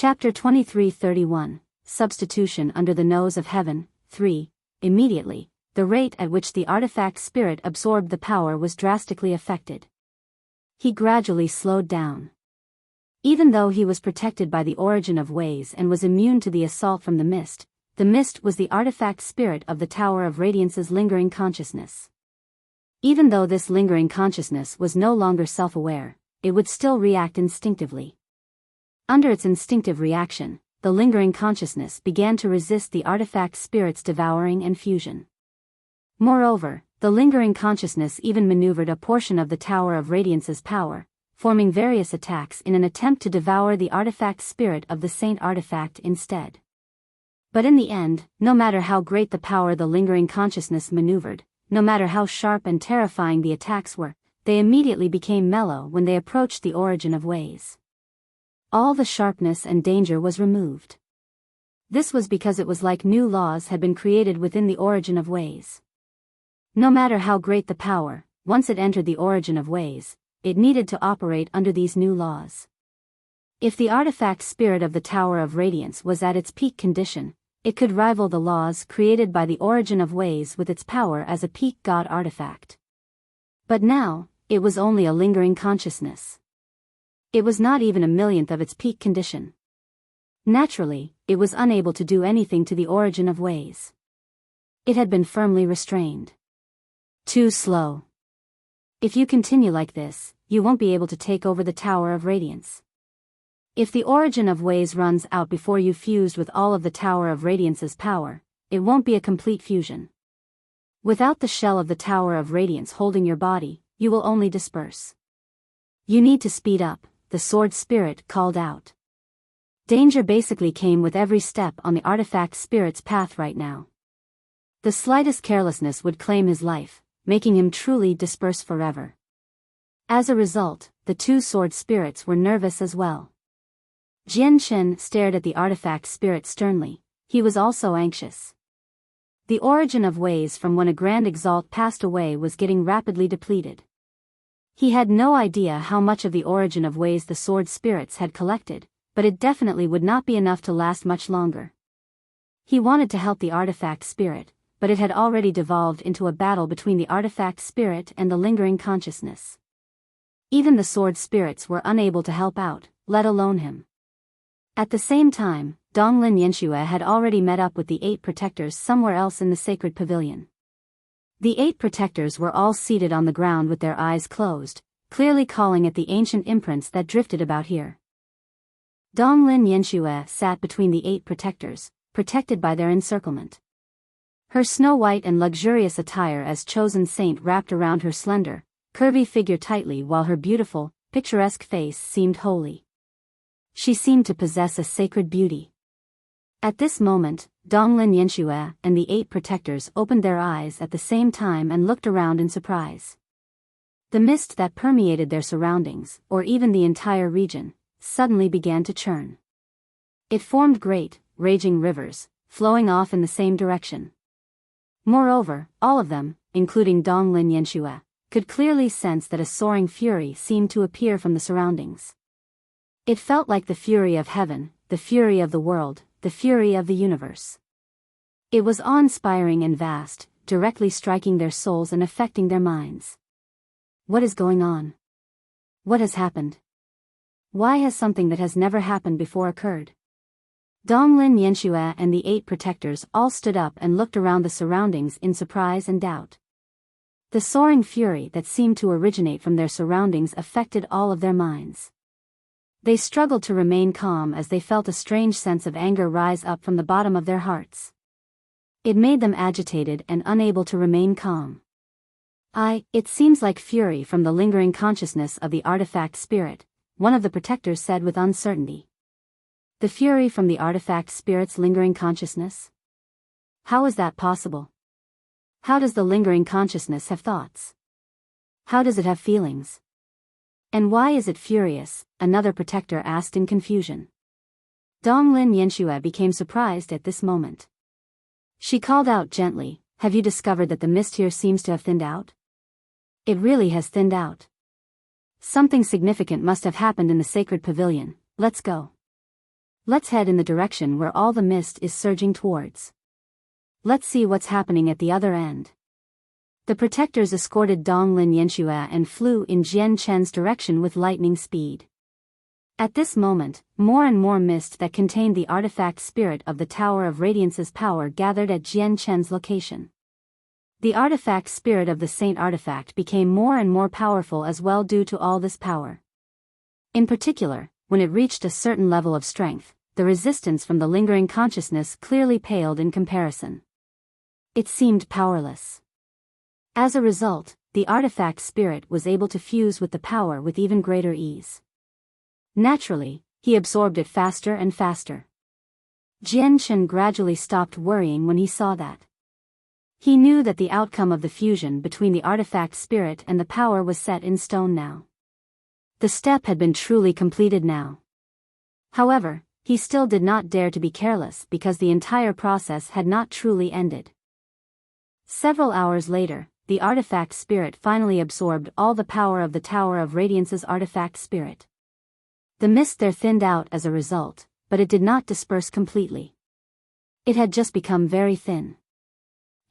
Chapter 23:31, Substitution under the Nose of Heaven. 3. Immediately, the rate at which the artifact spirit absorbed the power was drastically affected. He gradually slowed down. Even though he was protected by the origin of ways and was immune to the assault from the mist was the artifact spirit of the Tower of Radiance's lingering consciousness. Even though this lingering consciousness was no longer self-aware, it would still react instinctively. Under its instinctive reaction, the lingering consciousness began to resist the artifact spirit's devouring and fusion. Moreover, the lingering consciousness even maneuvered a portion of the Tower of Radiance's power, forming various attacks in an attempt to devour the artifact spirit of the Saint artifact instead. But in the end, no matter how great the power the lingering consciousness maneuvered, no matter how sharp and terrifying the attacks were, they immediately became mellow when they approached the origin of ways. All the sharpness and danger was removed. This was because it was like new laws had been created within the origin of ways. No matter how great the power, once it entered the origin of ways, it needed to operate under these new laws. If the artifact spirit of the Tower of Radiance was at its peak condition, it could rival the laws created by the origin of ways with its power as a peak god artifact. But now, it was only a lingering consciousness. It was not even a millionth of its peak condition. Naturally, it was unable to do anything to the origin of ways. It had been firmly restrained. Too slow. If you continue like this, you won't be able to take over the Tower of Radiance. If the origin of ways runs out before you fused with all of the Tower of Radiance's power, it won't be a complete fusion. Without the shell of the Tower of Radiance holding your body, you will only disperse. You need to speed up, the sword spirit called out. Danger basically came with every step on the artifact spirit's path right now. The slightest carelessness would claim his life, making him truly disperse forever. As a result, the two sword spirits were nervous as well. Jian Chen stared at the artifact spirit sternly. He was also anxious. The origin of ways from when a Grand Exalt passed away was getting rapidly depleted. He had no idea how much of the origin of ways the sword spirits had collected, but it definitely would not be enough to last much longer. He wanted to help the artifact spirit, but it had already devolved into a battle between the artifact spirit and the lingering consciousness. Even the sword spirits were unable to help out, let alone him. At the same time, Donglin Yanxue had already met up with the 8 protectors somewhere else in the sacred pavilion. The 8 protectors were all seated on the ground with their eyes closed, clearly calling at the ancient imprints that drifted about here. Donglin Yanxue sat between the 8 protectors, protected by their encirclement. Her snow-white and luxurious attire as chosen saint wrapped around her slender, curvy figure tightly while her beautiful, picturesque face seemed holy. She seemed to possess a sacred beauty. At this moment, Donglin Yanxue and the 8 protectors opened their eyes at the same time and looked around in surprise. The mist that permeated their surroundings, or even the entire region, suddenly began to churn. It formed great, raging rivers, flowing off in the same direction. Moreover, all of them, including Donglin Yanxue, could clearly sense that a soaring fury seemed to appear from the surroundings. It felt like the fury of heaven, the fury of the world, the fury of the universe. It was awe-inspiring and vast, directly striking their souls and affecting their minds. What is going on? What has happened? Why has something that has never happened before occurred? Donglin Yanxue and the 8 protectors all stood up and looked around the surroundings in surprise and doubt. The soaring fury that seemed to originate from their surroundings affected all of their minds. They struggled to remain calm as they felt a strange sense of anger rise up from the bottom of their hearts. It made them agitated and unable to remain calm. It seems like fury from the lingering consciousness of the artifact spirit, one of the protectors said with uncertainty. The fury from the artifact spirit's lingering consciousness? How is that possible? How does the lingering consciousness have thoughts? How does it have feelings? And why is it furious? Another protector asked in confusion. Donglin Yanxue became surprised at this moment. She called out gently, "Have you discovered that the mist here seems to have thinned out?" It really has thinned out. Something significant must have happened in the sacred pavilion. Let's go. Let's head in the direction where all the mist is surging towards. Let's see what's happening at the other end. The protectors escorted Dong Lin Yanxue and flew in Jian Chen's direction with lightning speed. At this moment, more and more mist that contained the artifact spirit of the Tower of Radiance's power gathered at Jian Chen's location. The artifact spirit of the Saint Artifact became more and more powerful as well due to all this power. In particular, when it reached a certain level of strength, the resistance from the lingering consciousness clearly paled in comparison. It seemed powerless. As a result, the artifact spirit was able to fuse with the power with even greater ease. Naturally, he absorbed it faster and faster. Jian Chen gradually stopped worrying when he saw that. He knew that the outcome of the fusion between the artifact spirit and the power was set in stone now. The step had been truly completed now. However, he still did not dare to be careless because the entire process had not truly ended. Several hours later, the artifact spirit finally absorbed all the power of the Tower of Radiance's artifact spirit. The mist there thinned out as a result, but it did not disperse completely. It had just become very thin.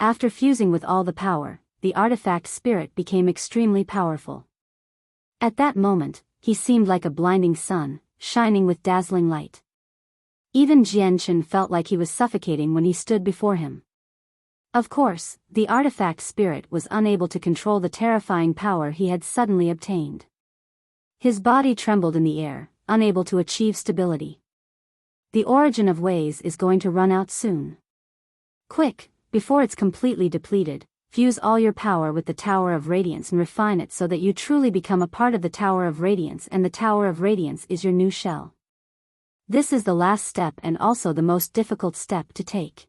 After fusing with all the power, the artifact spirit became extremely powerful. At that moment, he seemed like a blinding sun, shining with dazzling light. Even Jian Chen felt like he was suffocating when he stood before him. Of course, the artifact spirit was unable to control the terrifying power he had suddenly obtained. His body trembled in the air, unable to achieve stability. The origin of ways is going to run out soon. Quick, before it's completely depleted, fuse all your power with the Tower of Radiance and refine it so that you truly become a part of the Tower of Radiance, and the Tower of Radiance is your new shell. This is the last step and also the most difficult step to take.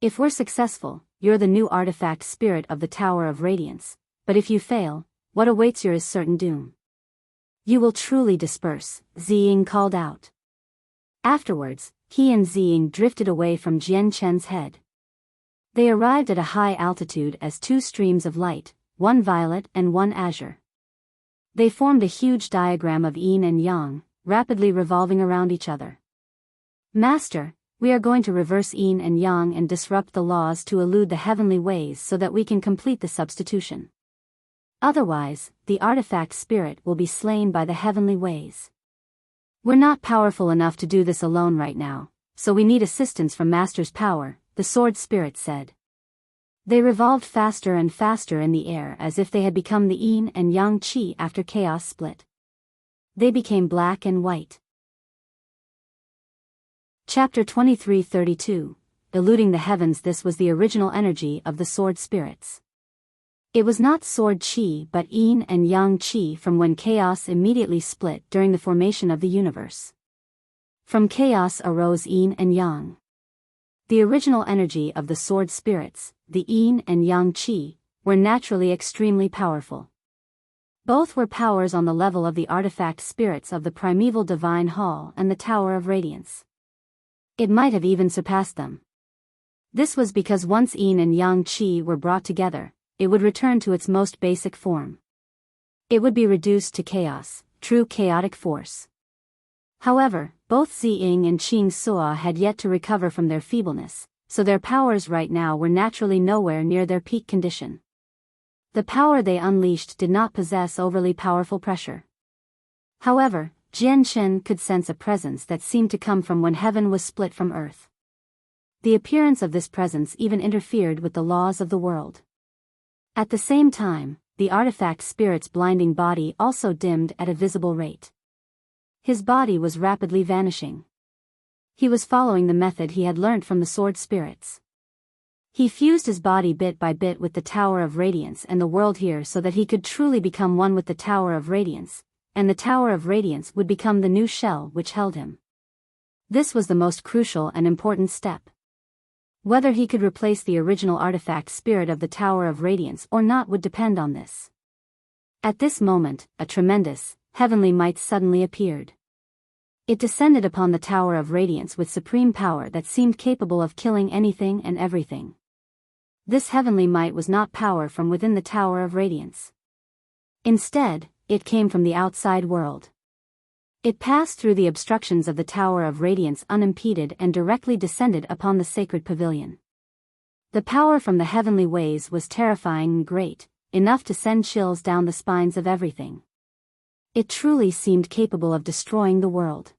If we're successful, you're the new artifact spirit of the Tower of Radiance, but if you fail, what awaits you is certain doom. You will truly disperse, Ziying called out. Afterwards, he and Ziying drifted away from Jian Chen's head. They arrived at a high altitude as two streams of light, one violet and one azure. They formed a huge diagram of yin and yang, rapidly revolving around each other. Master, we are going to reverse yin and yang and disrupt the laws to elude the heavenly ways so that we can complete the substitution. Otherwise, the artifact spirit will be slain by the heavenly ways. We're not powerful enough to do this alone right now, so we need assistance from Master's power, the sword spirit said. They revolved faster and faster in the air as if they had become the yin and yang qi after chaos split. They became black and white. Chapter 23:32, Eluding the Heavens. This was the original energy of the sword spirits. It was not sword qi but yin and yang qi from when chaos immediately split during the formation of the universe. From chaos arose yin and yang. The original energy of the sword spirits, the yin and yang qi, were naturally extremely powerful. Both were powers on the level of the artifact spirits of the primeval divine hall and the Tower of Radiance. It might have even surpassed them. This was because once yin and yang qi were brought together, it would return to its most basic form. It would be reduced to chaos, true chaotic force. However, both Ziying and Qing Sua had yet to recover from their feebleness, so their powers right now were naturally nowhere near their peak condition. The power they unleashed did not possess overly powerful pressure. However, Jian Chen could sense a presence that seemed to come from when heaven was split from earth. The appearance of this presence even interfered with the laws of the world. At the same time, the artifact spirit's blinding body also dimmed at a visible rate. His body was rapidly vanishing. He was following the method he had learnt from the sword spirits. He fused his body bit by bit with the Tower of Radiance and the world here so that he could truly become one with the Tower of Radiance, and the Tower of Radiance would become the new shell which held him. This was the most crucial and important step. Whether he could replace the original artifact spirit of the Tower of Radiance or not would depend on this. At this moment, a tremendous, heavenly might suddenly appeared. It descended upon the Tower of Radiance with supreme power that seemed capable of killing anything and everything. This heavenly might was not power from within the Tower of Radiance. Instead, it came from the outside world. It passed through the obstructions of the Tower of Radiance unimpeded and directly descended upon the sacred pavilion. The power from the heavenly ways was terrifying and great, enough to send chills down the spines of everything. It truly seemed capable of destroying the world.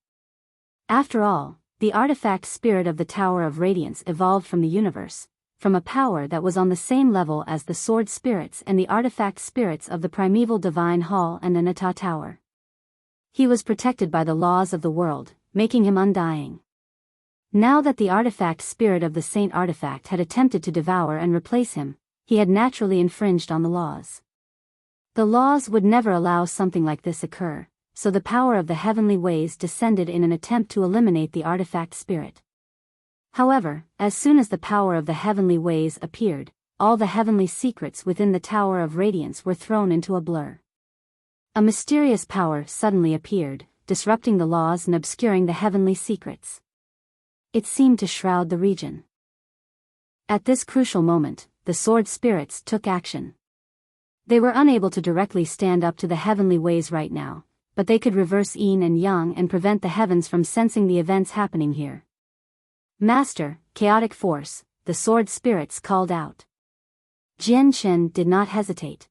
After all, the artifact spirit of the Tower of Radiance evolved from the universe, from a power that was on the same level as the sword spirits and the artifact spirits of the primeval Divine Hall and Anata Tower. He was protected by the laws of the world, making him undying. Now that the artifact spirit of the Saint Artifact had attempted to devour and replace him, he had naturally infringed on the laws. The laws would never allow something like this occur, so the power of the heavenly ways descended in an attempt to eliminate the artifact spirit. However, as soon as the power of the heavenly ways appeared, all the heavenly secrets within the Tower of Radiance were thrown into a blur. A mysterious power suddenly appeared, disrupting the laws and obscuring the heavenly secrets. It seemed to shroud the region. At this crucial moment, the sword spirits took action. They were unable to directly stand up to the heavenly ways right now, but they could reverse yin and yang and prevent the heavens from sensing the events happening here. Master, chaotic force, the sword spirits called out. Jian Chen did not hesitate.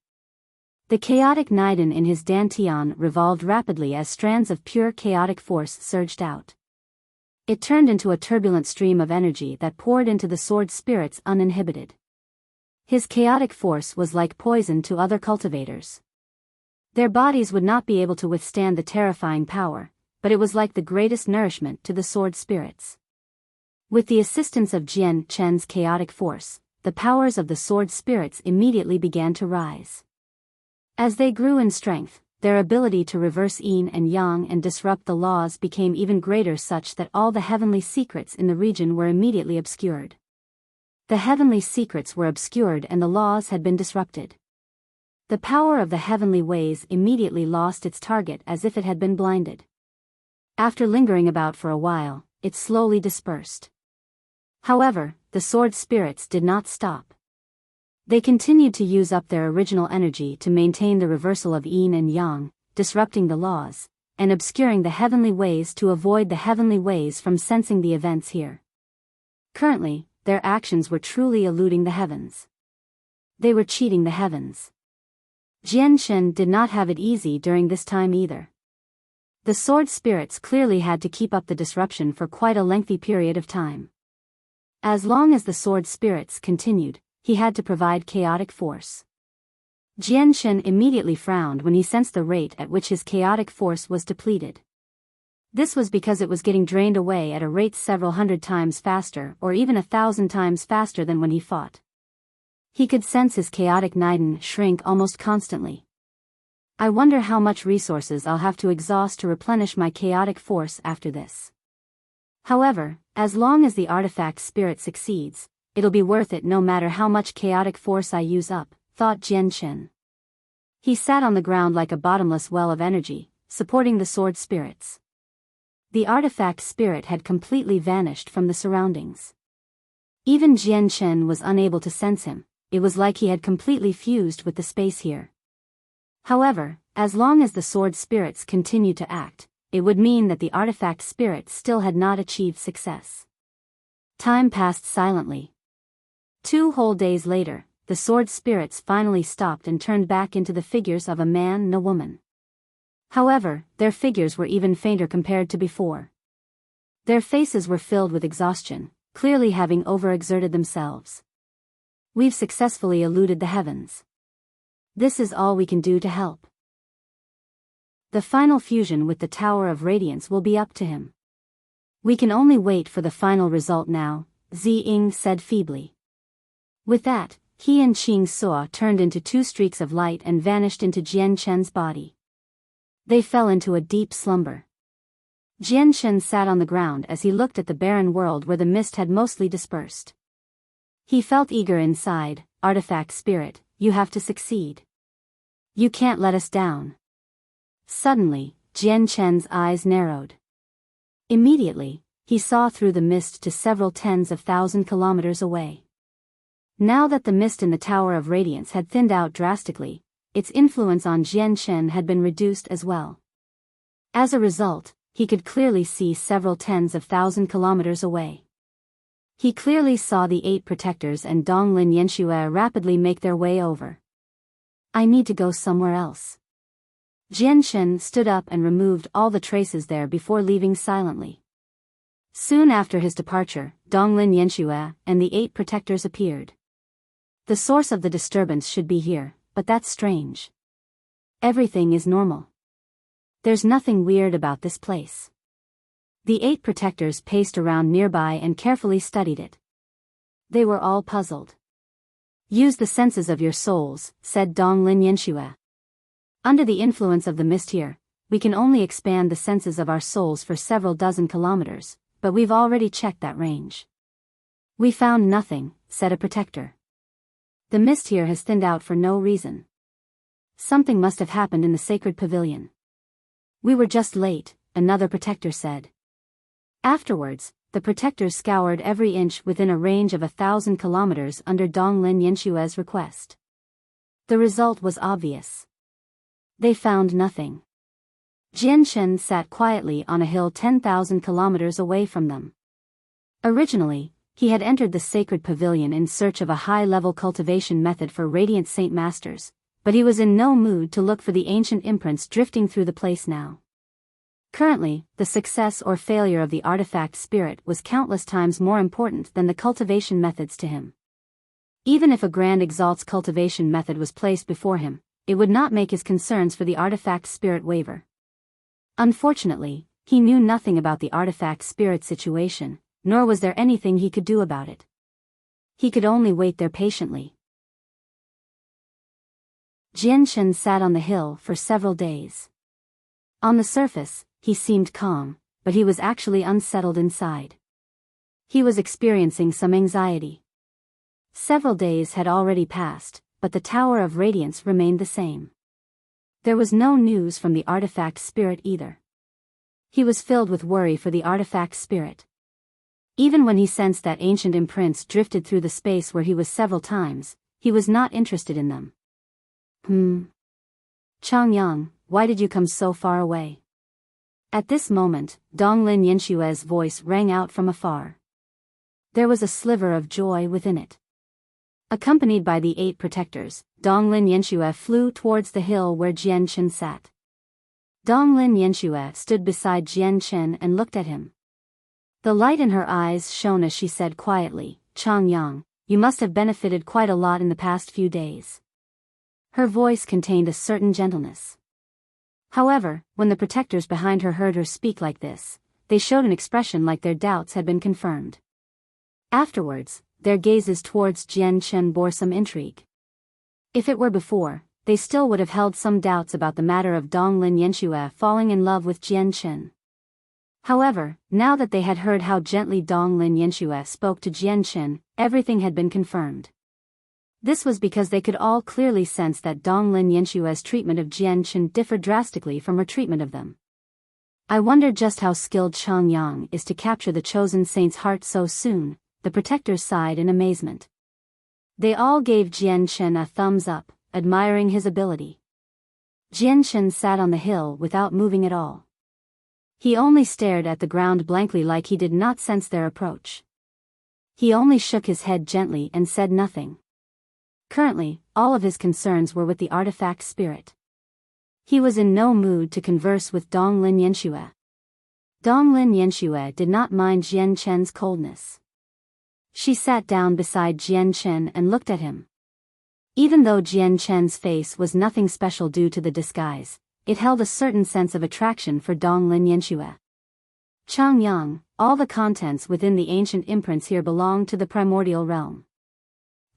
The chaotic Niden in his dantian revolved rapidly as strands of pure chaotic force surged out. It turned into a turbulent stream of energy that poured into the sword spirits uninhibited. His chaotic force was like poison to other cultivators. Their bodies would not be able to withstand the terrifying power, but it was like the greatest nourishment to the sword spirits. With the assistance of Jian Chen's chaotic force, the powers of the sword spirits immediately began to rise. As they grew in strength, their ability to reverse yin and yang and disrupt the laws became even greater, such that all the heavenly secrets in the region were immediately obscured. The heavenly secrets were obscured and the laws had been disrupted. The power of the heavenly ways immediately lost its target as if it had been blinded. After lingering about for a while, it slowly dispersed. However, the sword spirits did not stop. They continued to use up their original energy to maintain the reversal of yin and yang, disrupting the laws, and obscuring the heavenly ways to avoid the heavenly ways from sensing the events here. Currently, their actions were truly eluding the heavens. They were cheating the heavens. Jian Shen did not have it easy during this time either. The sword spirits clearly had to keep up the disruption for quite a lengthy period of time. As long as the sword spirits continued, he had to provide chaotic force. Jian Shen immediately frowned when he sensed the rate at which his chaotic force was depleted. This was because it was getting drained away at a rate several hundred times faster or even 1,000 times faster than when he fought. He could sense his chaotic Niden shrink almost constantly. I wonder how much resources I'll have to exhaust to replenish my chaotic force after this. However, as long as the artifact spirit succeeds, it'll be worth it no matter how much chaotic force I use up, thought Jian Chen. He sat on the ground like a bottomless well of energy, supporting the sword spirits. The artifact spirit had completely vanished from the surroundings. Even Jian Chen was unable to sense him. It was like he had completely fused with the space here. However, as long as the sword spirits continued to act, it would mean that the artifact spirit still had not achieved success. Time passed silently. 2 whole days later, the sword spirits finally stopped and turned back into the figures of a man and a woman. However, their figures were even fainter compared to before. Their faces were filled with exhaustion, clearly having overexerted themselves. We've successfully eluded the heavens. This is all we can do to help. The final fusion with the Tower of Radiance will be up to him. We can only wait for the final result now, Zi Ying said feebly. With that, he and Qing Suo turned into 2 streaks of light and vanished into Jian Chen's body. They fell into a deep slumber. Jian Chen sat on the ground as he looked at the barren world where the mist had mostly dispersed. He felt eager inside. Artifact spirit, you have to succeed. You can't let us down. Suddenly, Jian Chen's eyes narrowed. Immediately, he saw through the mist to several tens of thousand kilometers away. Now that the mist in the Tower of Radiance had thinned out drastically, its influence on Jian Chen had been reduced as well. As a result, he could clearly see several tens of thousand kilometers away. He clearly saw the 8 protectors and Donglin Yanxue rapidly make their way over. I need to go somewhere else. Jianchen stood up and removed all the traces there before leaving silently. Soon after his departure, Donglin Yanxue and the 8 protectors appeared. The source of the disturbance should be here, but that's strange. Everything is normal. There's nothing weird about this place. The 8 protectors paced around nearby and carefully studied it. They were all puzzled. Use the senses of your souls, said Donglin Yanxue. Under the influence of the mist here, we can only expand the senses of our souls for several dozen kilometers, but we've already checked that range. We found nothing, said a protector. The mist here has thinned out for no reason. Something must have happened in the sacred pavilion. We were just late, another protector said. Afterwards, the protectors scoured every inch within a range of 1,000 kilometers under Donglin Yanshue's request. The result was obvious. They found nothing. Jianshen sat quietly on a hill 10,000 kilometers away from them. Originally, he had entered the sacred pavilion in search of a high-level cultivation method for radiant saint masters, but he was in no mood to look for the ancient imprints drifting through the place now. Currently, the success or failure of the artifact spirit was countless times more important than the cultivation methods to him. Even if a grand exalt's cultivation method was placed before him, it would not make his concerns for the artifact spirit waver. Unfortunately, he knew nothing about the artifact spirit situation, nor was there anything he could do about it. He could only wait there patiently. Jianshen sat on the hill for several days. On the surface, he seemed calm, but he was actually unsettled inside. He was experiencing some anxiety. Several days had already passed, but the Tower of Radiance remained the same. There was no news from the artifact spirit either. He was filled with worry for the artifact spirit. Even when he sensed that ancient imprints drifted through the space where he was several times, he was not interested in them. Changyang, why did you come so far away? At this moment, Donglin Yanshue's voice rang out from afar. There was a sliver of joy within it. Accompanied by the 8 protectors, Donglin Yanshue flew towards the hill where Jianshen sat. Donglin Yanshue stood beside Jianshen and looked at him. The light in her eyes shone as she said quietly, Changyang, you must have benefited quite a lot in the past few days. Her voice contained a certain gentleness. However, when the protectors behind her heard her speak like this, they showed an expression like their doubts had been confirmed. Afterwards, their gazes towards Jianshen bore some intrigue. If it were before, they still would have held some doubts about the matter of Donglin Yanshue falling in love with Jianshen. However, now that they had heard how gently Donglin Yanshue spoke to Jianshen, everything had been confirmed. This was because they could all clearly sense that Donglin Yanshue's treatment of Jianshen differed drastically from her treatment of them. I wonder just how skilled Changyang is to capture the chosen saint's heart so soon, the protectors sighed in amazement. They all gave Jianshen a thumbs up, admiring his ability. Jianshen sat on the hill without moving at all. He only stared at the ground blankly like he did not sense their approach. He only shook his head gently and said nothing. Currently, all of his concerns were with the artifact spirit. He was in no mood to converse with Donglin Yanshue. Donglin Yanshue did not mind Jianshen's coldness. She sat down beside Jianshen and looked at him. Even though Jianshen's face was nothing special due to the disguise, it held a certain sense of attraction for Donglin Yanshue. Changyang, all the contents within the ancient imprints here belong to the primordial realm.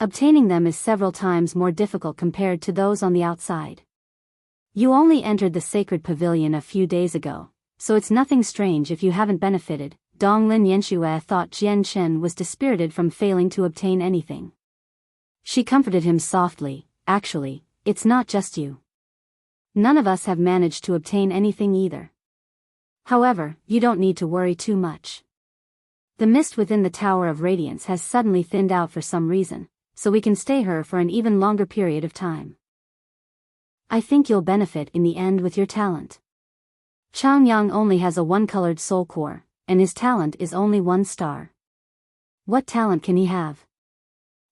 Obtaining them is several times more difficult compared to those on the outside. You only entered the sacred pavilion a few days ago, so it's nothing strange if you haven't benefited. Donglin Yanshue thought Jianshen was dispirited from failing to obtain anything. She comforted him softly, actually, it's not just you. None of us have managed to obtain anything either. However, you don't need to worry too much. The mist within the Tower of Radiance has suddenly thinned out for some reason, so we can stay here for an even longer period of time. I think you'll benefit in the end with your talent. Changyang only has a one-colored soul core, and his talent is only 1 star. What talent can he have?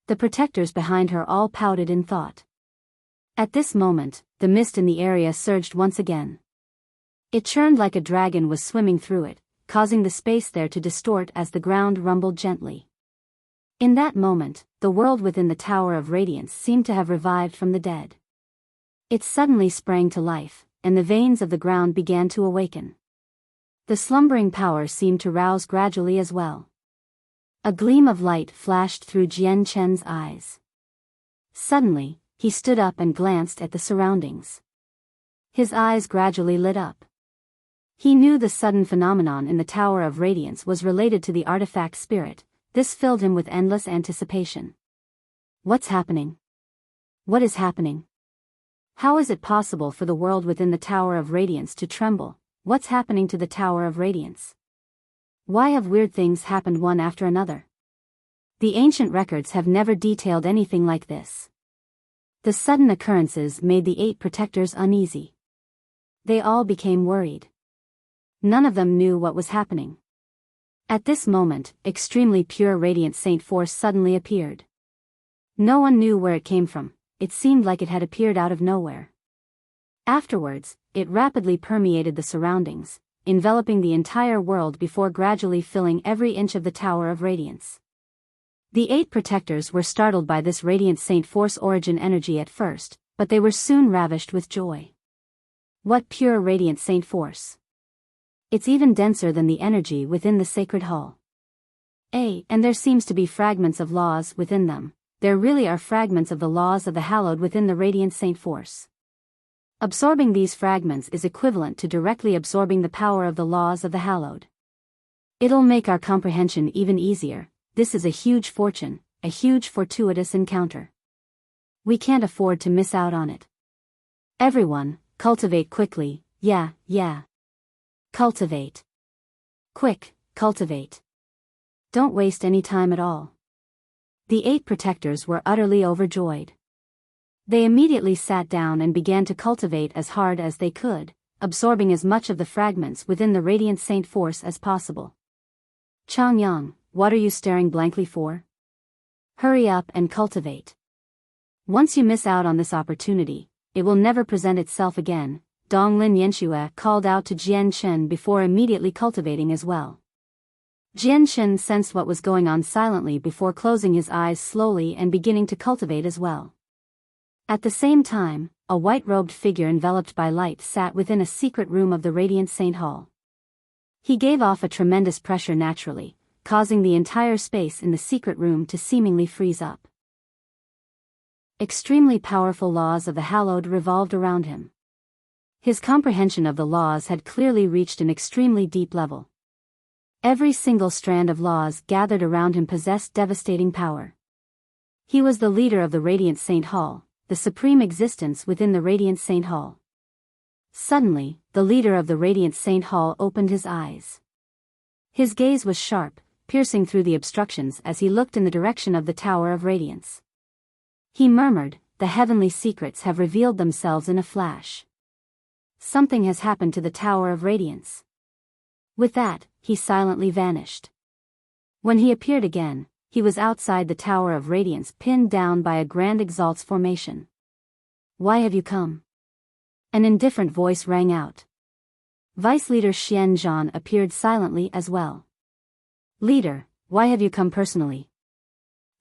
The protectors behind her all pouted in thought. At this moment, the mist in the area surged once again. It churned like a dragon was swimming through it, causing the space there to distort as the ground rumbled gently. In that moment, the world within the Tower of Radiance seemed to have revived from the dead. It suddenly sprang to life, and the veins of the ground began to awaken. The slumbering power seemed to rouse gradually as well. A gleam of light flashed through Jian Chen's eyes. Suddenly, he stood up and glanced at the surroundings. His eyes gradually lit up. He knew the sudden phenomenon in the Tower of Radiance was related to the artifact spirit. This filled him with endless anticipation. What's happening? What is happening? How is it possible for the world within the Tower of Radiance to tremble? What's happening to the Tower of Radiance? Why have weird things happened one after another? The ancient records have never detailed anything like this. The sudden occurrences made the 8 protectors uneasy. They all became worried. None of them knew what was happening. At this moment, extremely pure radiant saint force suddenly appeared. No one knew where it came from. It seemed like it had appeared out of nowhere. Afterwards, it rapidly permeated the surroundings, enveloping the entire world before gradually filling every inch of the Tower of Radiance. The 8 protectors were startled by this radiant saint force origin energy at first, but they were soon ravished with joy. What pure radiant saint force! It's even denser than the energy within the sacred hall. And there seems to be fragments of laws within them. There really are fragments of the laws of the hallowed within the radiant saint force. Absorbing these fragments is equivalent to directly absorbing the power of the laws of the hallowed. It'll make our comprehension even easier. This is a huge fortune, a huge fortuitous encounter. We can't afford to miss out on it. Everyone, cultivate quickly, yeah. Cultivate. Quick, cultivate. Don't waste any time at all. The 8 protectors were utterly overjoyed. They immediately sat down and began to cultivate as hard as they could, absorbing as much of the fragments within the radiant saint force as possible. Changyang, what are you staring blankly for? Hurry up and cultivate. Once you miss out on this opportunity, it will never present itself again. Donglin Yanxue called out to Jian Chen before immediately cultivating as well. Jian Chen sensed what was going on silently before closing his eyes slowly and beginning to cultivate as well. At the same time, a white-robed figure enveloped by light sat within a secret room of the Radiant Saint Hall. He gave off a tremendous pressure naturally, causing the entire space in the secret room to seemingly freeze up. Extremely powerful laws of the hallowed revolved around him. His comprehension of the laws had clearly reached an extremely deep level. Every single strand of laws gathered around him possessed devastating power. He was the leader of the Radiant Saint Hall, the supreme existence within the Radiant Saint Hall. Suddenly, the leader of the Radiant Saint Hall opened his eyes. His gaze was sharp, piercing through the obstructions as he looked in the direction of the Tower of Radiance. He murmured, "The heavenly secrets have revealed themselves in a flash. Something has happened to the Tower of Radiance." With that, he silently vanished. When he appeared again, he was outside the Tower of Radiance pinned down by a grand exalts formation. "Why have you come?" An indifferent voice rang out. Vice Leader Xian Zhan appeared silently as well. "Leader, why have you come personally?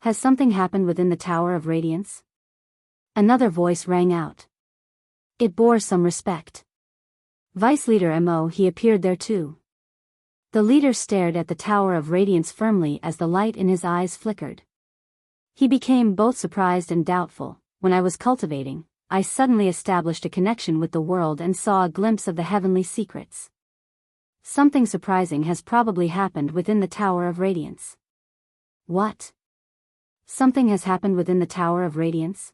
Has something happened within the Tower of Radiance?" Another voice rang out. It bore some respect. Vice Leader Mo, he appeared there too. The leader stared at the Tower of Radiance firmly as the light in his eyes flickered. He became both surprised and doubtful. "When I was cultivating, I suddenly established a connection with the world and saw a glimpse of the heavenly secrets. Something surprising has probably happened within the Tower of Radiance." "What? Something has happened within the Tower of Radiance?"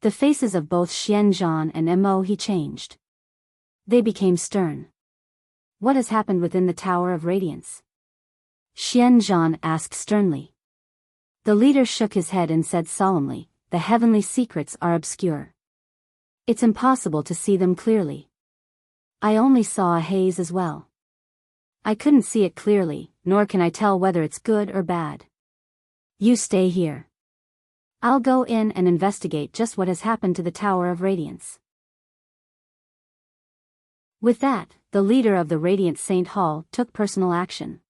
The faces of both Xian Zhan and Mo he changed. They became stern. "What has happened within the Tower of Radiance?" Xian Zhan asked sternly. The leader shook his head and said solemnly, "The heavenly secrets are obscure. It's impossible to see them clearly. I only saw a haze as well. I couldn't see it clearly, nor can I tell whether it's good or bad. You stay here. I'll go in and investigate just what has happened to the Tower of Radiance. With that, the leader of the Radiant Saint Hall took personal action.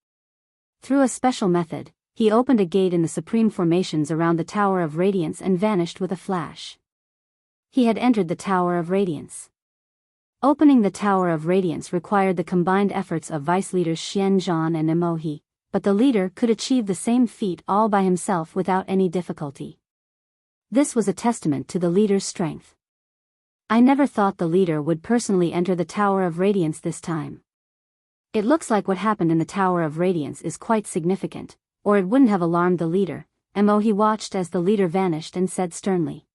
Through a special method, he opened a gate in the supreme formations around the Tower of Radiance and vanished with a flash. He had entered the Tower of Radiance. Opening the Tower of Radiance required the combined efforts of vice leaders Xian Zhan and Emohi, but the leader could achieve the same feat all by himself without any difficulty. This was a testament to the leader's strength. I never thought the leader would personally enter the Tower of Radiance this time. It looks like what happened in the Tower of Radiance is quite significant, or it wouldn't have alarmed the leader. Emohi watched as the leader vanished and said sternly.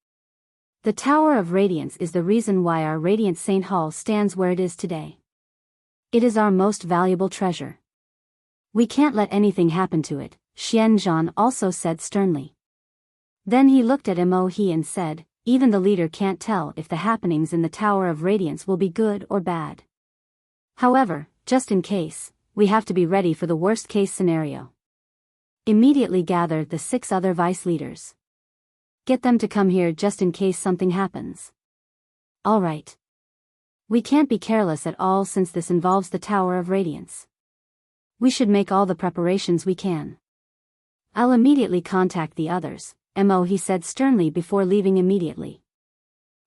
The Tower of Radiance is the reason why our Radiant Saint Hall stands where it is today. It is our most valuable treasure. We can't let anything happen to it, Xian Zhan also said sternly. Then he looked at Emohi and said, even the leader can't tell if the happenings in the Tower of Radiance will be good or bad. However, just in case, we have to be ready for the worst-case scenario. Immediately gather the 6 other vice leaders. Get them to come here just in case something happens. All right. We can't be careless at all since this involves the Tower of Radiance. We should make all the preparations we can. I'll immediately contact the others, Emohi said sternly before leaving immediately.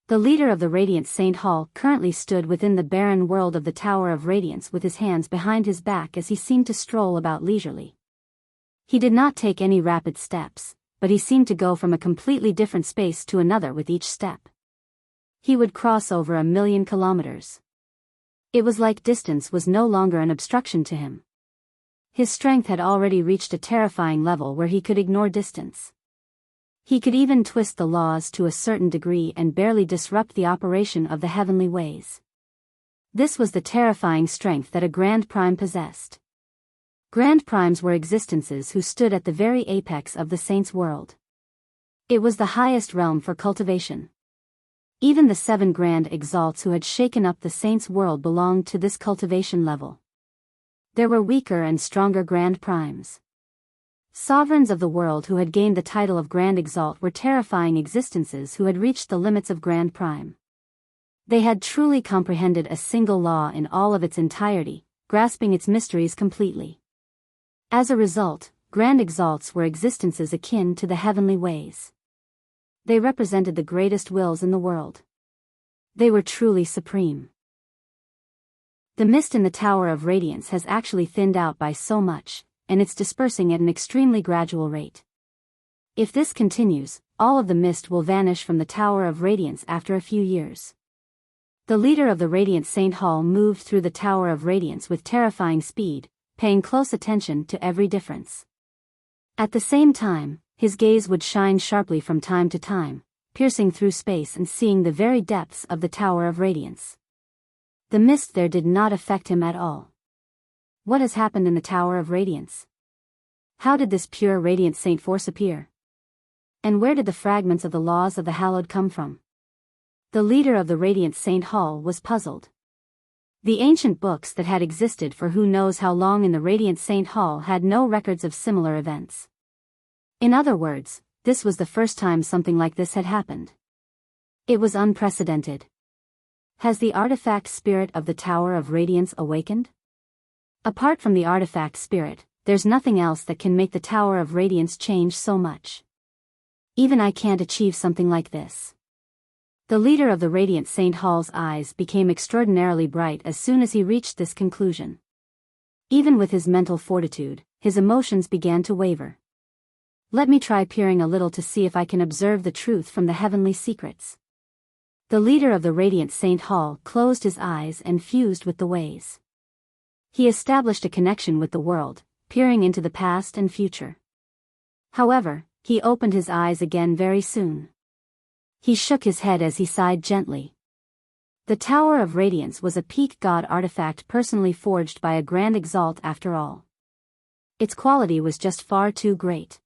The leader of the Radiant Saint Hall currently stood within the barren world of the Tower of Radiance with his hands behind his back as he seemed to stroll about leisurely. He did not take any rapid steps, but he seemed to go from a completely different space to another with each step. He would cross over 1,000,000 kilometers. It was like distance was no longer an obstruction to him. His strength had already reached a terrifying level where he could ignore distance. He could even twist the laws to a certain degree and barely disrupt the operation of the heavenly ways. This was the terrifying strength that a Grand Prime possessed. Grand Primes were existences who stood at the very apex of the saint's world. It was the highest realm for cultivation. Even the 7 Grand Exalts who had shaken up the saint's world belonged to this cultivation level. There were weaker and stronger Grand Primes. Sovereigns of the world who had gained the title of Grand Exalt were terrifying existences who had reached the limits of Grand Prime. They had truly comprehended a single law in all of its entirety, grasping its mysteries completely. As a result, Grand Exalts were existences akin to the heavenly ways. They represented the greatest wills in the world. They were truly supreme. The mist in the Tower of Radiance has actually thinned out by so much, and it's dispersing at an extremely gradual rate. If this continues, all of the mist will vanish from the Tower of Radiance after a few years. The leader of the Radiant Saint Hall moved through the Tower of Radiance with terrifying speed, paying close attention to every difference. At the same time, his gaze would shine sharply from time to time, piercing through space and seeing the very depths of the Tower of Radiance. The mist there did not affect him at all. What has happened in the Tower of Radiance? How did this pure radiant saint force appear? And where did the fragments of the laws of the hallowed come from? The leader of the Radiant Saint Hall was puzzled. The ancient books that had existed for who knows how long in the Radiant Saint Hall had no records of similar events. In other words, this was the first time something like this had happened. It was unprecedented. Has the artifact spirit of the Tower of Radiance awakened? Apart from the artifact spirit, there's nothing else that can make the Tower of Radiance change so much. Even I can't achieve something like this. The leader of the Radiant Saint Hall's eyes became extraordinarily bright as soon as he reached this conclusion. Even with his mental fortitude, his emotions began to waver. Let me try peering a little to see if I can observe the truth from the heavenly secrets. The leader of the Radiant Saint Hall closed his eyes and fused with the ways. He established a connection with the world, peering into the past and future. However, he opened his eyes again very soon. He shook his head as he sighed gently. The Tower of Radiance was a peak god artifact personally forged by a Grand Exalt after all. Its quality was just far too great.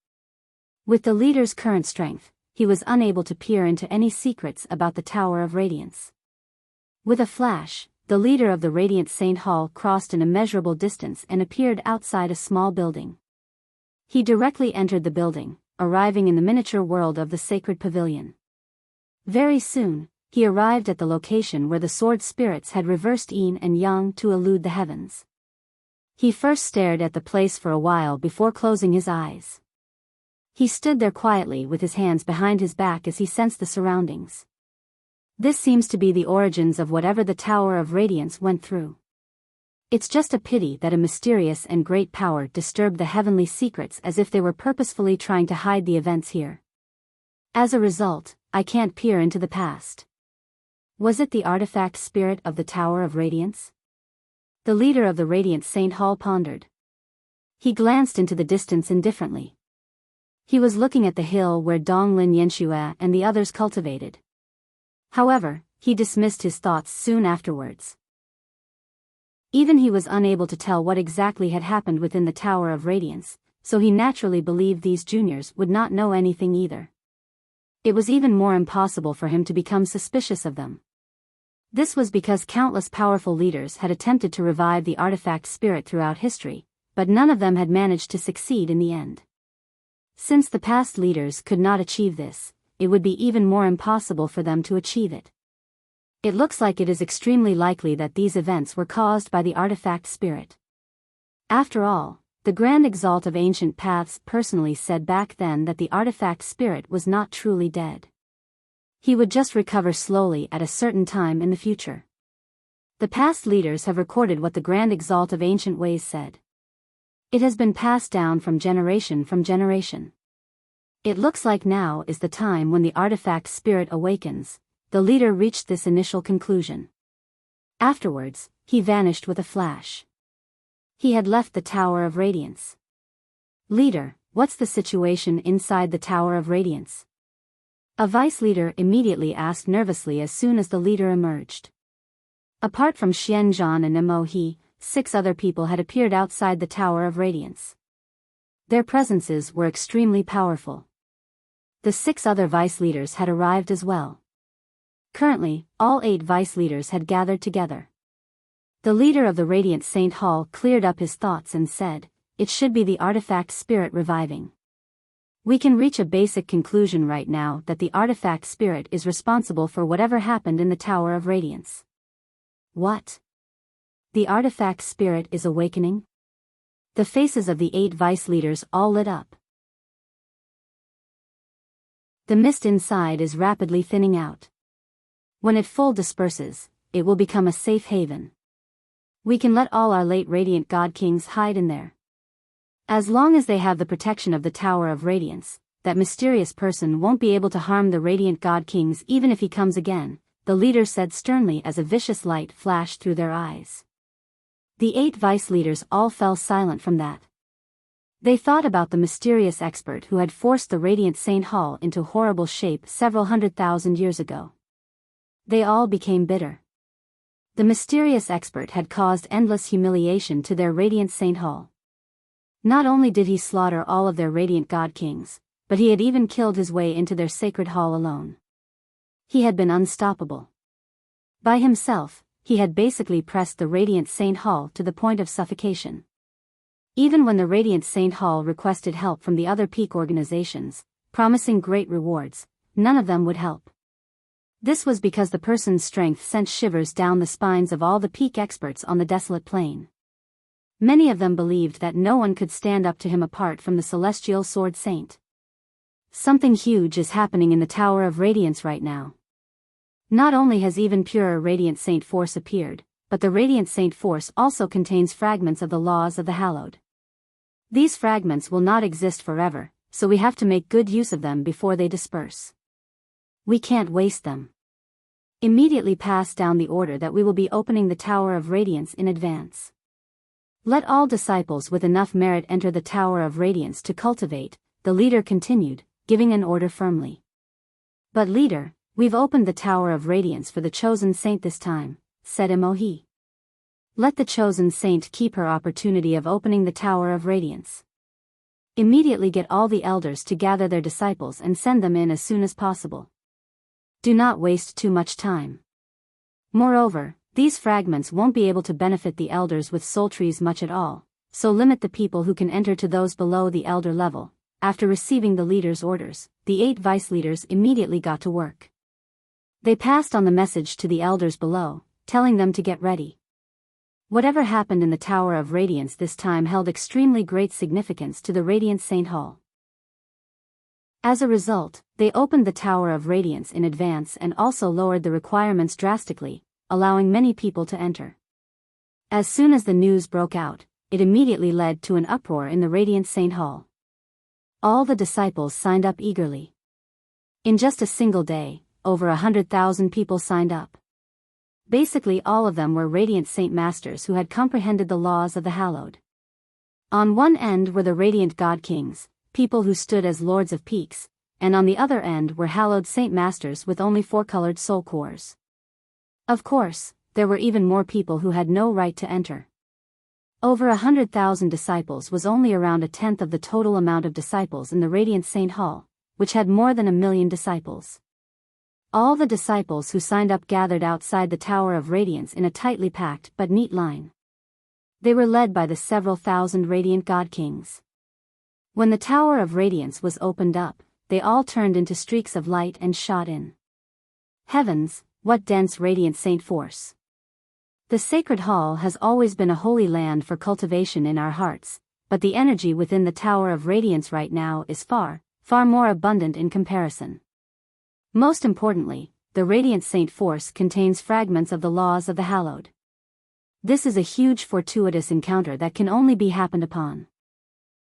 With the leader's current strength, he was unable to peer into any secrets about the Tower of Radiance. With a flash, the leader of the Radiant Saint Hall crossed an immeasurable distance and appeared outside a small building. He directly entered the building, arriving in the miniature world of the sacred pavilion. Very soon, he arrived at the location where the sword spirits had reversed yin and yang to elude the heavens. He first stared at the place for a while before closing his eyes. He stood there quietly with his hands behind his back as he sensed the surroundings. This seems to be the origins of whatever the Tower of Radiance went through. It's just a pity that a mysterious and great power disturbed the heavenly secrets as if they were purposefully trying to hide the events here. As a result, I can't peer into the past. Was it the artifact spirit of the Tower of Radiance? The leader of the Radiant Saint Hall pondered. He glanced into the distance indifferently. He was looking at the hill where Donglin Yanxue and the others cultivated. However, he dismissed his thoughts soon afterwards. Even he was unable to tell what exactly had happened within the Tower of Radiance, so he naturally believed these juniors would not know anything either. It was even more impossible for him to become suspicious of them. This was because countless powerful leaders had attempted to revive the artifact spirit throughout history, but none of them had managed to succeed in the end. Since the past leaders could not achieve this, it would be even more impossible for them to achieve it. It looks like it is extremely likely that these events were caused by the artifact spirit. After all, the Grand Exalt of Ancient Paths personally said back then that the artifact spirit was not truly dead. He would just recover slowly at a certain time in the future. The past leaders have recorded what the Grand Exalt of Ancient Ways said. It has been passed down from generation. It looks like now is the time when the artifact spirit awakens. The leader reached this initial conclusion. Afterwards, he vanished with a flash. He had left the Tower of Radiance. Leader, what's the situation inside the Tower of Radiance? A vice leader immediately asked nervously as soon as the leader emerged. Apart from Xian Zhan and Mo He, 6 other people had appeared outside the Tower of Radiance. Their presences were extremely powerful. The 6 other vice leaders had arrived as well. Currently, all 8 vice leaders had gathered together. The leader of the Radiant Saint Hall cleared up his thoughts and said, "It should be the artifact spirit reviving. We can reach a basic conclusion right now that the artifact spirit is responsible for whatever happened in the Tower of Radiance." What? The artifact spirit is awakening? The faces of the 8 vice leaders all lit up. The mist inside is rapidly thinning out. When it full disperses, it will become a safe haven. We can let all our late Radiant God Kings hide in there. As long as they have the protection of the Tower of Radiance, that mysterious person won't be able to harm the Radiant God Kings even if he comes again, the leader said sternly as a vicious light flashed through their eyes. The 8 vice leaders all fell silent from that. They thought about the mysterious expert who had forced the Radiant Saint Hall into horrible shape several 100,000 years ago. They all became bitter. The mysterious expert had caused endless humiliation to their Radiant Saint Hall. Not only did he slaughter all of their Radiant God Kings, but he had even killed his way into their sacred hall alone. He had been unstoppable. By himself, he had basically pressed the Radiant Saint Hall to the point of suffocation. Even when the Radiant Saint Hall requested help from the other peak organizations, promising great rewards, none of them would help. This was because the person's strength sent shivers down the spines of all the peak experts on the desolate plain. Many of them believed that no one could stand up to him apart from the Celestial Sword Saint. Something huge is happening in the Tower of Radiance right now. Not only has even purer Radiant Saint Force appeared, but the Radiant Saint Force also contains fragments of the laws of the Hallowed. These fragments will not exist forever, so we have to make good use of them before they disperse. We can't waste them. Immediately pass down the order that we will be opening the Tower of Radiance in advance. Let all disciples with enough merit enter the Tower of Radiance to cultivate, the leader continued, giving an order firmly. But leader, we've opened the Tower of Radiance for the chosen saint this time, said Emohi. Let the chosen saint keep her opportunity of opening the Tower of Radiance. Immediately get all the elders to gather their disciples and send them in as soon as possible. Do not waste too much time. Moreover, These fragments won't be able to benefit the elders with soul trees much at all, so limit the people who can enter to those below the elder level. After receiving the leader's orders, the 8 vice leaders immediately got to work. They passed on the message to the elders below, telling them to get ready. Whatever happened in the Tower of Radiance this time held extremely great significance to the Radiant Saint Hall. As a result, they opened the Tower of Radiance in advance and also lowered the requirements drastically, allowing many people to enter. As soon as the news broke out, it immediately led to an uproar in the Radiant Saint Hall. All the disciples signed up eagerly. In just a single day, over 100,000 people signed up. Basically all of them were Radiant Saint Masters who had comprehended the laws of the Hallowed. On one end were the Radiant God Kings, people who stood as Lords of Peaks, and on the other end were Hallowed Saint Masters with only 4-colored soul cores. Of course, there were even more people who had no right to enter. Over 100,000 disciples was only around a tenth of the total amount of disciples in the Radiant Saint Hall, which had more than 1 million disciples. All the disciples who signed up gathered outside the Tower of Radiance in a tightly packed but neat line. They were led by the several thousand Radiant God Kings. When the Tower of Radiance was opened up, they all turned into streaks of light and shot in. Heavens, what dense Radiant Saint force! The Sacred Hall has always been a holy land for cultivation in our hearts, but the energy within the Tower of Radiance right now is far, far more abundant in comparison. Most importantly, the Radiant Saint Force contains fragments of the laws of the Hallowed. This is a huge fortuitous encounter that can only be happened upon.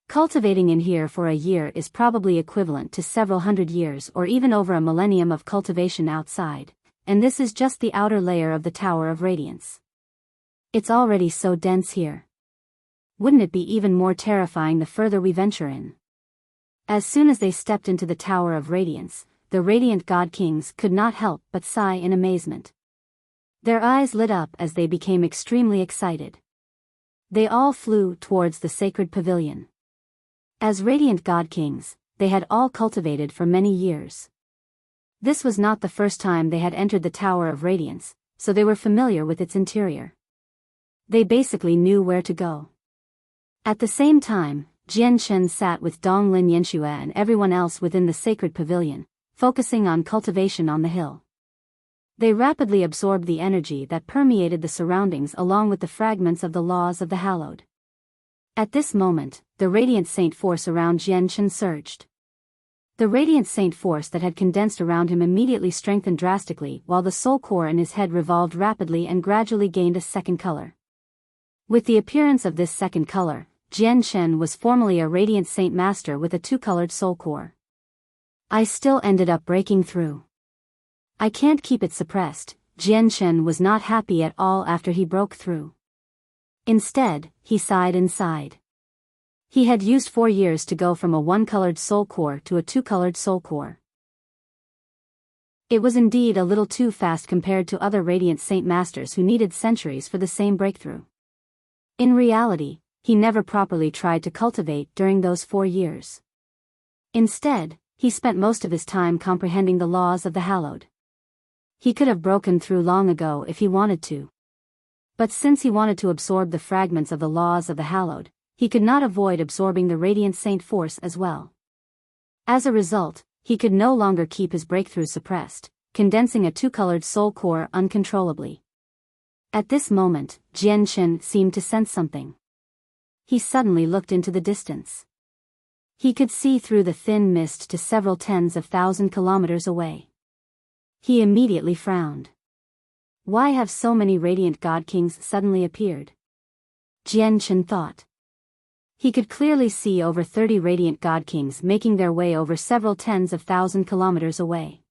Cultivating in here for a year is probably equivalent to several hundred years or even over a millennium of cultivation outside, and this is just the outer layer of the Tower of Radiance. It's already so dense here. Wouldn't it be even more terrifying the further we venture in? As soon as they stepped into the Tower of Radiance, the Radiant God Kings could not help but sigh in amazement. Their eyes lit up as they became extremely excited. They all flew towards the sacred pavilion. As Radiant God Kings, they had all cultivated for many years. This was not the first time they had entered the Tower of Radiance, so they were familiar with its interior. They basically knew where to go. At the same time, Jian Chen sat with Donglin Yanxue and everyone else within the sacred pavilion, focusing on cultivation on the hill. They rapidly absorbed the energy that permeated the surroundings along with the fragments of the laws of the Hallowed. At this moment, the Radiant Saint Force around Jian Chen surged. The Radiant Saint Force that had condensed around him immediately strengthened drastically while the soul core in his head revolved rapidly and gradually gained a second color. With the appearance of this second color, Jian Chen was formerly a Radiant Saint Master with a 2-colored soul core. I still ended up breaking through. I can't keep it suppressed. Jian Chen was not happy at all after he broke through. Instead, he sighed and sighed. He had used 4 years to go from a 1-colored soul core to a 2-colored soul core. It was indeed a little too fast compared to other Radiant Saint Masters who needed centuries for the same breakthrough. In reality, he never properly tried to cultivate during those 4 years. Instead, he spent most of his time comprehending the laws of the Hallowed. He could have broken through long ago if he wanted to. But since he wanted to absorb the fragments of the laws of the Hallowed, he could not avoid absorbing the Radiant Saint Force as well. As a result, he could no longer keep his breakthrough suppressed, condensing a 2-colored soul core uncontrollably. At this moment, Jian Chen seemed to sense something. He suddenly looked into the distance. He could see through the thin mist to several tens of thousand kilometers away. He immediately frowned. Why have so many Radiant God Kings suddenly appeared? Jian Chen thought. He could clearly see over 30 Radiant God Kings making their way over several tens of thousand kilometers away.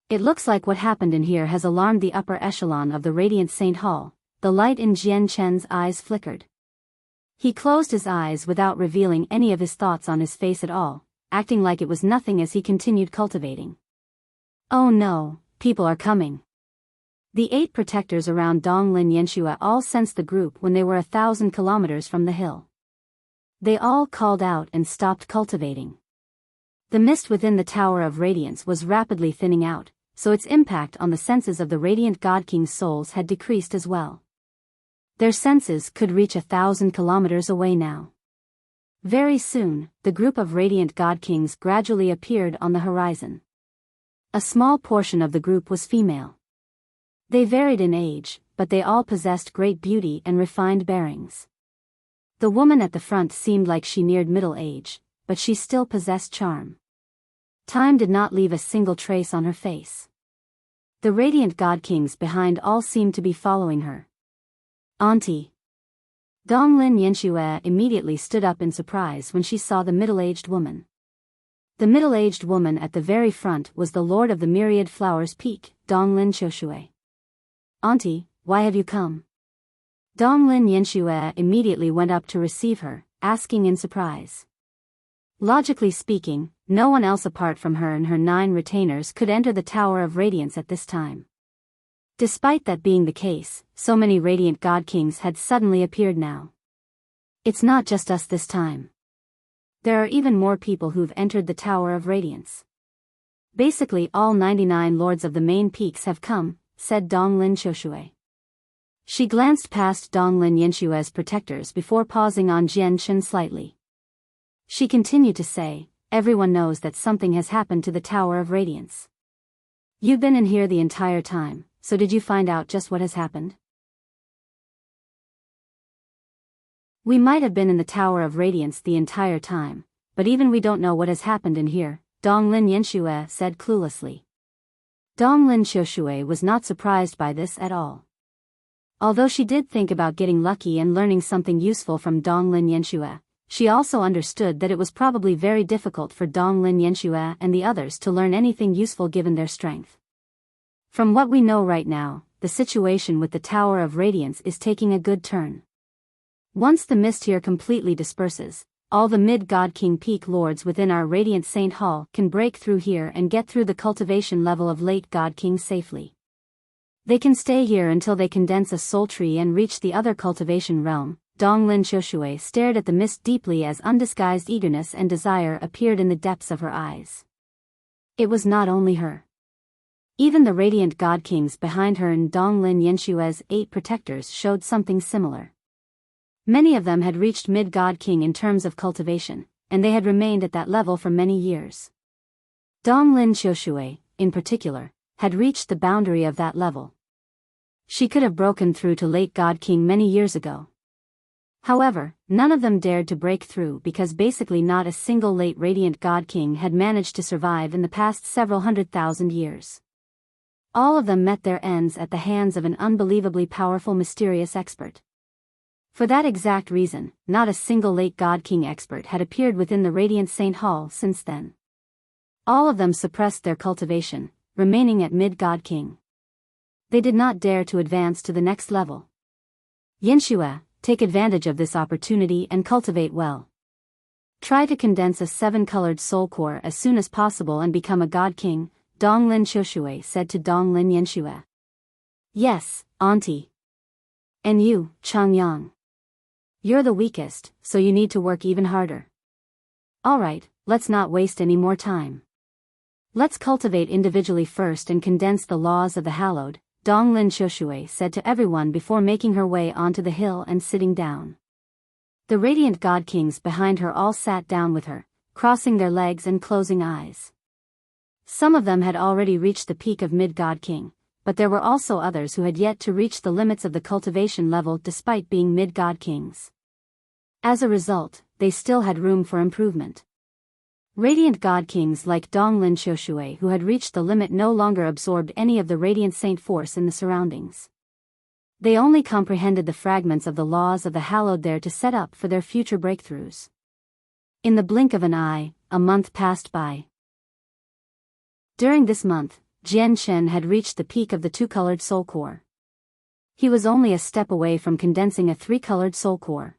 It looks like what happened in here has alarmed the upper echelon of the Radiant Saint Hall. The light in Jian Chen's eyes flickered. He closed his eyes without revealing any of his thoughts on his face at all, acting like it was nothing as he continued cultivating. Oh no, people are coming. The 8 protectors around Donglin Yanxue all sensed the group when they were 1,000 kilometers from the hill. They all called out and stopped cultivating. The mist within the Tower of Radiance was rapidly thinning out, so its impact on the senses of the radiant God King's souls had decreased as well. Their senses could reach 1,000 kilometers away now. Very soon, the group of radiant God Kings gradually appeared on the horizon. A small portion of the group was female. They varied in age, but they all possessed great beauty and refined bearings. The woman at the front seemed like she neared middle age, but she still possessed charm. Time did not leave a single trace on her face. The radiant God Kings behind all seemed to be following her. Auntie. Donglin Yanxue immediately stood up in surprise when she saw the middle-aged woman. The middle-aged woman at the very front was the Lord of the Myriad Flowers Peak, Donglin Qiushue. Auntie, why have you come? Donglin Yanxue immediately went up to receive her, asking in surprise. Logically speaking, no one else apart from her and her 9 retainers could enter the Tower of Radiance at this time. Despite that being the case, so many radiant God Kings had suddenly appeared now. It's not just us this time. There are even more people who've entered the Tower of Radiance. Basically all 99 lords of the main peaks have come, said Donglin Qiushue. She glanced past Donglin Yanshue's protectors before pausing on Jian Chen slightly. She continued to say, everyone knows that something has happened to the Tower of Radiance. You've been in here the entire time, so did you find out just what has happened? We might have been in the Tower of Radiance the entire time, but even we don't know what has happened in here, Donglin Yanxue said cluelessly. Donglin Qiushue was not surprised by this at all. Although she did think about getting lucky and learning something useful from Donglin Yanxue, she also understood that it was probably very difficult for Donglin Yanxue and the others to learn anything useful given their strength. From what we know right now, the situation with the Tower of Radiance is taking a good turn. Once the mist here completely disperses, all the mid-God King Peak lords within our Radiant Saint Hall can break through here and get through the cultivation level of late God King safely. They can stay here until they condense a soul tree and reach the other cultivation realm. Donglin Qiushue stared at the mist deeply as undisguised eagerness and desire appeared in the depths of her eyes. It was not only her. Even the radiant God Kings behind her and Donglin Yanshue's 8 protectors showed something similar. Many of them had reached mid-God King in terms of cultivation, and they had remained at that level for many years. Donglin Qiushue, in particular, had reached the boundary of that level. She could have broken through to late God King many years ago. However, none of them dared to break through because basically not a single late radiant God King had managed to survive in the past several 100,000 years. All of them met their ends at the hands of an unbelievably powerful mysterious expert. For that exact reason, not a single late God King expert had appeared within the Radiant Saint Hall since then. All of them suppressed their cultivation, remaining at mid-God King. They did not dare to advance to the next level. Yanxue, take advantage of this opportunity and cultivate well. Try to condense a 7-colored soul core as soon as possible and become a God King, Donglin Qiushue said to Donglin Yanxue. Yes, Auntie. And you, Changyang. You're the weakest, so you need to work even harder. Alright, let's not waste any more time. Let's cultivate individually first and condense the laws of the hallowed, Donglin Qiushue said to everyone before making her way onto the hill and sitting down. The radiant God Kings behind her all sat down with her, crossing their legs and closing eyes. Some of them had already reached the peak of mid-God King, but there were also others who had yet to reach the limits of the cultivation level despite being mid-God Kings. As a result, they still had room for improvement. Radiant God Kings like Donglin Qiushue who had reached the limit no longer absorbed any of the radiant saint force in the surroundings. They only comprehended the fragments of the laws of the hallowed there to set up for their future breakthroughs. In the blink of an eye, a month passed by. During this month, Jian Chen had reached the peak of the 2-colored soul core. He was only a step away from condensing a 3-colored soul core.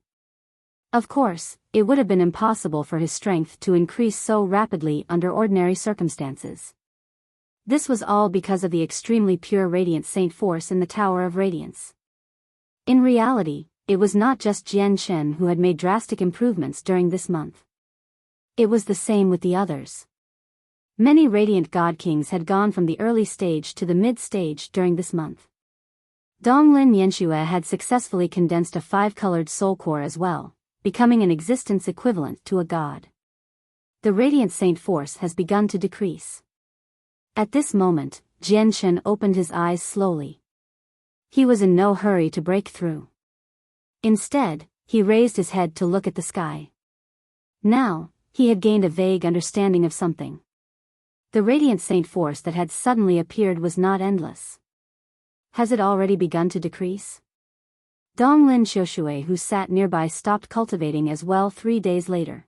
Of course, it would have been impossible for his strength to increase so rapidly under ordinary circumstances. This was all because of the extremely pure radiant saint force in the Tower of Radiance. In reality, it was not just Jian Chen who had made drastic improvements during this month. It was the same with the others. Many radiant god kings had gone from the early stage to the mid-stage during this month. Donglin Yanxue had successfully condensed a 5-colored soul core as well, becoming an existence equivalent to a god. The radiant saint force has begun to decrease. At this moment, Jian Shen opened his eyes slowly. He was in no hurry to break through. Instead, he raised his head to look at the sky. Now, he had gained a vague understanding of something. The radiant saint force that had suddenly appeared was not endless. Has it already begun to decrease? Donglin Xiushui, who sat nearby, stopped cultivating as well 3 days later.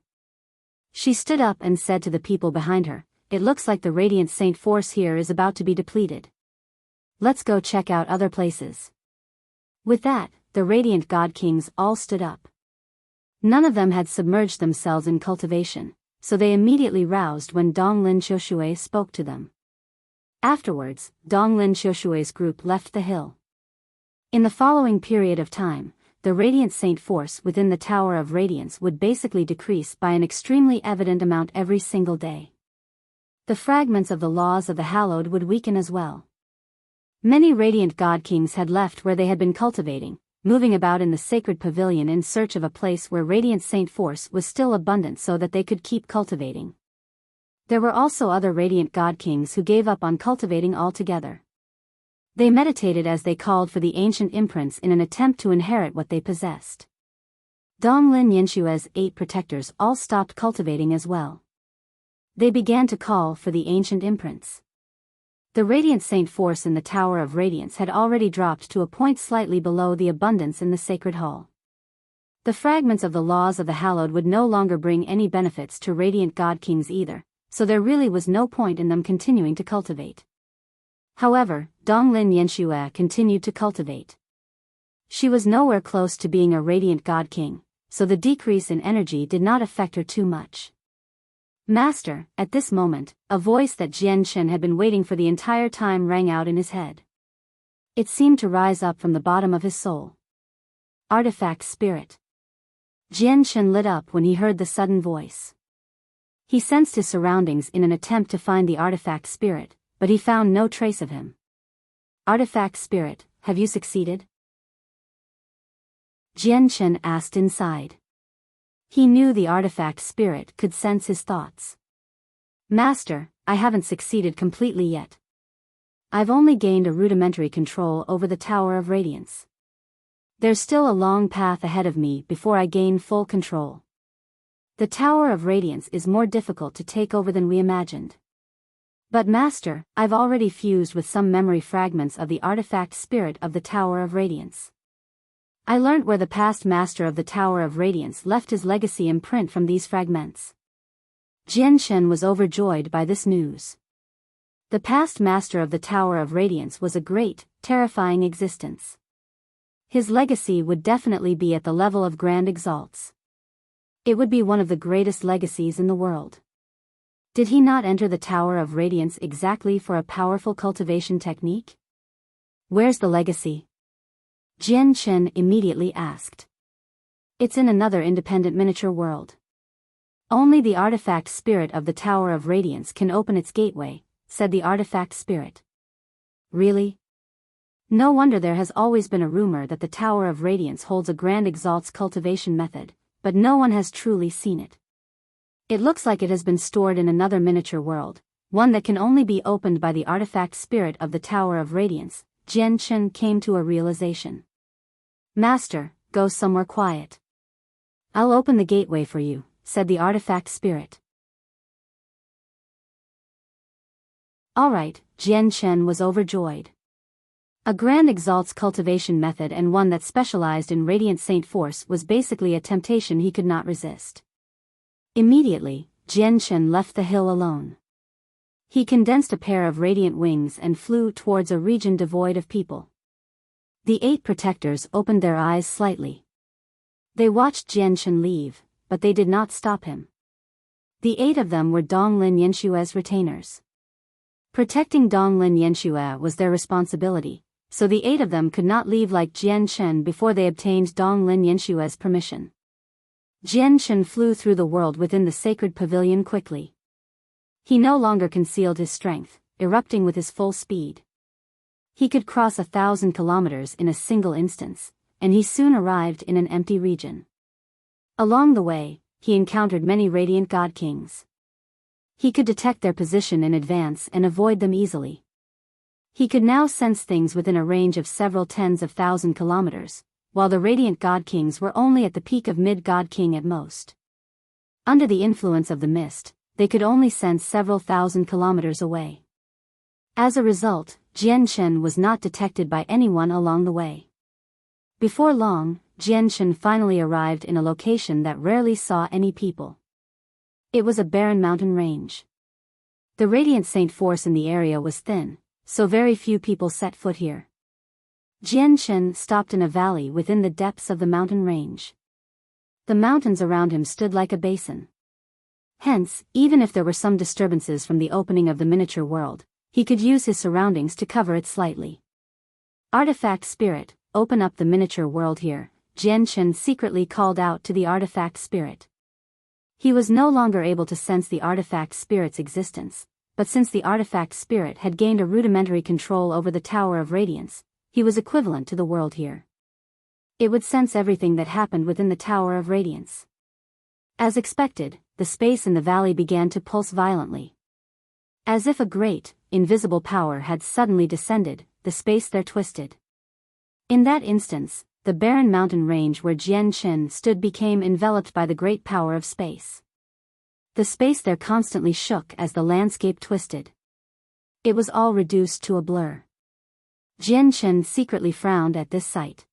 She stood up and said to the people behind her, "It looks like the radiant saint force here is about to be depleted. Let's go check out other places." With that, the radiant god kings all stood up. None of them had submerged themselves in cultivation, so they immediately roused when Donglin Xiushui spoke to them. Afterwards, Donglin Xiushui's group left the hill. In the following period of time, the radiant saint force within the Tower of Radiance would basically decrease by an extremely evident amount every single day. The fragments of the laws of the hallowed would weaken as well. Many radiant god kings had left where they had been cultivating, moving about in the sacred pavilion in search of a place where radiant saint force was still abundant so that they could keep cultivating. There were also other radiant god kings who gave up on cultivating altogether. They meditated as they called for the ancient imprints in an attempt to inherit what they possessed. Donglin Yanshue's 8 protectors all stopped cultivating as well. They began to call for the ancient imprints. The radiant saint force in the Tower of Radiance had already dropped to a point slightly below the abundance in the sacred hall. The fragments of the laws of the hallowed would no longer bring any benefits to radiant god kings either, so there really was no point in them continuing to cultivate. However, Donglin Yanxue continued to cultivate. She was nowhere close to being a radiant god king, so the decrease in energy did not affect her too much. "Master," at this moment, a voice that Jian Shen had been waiting for the entire time rang out in his head. It seemed to rise up from the bottom of his soul. "Artifact spirit." Jian Shen lit up when he heard the sudden voice. He sensed his surroundings in an attempt to find the artifact spirit, but he found no trace of him. "Artifact spirit, have you succeeded?" Jian Shen asked inside. He knew the artifact spirit could sense his thoughts. "Master, I haven't succeeded completely yet. I've only gained a rudimentary control over the Tower of Radiance. There's still a long path ahead of me before I gain full control. The Tower of Radiance is more difficult to take over than we imagined. But Master, I've already fused with some memory fragments of the artifact spirit of the Tower of Radiance. I learnt where the past master of the Tower of Radiance left his legacy imprint from these fragments." Jian Shen was overjoyed by this news. The past master of the Tower of Radiance was a great, terrifying existence. His legacy would definitely be at the level of Grand Exalts. It would be one of the greatest legacies in the world. Did he not enter the Tower of Radiance exactly for a powerful cultivation technique? "Where's the legacy?" Jian Shen immediately asked. "It's in another independent miniature world. Only the artifact spirit of the Tower of Radiance can open its gateway," said the artifact spirit. "Really? No wonder there has always been a rumor that the Tower of Radiance holds a Grand Exalt's cultivation method, but no one has truly seen it. It looks like it has been stored in another miniature world, one that can only be opened by the artifact spirit of the Tower of Radiance." Jian Shen came to a realization. "Master, go somewhere quiet. I'll open the gateway for you," said the artifact spirit. All right, Jian Shen was overjoyed. A Grand Exalt's cultivation method and one that specialized in Radiant Saint Force was basically a temptation he could not resist. Immediately, Jian Shen left the hill alone. He condensed a pair of radiant wings and flew towards a region devoid of people. The 8 protectors opened their eyes slightly. They watched Jian Shen leave, but they did not stop him. The 8 of them were Donglin Yanshue's retainers. Protecting Donglin Yanxue was their responsibility, so the 8 of them could not leave like Jian Shen before they obtained Donglin Yanshue's permission. Jian Shen flew through the world within the sacred pavilion quickly. He no longer concealed his strength, erupting with his full speed. He could cross 1,000 kilometers in a single instance, and he soon arrived in an empty region. Along the way, he encountered many radiant god kings. He could detect their position in advance and avoid them easily. He could now sense things within a range of several tens of thousand kilometers, while the radiant god kings were only at the peak of mid-god king at most. Under the influence of the mist, they could only sense several thousand kilometers away. As a result, Jian Chen was not detected by anyone along the way. Before long, Jian Chen finally arrived in a location that rarely saw any people. It was a barren mountain range. The radiant saint force in the area was thin, so very few people set foot here. Jian Chen stopped in a valley within the depths of the mountain range. The mountains around him stood like a basin. Hence, even if there were some disturbances from the opening of the miniature world, he could use his surroundings to cover it slightly. Artifact Spirit, open up the miniature world here, Jian Chen secretly called out to the artifact spirit. He was no longer able to sense the artifact spirit's existence, but since the artifact spirit had gained a rudimentary control over the Tower of Radiance, he was equivalent to the world here. It would sense everything that happened within the Tower of Radiance. As expected, the space in the valley began to pulse violently. As if a great, invisible power had suddenly descended, the space there twisted. In that instance, the barren mountain range where Jian Chen stood became enveloped by the great power of space. The space there constantly shook as the landscape twisted. It was all reduced to a blur. Jian Chen secretly frowned at this sight.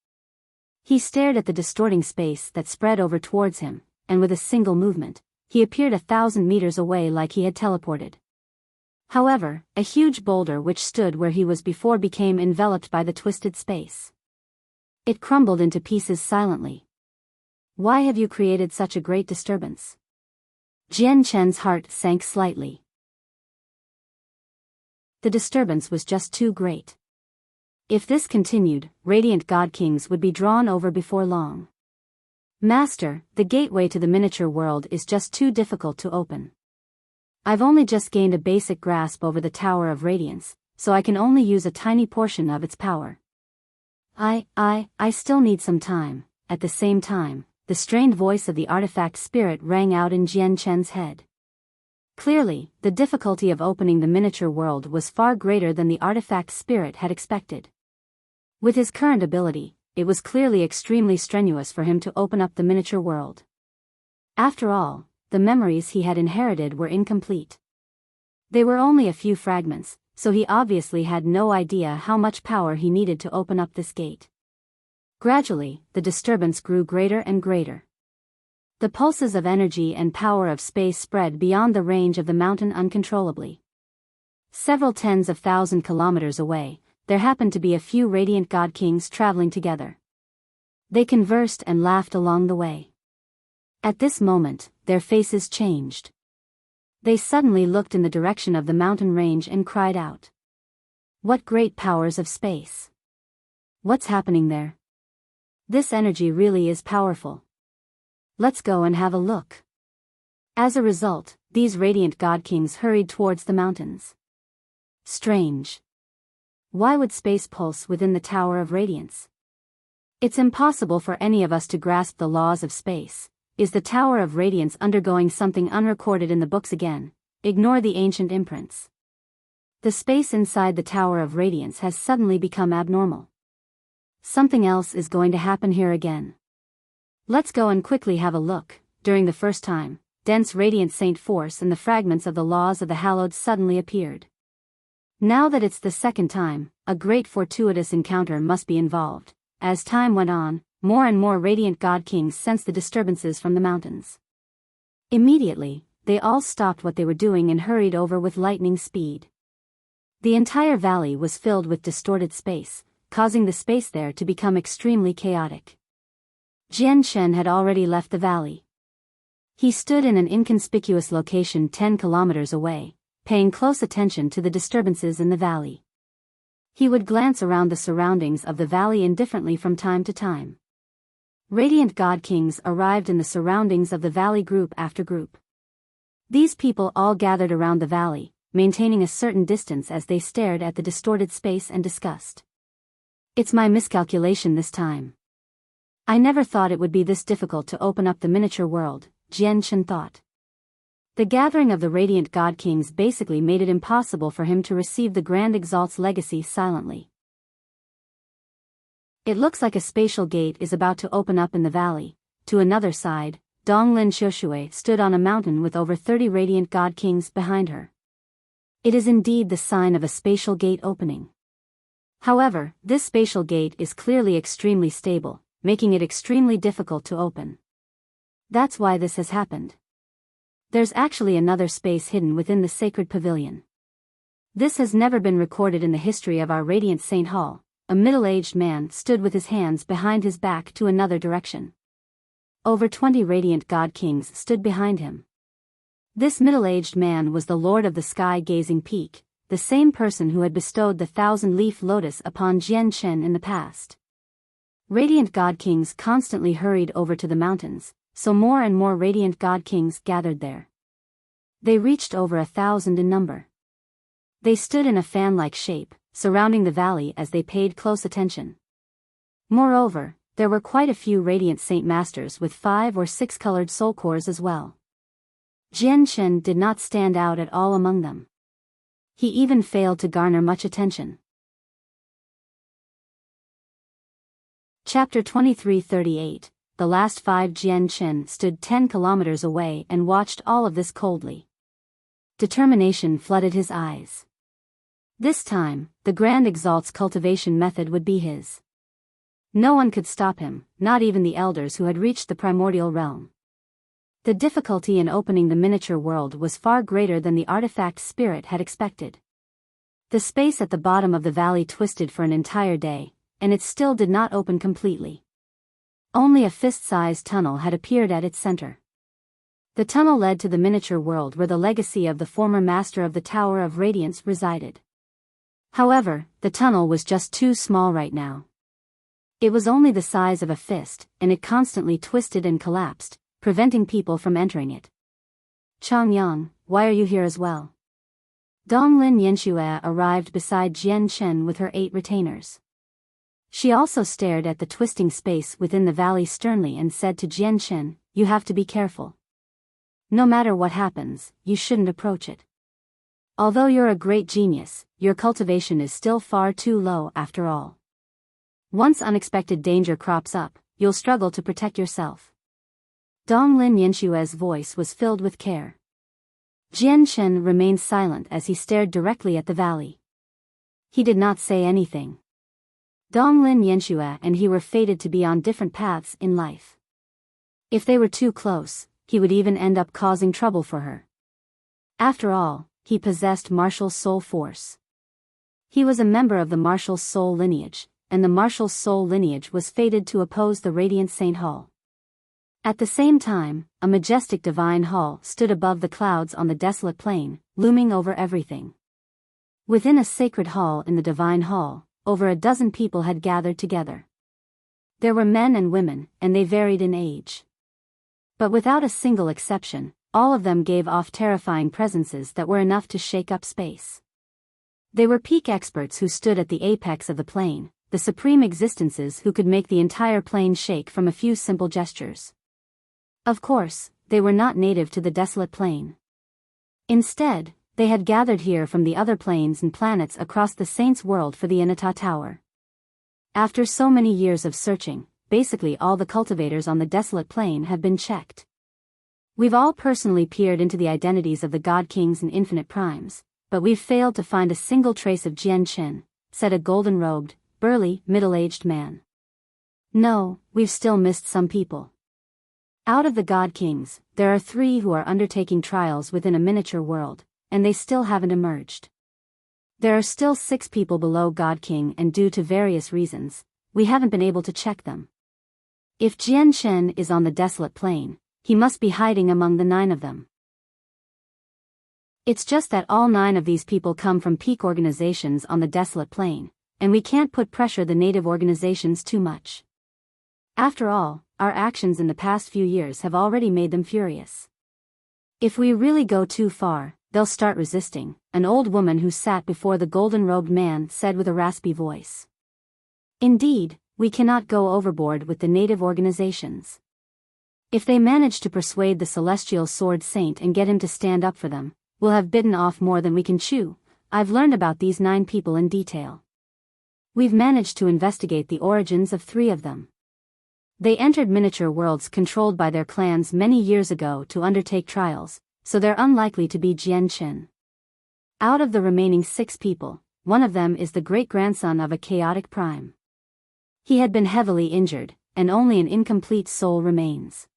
He stared at the distorting space that spread over towards him, and with a single movement, he appeared 1,000 meters away like he had teleported. However, a huge boulder which stood where he was before became enveloped by the twisted space. It crumbled into pieces silently. Why have you created such a great disturbance? Jian Chen's heart sank slightly. The disturbance was just too great. If this continued, radiant god kings would be drawn over before long. Master, the gateway to the miniature world is just too difficult to open. I've only just gained a basic grasp over the Tower of Radiance, so I can only use a tiny portion of its power. I still need some time. At the same time, the strained voice of the artifact spirit rang out in Jian Chen's head. Clearly, the difficulty of opening the miniature world was far greater than the artifact spirit had expected. With his current ability, it was clearly extremely strenuous for him to open up the miniature world. After all, the memories he had inherited were incomplete. They were only a few fragments, so he obviously had no idea how much power he needed to open up this gate. Gradually, the disturbance grew greater and greater. The pulses of energy and power of space spread beyond the range of the mountain uncontrollably. Several tens of thousand kilometers away, there happened to be a few radiant god kings traveling together. They conversed and laughed along the way. At this moment, their faces changed. They suddenly looked in the direction of the mountain range and cried out. What great powers of space! What's happening there? This energy really is powerful. Let's go and have a look. As a result, these radiant god kings hurried towards the mountains. Strange. Why would space pulse within the Tower of Radiance? It's impossible for any of us to grasp the laws of space. Is the Tower of Radiance undergoing something unrecorded in the books again? Ignore the ancient imprints. The space inside the Tower of Radiance has suddenly become abnormal. Something else is going to happen here again. Let's go and quickly have a look. During the first time, dense radiant saint force and the fragments of the laws of the hallowed suddenly appeared. Now that it's the second time, a great fortuitous encounter must be involved. As time went on, more and more radiant god kings sensed the disturbances from the mountains. Immediately, they all stopped what they were doing and hurried over with lightning speed. The entire valley was filled with distorted space, causing the space there to become extremely chaotic. Jian Chen had already left the valley. He stood in an inconspicuous location 10 kilometers away, paying close attention to the disturbances in the valley. He would glance around the surroundings of the valley indifferently from time to time. Radiant god kings arrived in the surroundings of the valley group after group. These people all gathered around the valley, maintaining a certain distance as they stared at the distorted space and discussed. It's my miscalculation this time. I never thought it would be this difficult to open up the miniature world, Jian Chen thought. The gathering of the radiant god kings basically made it impossible for him to receive the Grand Exalt's legacy silently. It looks like a spatial gate is about to open up in the valley. To another side, Donglin Xiushui stood on a mountain with over 30 radiant god kings behind her. It is indeed the sign of a spatial gate opening. However, this spatial gate is clearly extremely stable, making it extremely difficult to open. That's why this has happened. There's actually another space hidden within the sacred pavilion. This has never been recorded in the history of our Radiant Saint Hall. A middle-aged man stood with his hands behind his back to another direction. Over 20 radiant god kings stood behind him. This middle-aged man was the Lord of the Sky-Gazing Peak, the same person who had bestowed the 1,000-leaf lotus upon Jian Chen in the past. Radiant god kings constantly hurried over to the mountains, so more and more radiant god kings gathered there. They reached over 1,000 in number. They stood in a fan-like shape, surrounding the valley as they paid close attention. Moreover, there were quite a few radiant saint masters with 5 or 6 colored soul cores as well. Jian Chen did not stand out at all among them. He even failed to garner much attention. Chapter 2338. The last 5. Jian Chen stood 10 kilometers away and watched all of this coldly. Determination flooded his eyes. This time, the Grand Exalt's cultivation method would be his. No one could stop him, not even the elders who had reached the primordial realm. The difficulty in opening the miniature world was far greater than the artifact spirit had expected. The space at the bottom of the valley twisted for an entire day, and it still did not open completely. Only a fist-sized tunnel had appeared at its center. The tunnel led to the miniature world where the legacy of the former master of the Tower of Radiance resided. However, the tunnel was just too small right now. It was only the size of a fist, and it constantly twisted and collapsed, preventing people from entering it. Changyang, why are you here as well? Donglin Yanxue arrived beside Jian Chen with her 8 retainers. She also stared at the twisting space within the valley sternly and said to Jian Chen, "You have to be careful. No matter what happens, you shouldn't approach it. Although you're a great genius, your cultivation is still far too low after all. Once unexpected danger crops up, you'll struggle to protect yourself." Donglin Yanshue's voice was filled with care. Jian Chen remained silent as he stared directly at the valley. He did not say anything. Donglin Yanxue and he were fated to be on different paths in life. If they were too close, he would even end up causing trouble for her. After all, he possessed martial soul force. He was a member of the martial soul lineage, and the martial soul lineage was fated to oppose the Radiant Saint Hall. At the same time, a majestic divine hall stood above the clouds on the desolate plain, looming over everything. Within a sacred hall in the divine hall, over a dozen people had gathered together. There were men and women, and they varied in age. But without a single exception, all of them gave off terrifying presences that were enough to shake up space. They were peak experts who stood at the apex of the plane, the supreme existences who could make the entire plane shake from a few simple gestures. Of course, they were not native to the desolate plane. Instead, they had gathered here from the other planes and planets across the Saints' world for the Inata Tower. After so many years of searching, basically all the cultivators on the desolate plane have been checked. We've all personally peered into the identities of the God Kings and Infinite Primes, but we've failed to find a single trace of Jian Chen, said a golden-robed, burly, middle-aged man. No, we've still missed some people. Out of the God Kings, there are 3 who are undertaking trials within a miniature world, and they still haven't emerged. There are still 6 people below God King, and due to various reasons, we haven't been able to check them. If Jian Chen is on the desolate plain, he must be hiding among the 9 of them. It's just that all 9 of these people come from peak organizations on the desolate plain, and we can't put pressure the native organizations too much. After all, our actions in the past few years have already made them furious. If we really go too far, they'll start resisting, an old woman who sat before the golden-robed man said with a raspy voice. Indeed, we cannot go overboard with the native organizations. If they manage to persuade the celestial sword saint and get him to stand up for them, we'll have bitten off more than we can chew. I've learned about these 9 people in detail. We've managed to investigate the origins of 3 of them. They entered miniature worlds controlled by their clans many years ago to undertake trials, so they're unlikely to be Jian Chen. Out of the remaining 6 people, one of them is the great-grandson of a chaotic prime. He had been heavily injured, and only an incomplete soul remains.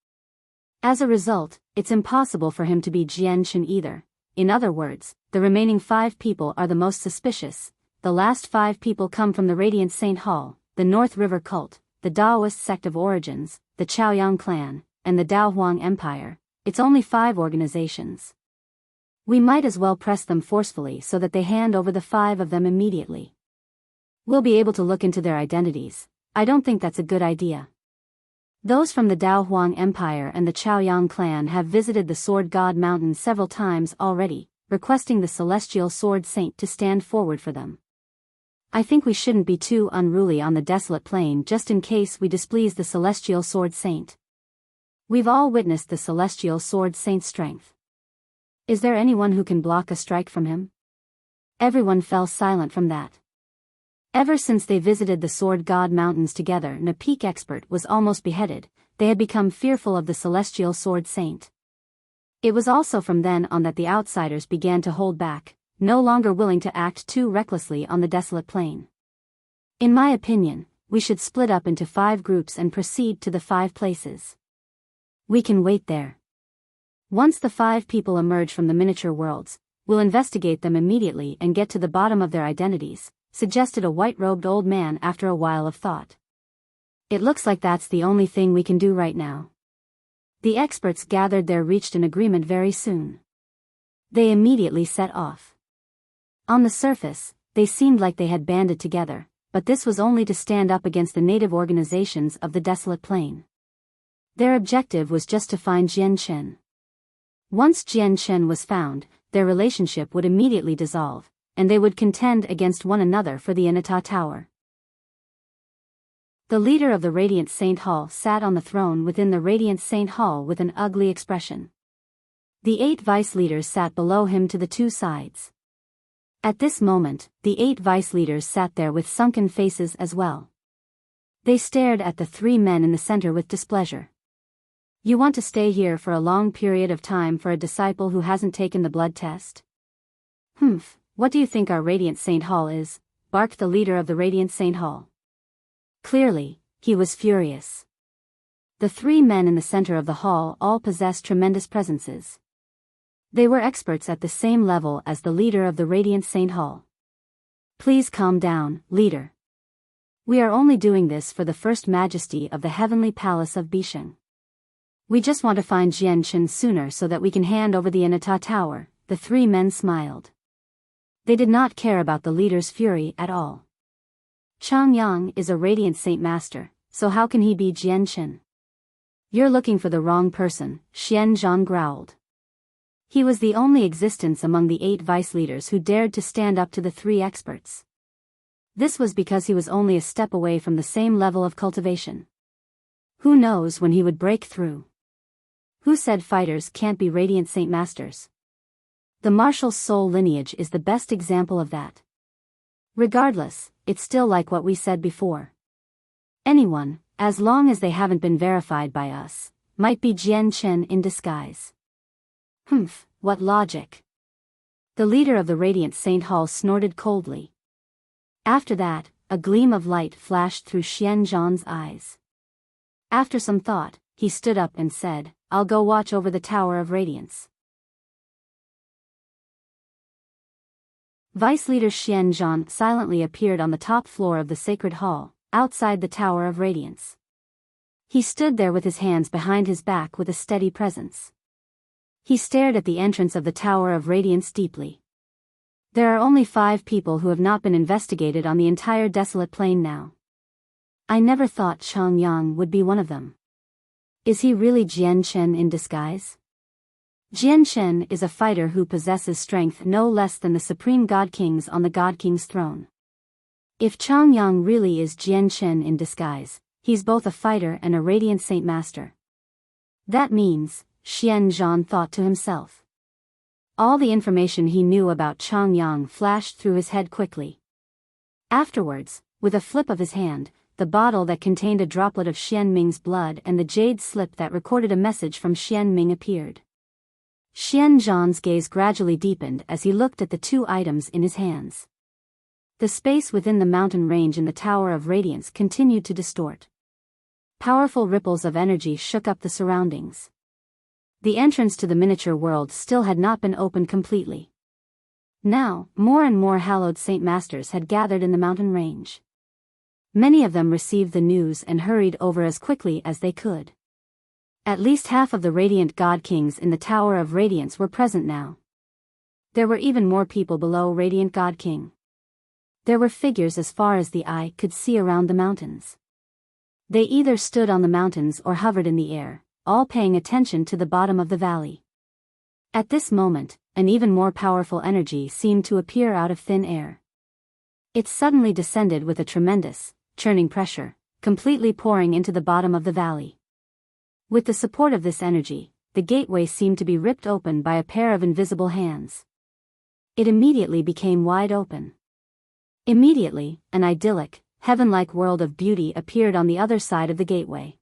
As a result, it's impossible for him to be Jian Chen either. In other words, the remaining 5 people are the most suspicious. The last 5 people come from the Radiant Saint Hall, the North River Cult, the Daoist Sect of Origins, the Chaoyang Clan, and the Daohuang Empire. It's only 5 organizations. We might as well press them forcefully so that they hand over the 5 of them immediately. We'll be able to look into their identities. I don't think that's a good idea. Those from the Daohuang Empire and the Chaoyang Clan have visited the Sword God Mountain several times already, requesting the Celestial Sword Saint to stand forward for them. I think we shouldn't be too unruly on the desolate plain just in case we displease the Celestial Sword Saint. We've all witnessed the Celestial Sword Saint's strength. Is there anyone who can block a strike from him? Everyone fell silent from that. Ever since they visited the Sword God Mountains together and a peak expert was almost beheaded, they had become fearful of the Celestial Sword Saint. It was also from then on that the outsiders began to hold back, no longer willing to act too recklessly on the desolate plain. In my opinion, we should split up into 5 groups and proceed to the 5 places. We can wait there. Once the 5 people emerge from the miniature worlds, we'll investigate them immediately and get to the bottom of their identities, suggested a white-robed old man after a while of thought. It looks like that's the only thing we can do right now. The experts gathered there reached an agreement very soon. They immediately set off. On the surface, they seemed like they had banded together, but this was only to stand up against the native organizations of the desolate plain. Their objective was just to find Jian Chen. Once Jian Chen was found, their relationship would immediately dissolve, and they would contend against one another for the Inata Tower. The leader of the Radiant Saint Hall sat on the throne within the Radiant Saint Hall with an ugly expression. The 8 vice leaders sat below him to the 2 sides. At this moment, the 8 vice leaders sat there with sunken faces as well. They stared at the 3 men in the center with displeasure. You want to stay here for a long period of time for a disciple who hasn't taken the blood test? What do you think our Radiant Saint Hall is? Barked the leader of the Radiant Saint Hall. Clearly, he was furious. The 3 men in the center of the hall all possessed tremendous presences. They were experts at the same level as the leader of the Radiant Saint Hall. Please calm down, leader. We are only doing this for the First Majesty of the Heavenly Palace of Bisheng. We just want to find Jian Chen sooner so that we can hand over the Inata Tower. The 3 men smiled. They did not care about the leader's fury at all. Chang Yang is a Radiant Saint Master, so how can he be Jian Chen? You're looking for the wrong person, Xian Zhan growled. He was the only existence among the 8 vice leaders who dared to stand up to the 3 experts. This was because he was only a step away from the same level of cultivation. Who knows when he would break through? Who said fighters can't be Radiant Saint Masters? The martial soul lineage is the best example of that. Regardless, it's still like what we said before. Anyone, as long as they haven't been verified by us, might be Jian Chen in disguise. What logic. The leader of the Radiant Saint Hall snorted coldly. After that, a gleam of light flashed through Xian Zhan's eyes. After some thought, he stood up and said, I'll go watch over the Tower of Radiance. Vice Leader Xian Zhan silently appeared on the top floor of the Sacred Hall, outside the Tower of Radiance. He stood there with his hands behind his back with a steady presence. He stared at the entrance of the Tower of Radiance deeply. There are only 5 people who have not been investigated on the entire desolate plain now. I never thought Chang Yang would be one of them. Is he really Jian Chen in disguise? Jian Shen is a fighter who possesses strength no less than the supreme God Kings on the God King's throne. If Chang Yang really is Jian Shen in disguise, he's both a fighter and a radiant Saint Master. That means, Xian Zhan thought to himself. All the information he knew about Chang Yang flashed through his head quickly. Afterwards, with a flip of his hand, the bottle that contained a droplet of Xian Ming's blood and the jade slip that recorded a message from Xian Ming appeared. Xian Zhan's gaze gradually deepened as he looked at the two items in his hands. The space within the mountain range in the Tower of Radiance continued to distort. Powerful ripples of energy shook up the surroundings. The entrance to the miniature world still had not been opened completely. Now, more and more hallowed Saint Masters had gathered in the mountain range. Many of them received the news and hurried over as quickly as they could. At least half of the radiant God Kings in the Tower of Radiance were present now. There were even more people below Radiant God King. There were figures as far as the eye could see around the mountains. They either stood on the mountains or hovered in the air, all paying attention to the bottom of the valley. At this moment, an even more powerful energy seemed to appear out of thin air. It suddenly descended with a tremendous, churning pressure, completely pouring into the bottom of the valley. With the support of this energy, the gateway seemed to be ripped open by a pair of invisible hands. It immediately became wide open. Immediately, an idyllic, heaven-like world of beauty appeared on the other side of the gateway.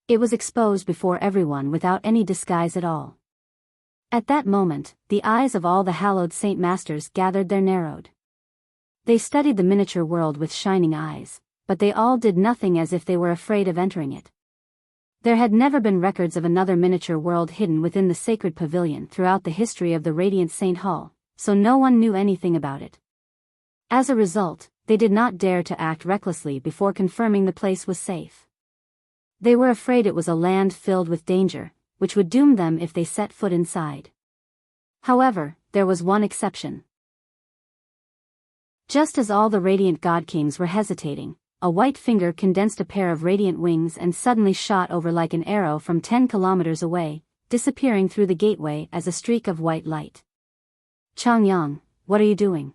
It was exposed before everyone without any disguise at all. At that moment, the eyes of all the hallowed Saint Masters gathered there narrowed. They studied the miniature world with shining eyes, but they all did nothing as if they were afraid of entering it. There had never been records of another miniature world hidden within the sacred pavilion throughout the history of the Radiant Saint Hall, so no one knew anything about it. As a result, they did not dare to act recklessly before confirming the place was safe. They were afraid it was a land filled with danger, which would doom them if they set foot inside. However, there was one exception. Just as all the Radiant God Kings were hesitating, a white finger condensed a pair of radiant wings and suddenly shot over like an arrow from 10 kilometers away, disappearing through the gateway as a streak of white light. Chang Yang, what are you doing?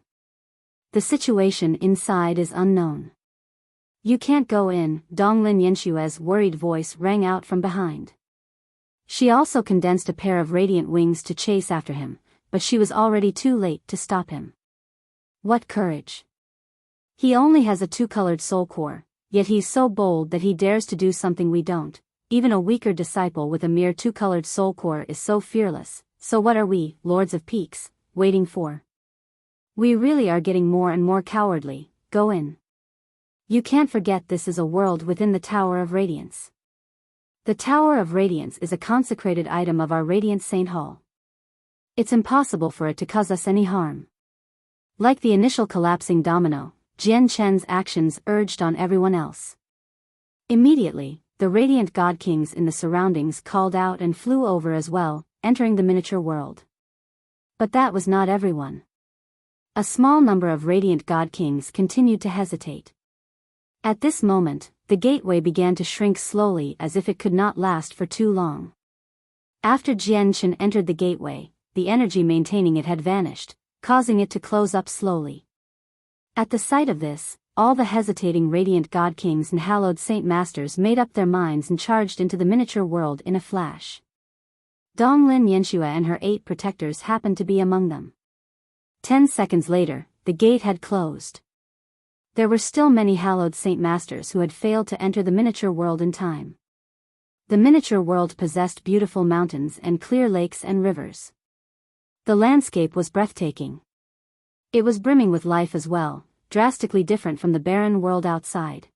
The situation inside is unknown. You can't go in, Donglin Yenshue's worried voice rang out from behind. She also condensed a pair of radiant wings to chase after him, but she was already too late to stop him. What courage! He only has a two-colored soul core, yet he's so bold that he dares to do something we don't. Even a weaker disciple with a mere two-colored soul core is so fearless, so what are we, Lords of Peaks, waiting for? We really are getting more and more cowardly. Go in. You can't forget this is a world within the Tower of Radiance. The Tower of Radiance is a consecrated item of our Radiant Saint Hall. It's impossible for it to cause us any harm. Like the initial collapsing domino, Jian Chen's actions urged on everyone else. Immediately, the Radiant God Kings in the surroundings called out and flew over as well, entering the miniature world. But that was not everyone. A small number of Radiant God Kings continued to hesitate. At this moment, the gateway began to shrink slowly as if it could not last for too long. After Jian Chen entered the gateway, the energy maintaining it had vanished, causing it to close up slowly. At the sight of this, all the hesitating Radiant God Kings and hallowed Saint Masters made up their minds and charged into the miniature world in a flash. Donglin Yanxue and her 8 protectors happened to be among them. 10 seconds later, the gate had closed. There were still many hallowed Saint Masters who had failed to enter the miniature world in time. The miniature world possessed beautiful mountains and clear lakes and rivers. The landscape was breathtaking. It was brimming with life as well, drastically different from the barren world outside.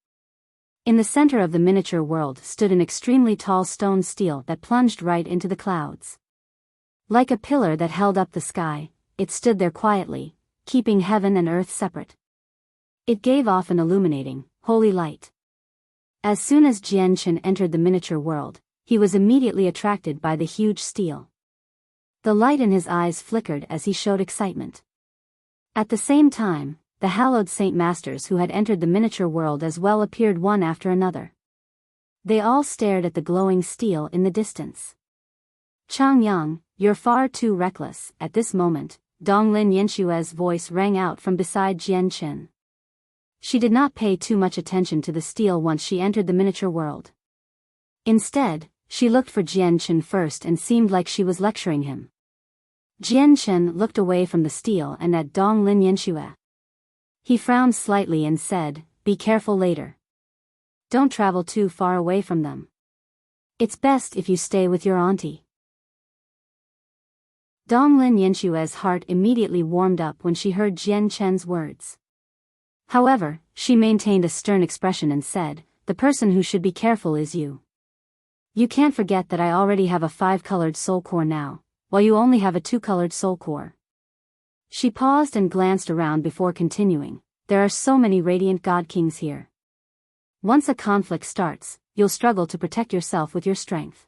In the center of the miniature world stood an extremely tall stone stele that plunged right into the clouds. Like a pillar that held up the sky, it stood there quietly, keeping heaven and earth separate. It gave off an illuminating, holy light. As soon as Jian Chen entered the miniature world, he was immediately attracted by the huge stele. The light in his eyes flickered as he showed excitement. At the same time, the hallowed Saint Masters who had entered the miniature world as well appeared one after another. They all stared at the glowing stele in the distance. Chang Yang, you're far too reckless." At this moment, Donglin Yenshue's voice rang out from beside Jian Chen. She did not pay too much attention to the steel once she entered the miniature world. Instead, she looked for Jian Chen first and seemed like she was lecturing him. Jian Chen looked away from the steel and at Donglin Yenshue. He frowned slightly and said, "Be careful later. Don't travel too far away from them. It's best if you stay with your auntie." Donglin Yenshue's heart immediately warmed up when she heard Jian Chen's words. However, she maintained a stern expression and said, "The person who should be careful is you. You can't forget that I already have a 5-colored soul core now, while you only have a 2-colored soul core." She paused and glanced around before continuing, "There are so many radiant god kings here. Once a conflict starts, you'll struggle to protect yourself with your strength.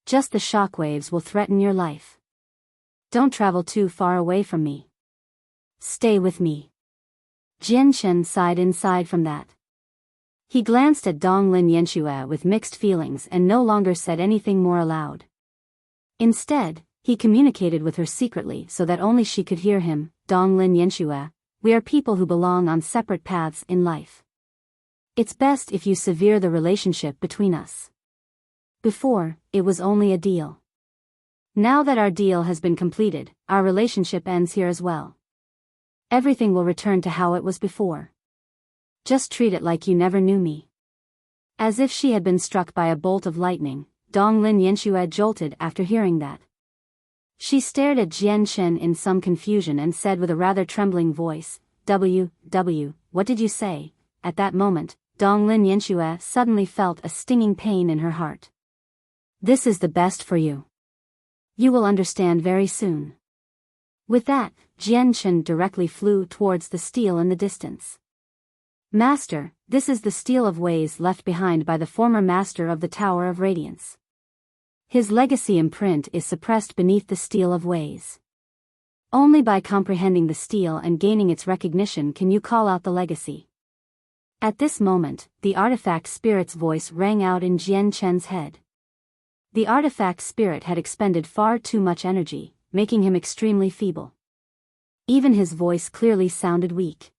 Just the shockwaves will threaten your life. Don't travel too far away from me. Stay with me." Jian Chen sighed inside from that. He glanced at Donglin Yenshue with mixed feelings and no longer said anything more aloud. Instead, he communicated with her secretly so that only she could hear him. "Donglin Yenshue, we are people who belong on separate paths in life. It's best if you sever the relationship between us. Before, it was only a deal. Now that our deal has been completed, our relationship ends here as well. Everything will return to how it was before. Just treat it like you never knew me." As if she had been struck by a bolt of lightning, Donglin Yenshue jolted after hearing that. She stared at Jian Chen in some confusion and said with a rather trembling voice, What did you say?" At that moment, Donglin Yenshue suddenly felt a stinging pain in her heart. "This is the best for you. You will understand very soon." With that, Jian Chen directly flew towards the steel in the distance. "Master, this is the steel of ways left behind by the former master of the Tower of Radiance. His legacy imprint is suppressed beneath the steel of ways. Only by comprehending the steel and gaining its recognition can you call out the legacy." At this moment, the artifact spirit's voice rang out in Jian Chen's head. The artifact spirit had expended far too much energy, making him extremely feeble. Even his voice clearly sounded weak.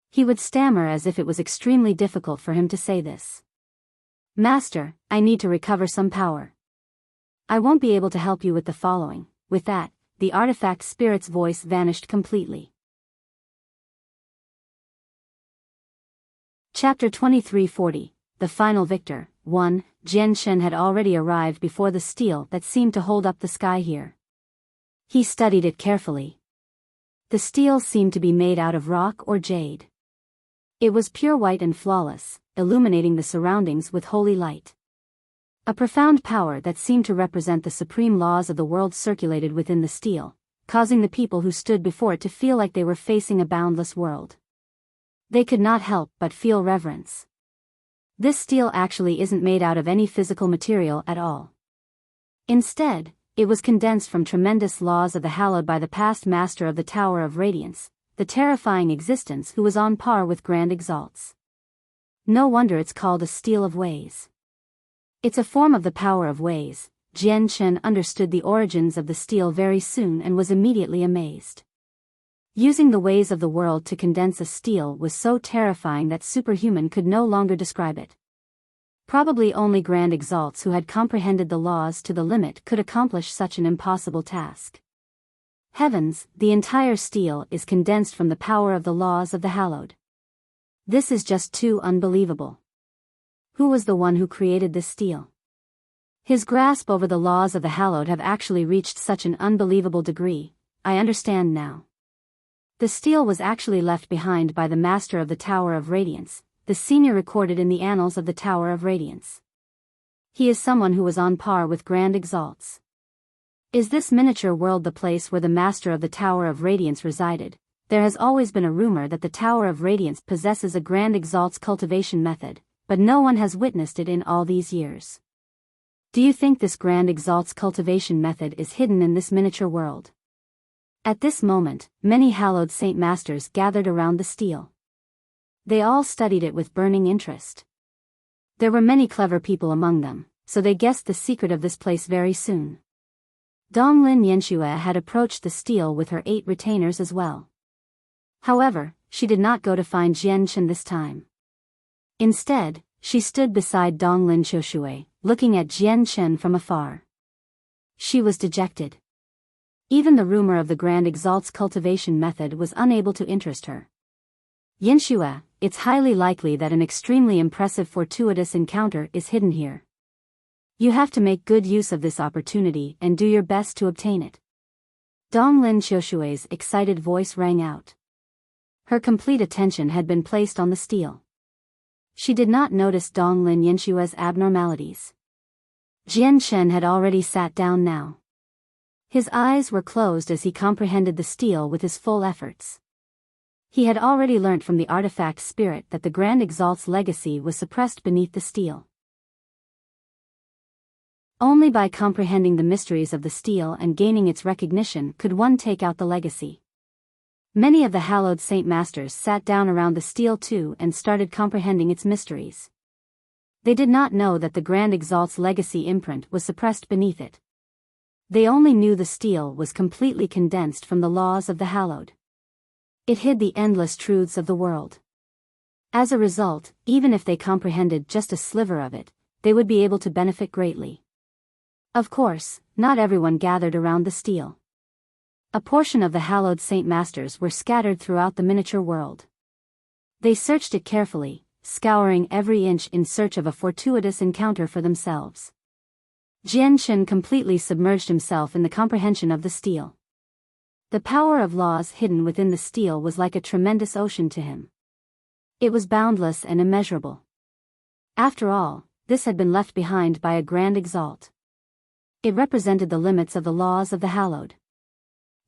He would stammer as if it was extremely difficult for him to say this. "Master, I need to recover some power. I won't be able to help you with the following." With that, the artifact spirit's voice vanished completely. Chapter 2340, The Final Victor. 1. Jian Chen had already arrived before the steel that seemed to hold up the sky here. He studied it carefully. The steel seemed to be made out of rock or jade. It was pure white and flawless, illuminating the surroundings with holy light. A profound power that seemed to represent the supreme laws of the world circulated within the steel, causing the people who stood before it to feel like they were facing a boundless world. They could not help but feel reverence. This steel actually isn't made out of any physical material at all. Instead, it was condensed from tremendous laws of the hallowed by the past master of the Tower of Radiance, the terrifying existence who was on par with Grand Exalts. No wonder it's called a steel of ways. It's a form of the power of ways. Jian Chen understood the origins of the steel very soon and was immediately amazed. Using the ways of the world to condense a steel was so terrifying that superhuman could no longer describe it. Probably only Grand Exalts who had comprehended the laws to the limit could accomplish such an impossible task. Heavens, the entire steel is condensed from the power of the laws of the hallowed. This is just too unbelievable. Who was the one who created this steel? His grasp over the laws of the hallowed have actually reached such an unbelievable degree. I understand now. The steel was actually left behind by the master of the Tower of Radiance, the senior recorded in the annals of the Tower of Radiance. He is someone who was on par with Grand Exalts. Is this miniature world the place where the master of the Tower of Radiance resided? There has always been a rumor that the Tower of Radiance possesses a Grand Exalt's cultivation method, but no one has witnessed it in all these years. Do you think this Grand Exalt's cultivation method is hidden in this miniature world? At this moment, many hallowed saint masters gathered around the steel. They all studied it with burning interest. There were many clever people among them, so they guessed the secret of this place very soon. Donglin Yanxue had approached the stele with her 8 retainers as well. However, she did not go to find Jianchen this time. Instead, she stood beside Donglin Qiushui, looking at Jianchen from afar. She was dejected. Even the rumor of the Grand Exalt's cultivation method was unable to interest her. Yanxue, it's highly likely that an extremely impressive fortuitous encounter is hidden here. You have to make good use of this opportunity and do your best to obtain it. Donglin Qiushui's excited voice rang out. Her complete attention had been placed on the stele. She did not notice Donglin Yanxue's abnormalities. Jianchen had already sat down now. His eyes were closed as he comprehended the stele with his full efforts. He had already learnt from the artifact spirit that the Grand Exalt's legacy was suppressed beneath the stele. Only by comprehending the mysteries of the stele and gaining its recognition could one take out the legacy. Many of the hallowed Saint Masters sat down around the stele too and started comprehending its mysteries. They did not know that the Grand Exalt's legacy imprint was suppressed beneath it. They only knew the stele was completely condensed from the laws of the hallowed. It hid the endless truths of the world. As a result, even if they comprehended just a sliver of it, they would be able to benefit greatly. Of course, not everyone gathered around the stele. A portion of the hallowed Saint Masters were scattered throughout the miniature world. They searched it carefully, scouring every inch in search of a fortuitous encounter for themselves. Jianchen completely submerged himself in the comprehension of the stele. The power of laws hidden within the stele was like a tremendous ocean to him. It was boundless and immeasurable. After all, this had been left behind by a Grand Exalt. It represented the limits of the laws of the hallowed.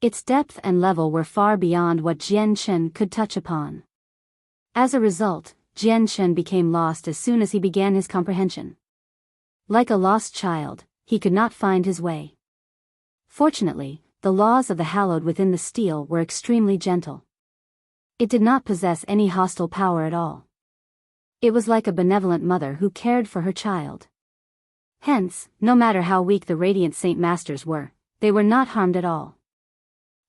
Its depth and level were far beyond what Jianchen could touch upon. As a result, Jianchen became lost as soon as he began his comprehension. Like a lost child, he could not find his way. Fortunately, the laws of the hallowed within the stele were extremely gentle. It did not possess any hostile power at all. It was like a benevolent mother who cared for her child. Hence, no matter how weak the radiant Saint Masters were, they were not harmed at all.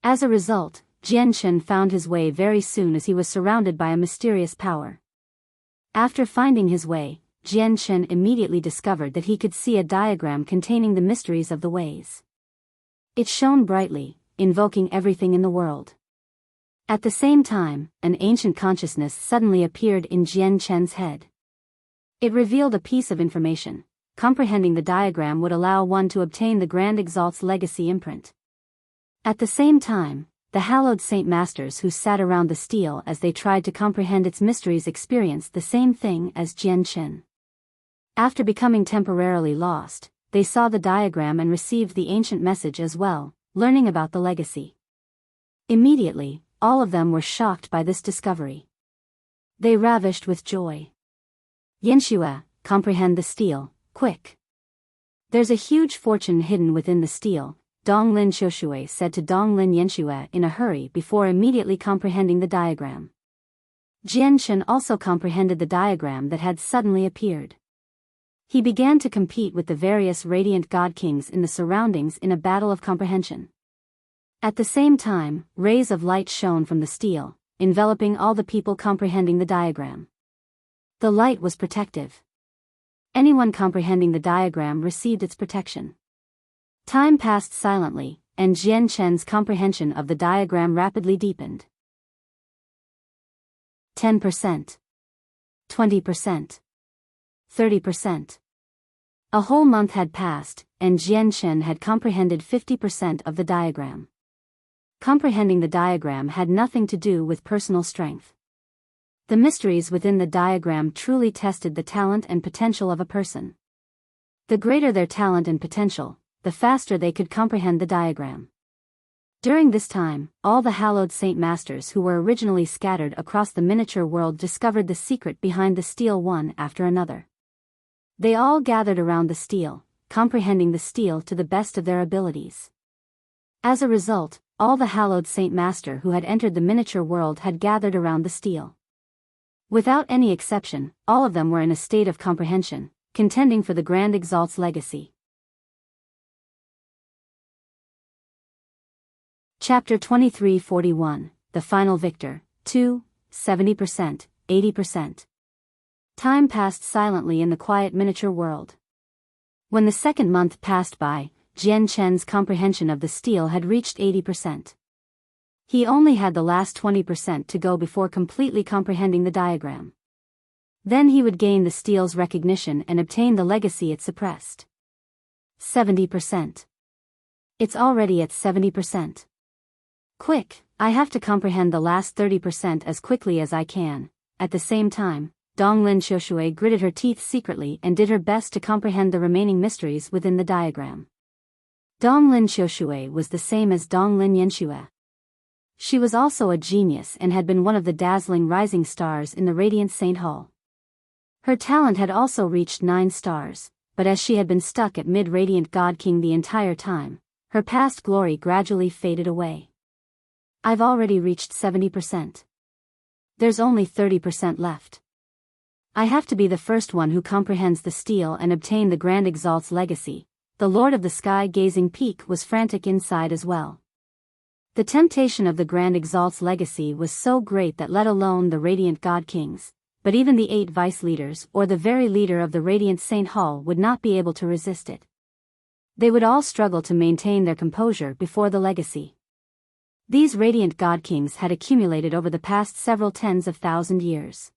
As a result, Jianchen found his way very soon as he was surrounded by a mysterious power. After finding his way, Jianchen immediately discovered that he could see a diagram containing the mysteries of the ways. It shone brightly, invoking everything in the world. At the same time, an ancient consciousness suddenly appeared in Jianchen's head. It revealed a piece of information. Comprehending the diagram would allow one to obtain the Grand Exalt's legacy imprint. At the same time, the hallowed Saint Masters who sat around the stele as they tried to comprehend its mysteries experienced the same thing as Jianchen. After becoming temporarily lost, they saw the diagram and received the ancient message as well, learning about the legacy. Immediately, all of them were shocked by this discovery. They ravished with joy. Yanxue, comprehend the stele, quick. There's a huge fortune hidden within the stele, Donglin Qiushui said to Donglin Yanxue in a hurry before immediately comprehending the diagram. Jianchen also comprehended the diagram that had suddenly appeared. He began to compete with the various radiant god kings in the surroundings in a battle of comprehension. At the same time, rays of light shone from the stele, enveloping all the people comprehending the diagram. The light was protective. Anyone comprehending the diagram received its protection. Time passed silently, and Jianchen's comprehension of the diagram rapidly deepened. 10%. 20%. 30%. A whole month had passed, and Jianchen had comprehended 50% of the diagram. Comprehending the diagram had nothing to do with personal strength. The mysteries within the diagram truly tested the talent and potential of a person. The greater their talent and potential, the faster they could comprehend the diagram. During this time, all the hallowed Saint Masters who were originally scattered across the miniature world discovered the secret behind the stele one after another. They all gathered around the stele, comprehending the stele to the best of their abilities. As a result, all the hallowed Saint Master who had entered the miniature world had gathered around the stele. Without any exception, all of them were in a state of comprehension, contending for the Grand Exalt's legacy. Chapter 2341, The Final Victor, 2, 70%, 80%. Time passed silently in the quiet miniature world. When the second month passed by, Jian Chen's comprehension of the stele had reached 80%. He only had the last 20% to go before completely comprehending the diagram. Then he would gain the stele's recognition and obtain the legacy it suppressed. 70%. It's already at 70%. Quick, I have to comprehend the last 30% as quickly as I can. At the same time, Donglin Xiaoshui gritted her teeth secretly and did her best to comprehend the remaining mysteries within the diagram. Donglin Xiaoshui was the same as Donglin Yanxue. She was also a genius and had been one of the dazzling rising stars in the Radiant Saint Hall. Her talent had also reached 9 stars, but as she had been stuck at Mid-Radiant God King the entire time, her past glory gradually faded away. I've already reached 70%. There's only 30% left. I have to be the first one who comprehends the stele and obtain the Grand Exalt's legacy. The Lord of the Sky-Gazing Peak was frantic inside as well. The temptation of the Grand Exalt's legacy was so great that let alone the Radiant God Kings, but even the 8 vice leaders or the very leader of the Radiant Saint Hall would not be able to resist it. They would all struggle to maintain their composure before the legacy. These Radiant God Kings had accumulated over the past several tens of thousand years.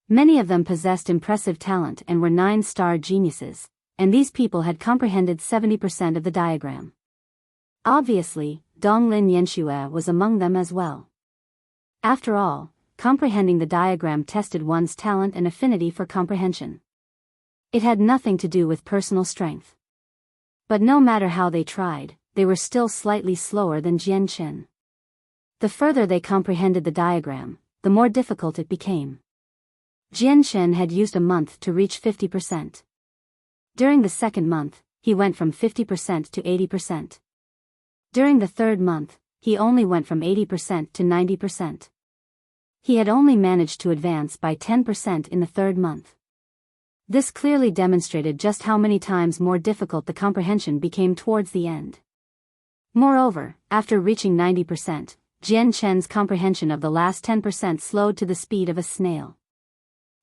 Many of them possessed impressive talent and were 9-star geniuses, and these people had comprehended 70% of the diagram. Obviously, Donglin Yanxue was among them as well. After all, comprehending the diagram tested one's talent and affinity for comprehension. It had nothing to do with personal strength. But no matter how they tried, they were still slightly slower than Jian Chen. The further they comprehended the diagram, the more difficult it became. Jian Chen had used a month to reach 50%. During the second month, he went from 50% to 80%. During the third month, he only went from 80% to 90%. He had only managed to advance by 10% in the third month. This clearly demonstrated just how many times more difficult the comprehension became towards the end. Moreover, after reaching 90%, Jian Chen's comprehension of the last 10% slowed to the speed of a snail.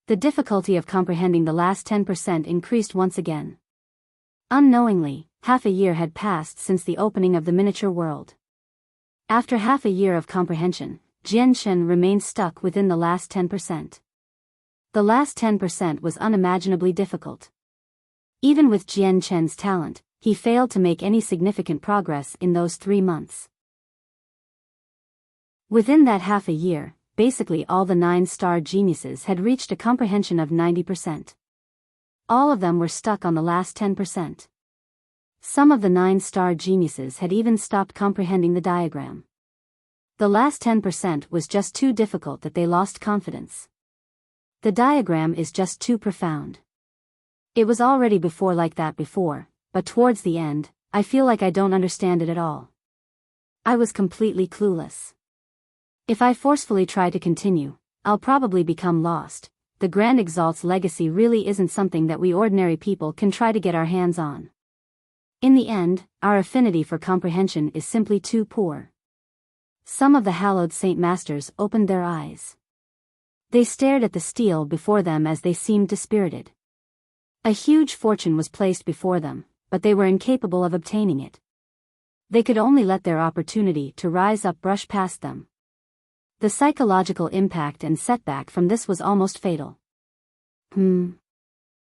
The difficulty of comprehending the last 10% increased once again. Unknowingly, half a year had passed since the opening of the miniature world. After half a year of comprehension, Jian Chen remained stuck within the last 10%. The last 10% was unimaginably difficult. Even with Jian Chen's talent, he failed to make any significant progress in those 3 months. Within that half a year, basically all the 9-star geniuses had reached a comprehension of 90%. All of them were stuck on the last 10%. Some of the 9-star geniuses had even stopped comprehending the diagram. The last 10% was just too difficult that they lost confidence. The diagram is just too profound. It was already before like that before, but towards the end, I feel like I don't understand it at all. I was completely clueless. If I forcefully try to continue, I'll probably become lost. The Grand Exalt's legacy really isn't something that we ordinary people can try to get our hands on. In the end, our affinity for comprehension is simply too poor. Some of the hallowed Saint Masters opened their eyes. They stared at the stele before them as they seemed dispirited. A huge fortune was placed before them, but they were incapable of obtaining it. They could only let their opportunity to rise up brush past them. The psychological impact and setback from this was almost fatal.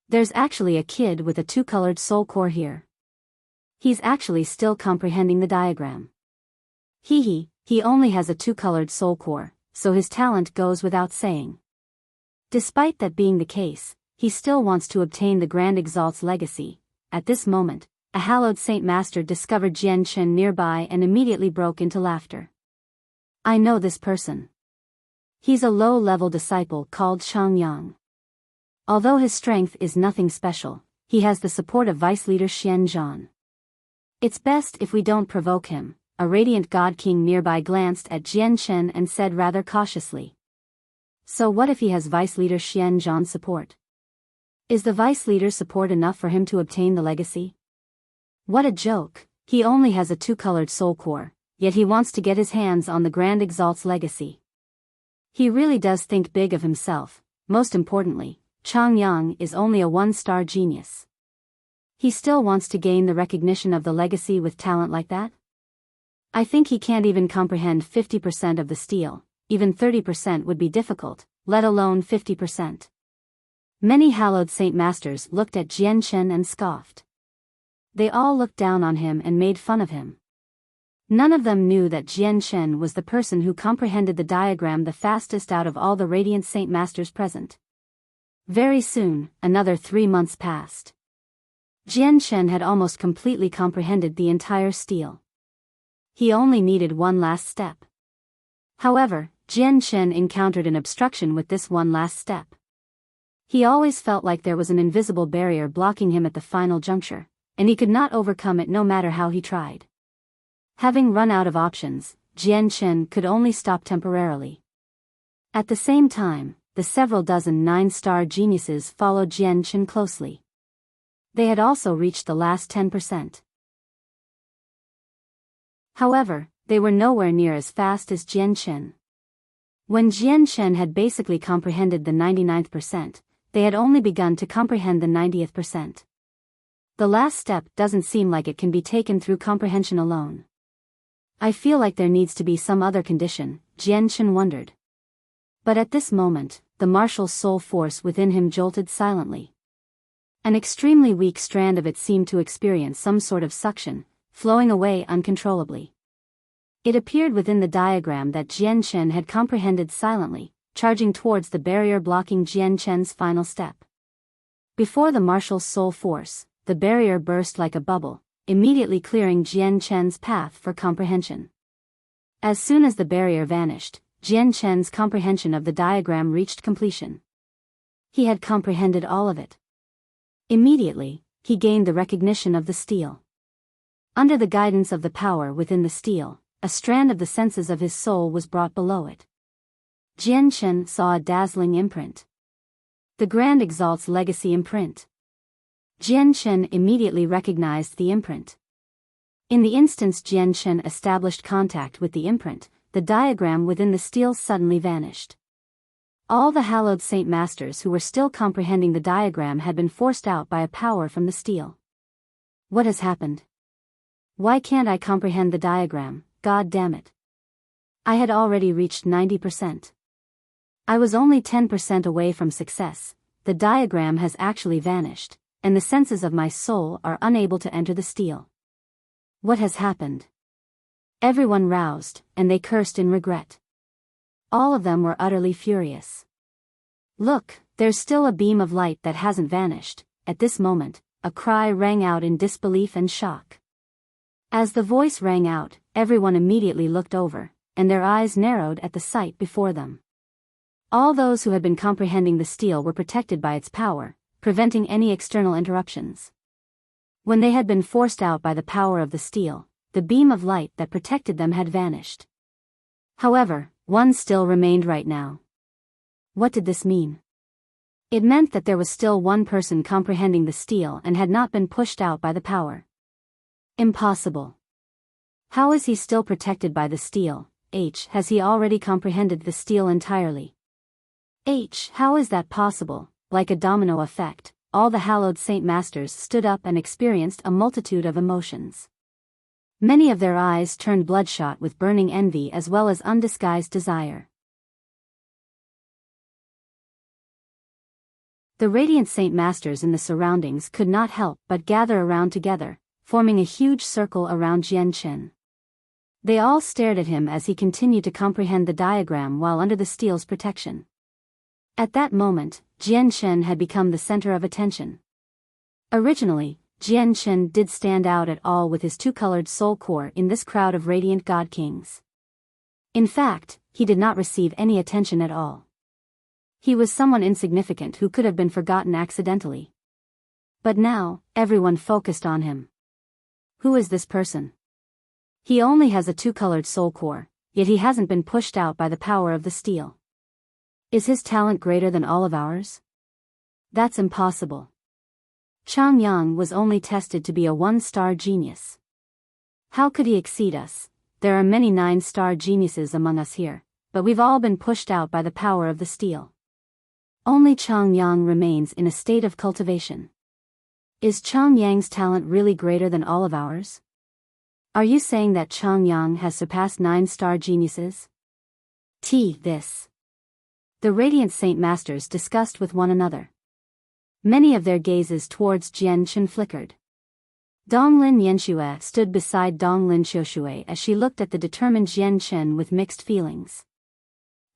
There's actually a kid with a 2-colored soul core here. He's actually still comprehending the diagram. He only has a 2-colored soul core, so his talent goes without saying. Despite that being the case, he still wants to obtain the Grand Exalt's legacy. At this moment, a hallowed Saint Master discovered Jian Chen nearby and immediately broke into laughter. I know this person. He's a low-level disciple called Shang Yang. Although his strength is nothing special, he has the support of Vice Leader Xian Zhan. It's best if we don't provoke him. A radiant God King nearby glanced at Jian Chen and said rather cautiously. So what if he has Vice Leader Xian Zhan's support? Is the Vice Leader's support enough for him to obtain the legacy? What a joke, he only has a 2-colored soul core, yet he wants to get his hands on the Grand Exalt's legacy. He really does think big of himself. Most importantly, Chang Yang is only a one-star genius. He still wants to gain the recognition of the legacy with talent like that? I think he can't even comprehend 50% of the steel. Even 30% would be difficult, let alone 50%. Many hallowed Saint Masters looked at Jian Chen and scoffed. They all looked down on him and made fun of him. None of them knew that Jian Chen was the person who comprehended the diagram the fastest out of all the radiant Saint Masters present. Very soon, another 3 months passed. Jian Chen had almost completely comprehended the entire steel. He only needed one last step. However, Jian Chen encountered an obstruction with this one last step. He always felt like there was an invisible barrier blocking him at the final juncture, and he could not overcome it no matter how he tried. Having run out of options, Jian Chen could only stop temporarily. At the same time, the several dozen 9-star geniuses followed Jian Chen closely. They had also reached the last 10%. However, they were nowhere near as fast as Jian Chen. When Jian Chen had basically comprehended the 99th percent, they had only begun to comprehend the 90th percent. The last step doesn't seem like it can be taken through comprehension alone. I feel like there needs to be some other condition, Jian Chen wondered. But at this moment, the martial soul force within him jolted silently. An extremely weak strand of it seemed to experience some sort of suction, flowing away uncontrollably. It appeared within the diagram that Jian Chen had comprehended silently, charging towards the barrier blocking Jian Chen's final step. Before the martial soul force, the barrier burst like a bubble, immediately clearing Jian Chen's path for comprehension. As soon as the barrier vanished, Jian Chen's comprehension of the diagram reached completion. He had comprehended all of it. Immediately, he gained the recognition of the steel. Under the guidance of the power within the steel, a strand of the senses of his soul was brought below it. Jian Chen saw a dazzling imprint. The Grand Exalt's legacy imprint. Jian Chen immediately recognized the imprint. In the instance Jian Chen established contact with the imprint, the diagram within the steel suddenly vanished. All the hallowed Saint Masters who were still comprehending the diagram had been forced out by a power from the steel. What has happened? Why can't I comprehend the diagram, God damn it? I had already reached 90%. I was only 10% away from success. The diagram has actually vanished, and the senses of my soul are unable to enter the steel. What has happened? Everyone roused, and they cursed in regret. All of them were utterly furious. Look, there's still a beam of light that hasn't vanished. At this moment, a cry rang out in disbelief and shock. As the voice rang out, everyone immediately looked over, and their eyes narrowed at the sight before them. All those who had been comprehending the steel were protected by its power, preventing any external interruptions. When they had been forced out by the power of the steel, the beam of light that protected them had vanished. However, one still remained right now. What did this mean? It meant that there was still one person comprehending the steel and had not been pushed out by the power. Impossible. How is he still protected by the steel? Has he already comprehended the steel entirely? How is that possible? Like a domino effect, all the hallowed Saint Masters stood up and experienced a multitude of emotions. Many of their eyes turned bloodshot with burning envy as well as undisguised desire. The radiant Saint Masters in the surroundings could not help but gather around together, forming a huge circle around Jian Chen. They all stared at him as he continued to comprehend the diagram while under the steel's protection. At that moment, Jian Chen had become the center of attention. Originally, Jian Chen did stand out at all with his two-colored soul core in this crowd of radiant god kings. In fact, he did not receive any attention at all. He was someone insignificant who could have been forgotten accidentally. But now, everyone focused on him. Who is this person? He only has a two-colored soul core, yet he hasn't been pushed out by the power of the steel. Is his talent greater than all of ours? That's impossible. Chang Yang was only tested to be a one-star genius. How could he exceed us? there are many 9-star geniuses among us here, but we've all been pushed out by the power of the steel. Only Chang Yang remains in a state of cultivation. Is Chang Yang's talent really greater than all of ours? Are you saying that Chang Yang has surpassed 9-star geniuses? This. The Radiant Saint Masters discussed with one another. Many of their gazes towards Jian Chen flickered. Donglin Yanxue stood beside Donglin Xiuxue as she looked at the determined Jian Chen with mixed feelings.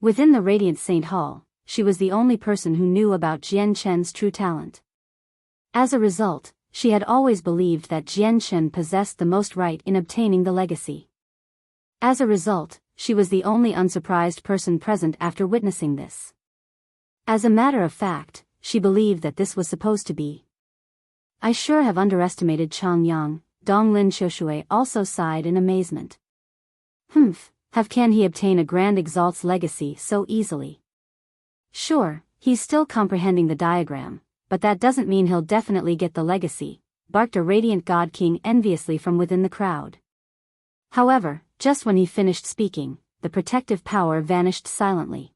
Within the Radiant Saint Hall, she was the only person who knew about Jian Chen's true talent. As a result, she had always believed that Jian Chen possessed the most right in obtaining the legacy. As a result, she was the only unsurprised person present after witnessing this. As a matter of fact, she believed that this was supposed to be. I sure have underestimated Chang Yang, Donglin Xiuxue also sighed in amazement. How can he obtain a Grand Exalt's legacy so easily? Sure, he's still comprehending the diagram, but that doesn't mean he'll definitely get the legacy, barked a radiant God King enviously from within the crowd. However, just when he finished speaking, the protective power vanished silently.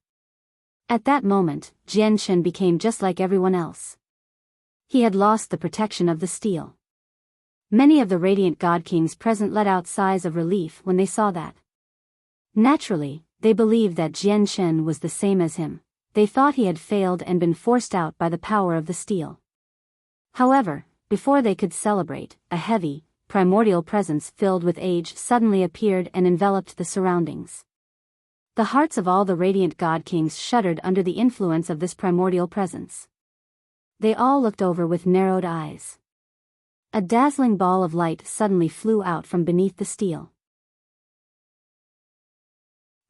At that moment, Jian Chen became just like everyone else. He had lost the protection of the steel. Many of the radiant God Kings present let out sighs of relief when they saw that. Naturally, they believed that Jian Chen was the same as him. They thought he had failed and been forced out by the power of the steel. However, before they could celebrate, a heavy, primordial presence filled with age suddenly appeared and enveloped the surroundings. The hearts of all the radiant God Kings shuddered under the influence of this primordial presence. They all looked over with narrowed eyes. A dazzling ball of light suddenly flew out from beneath the steel.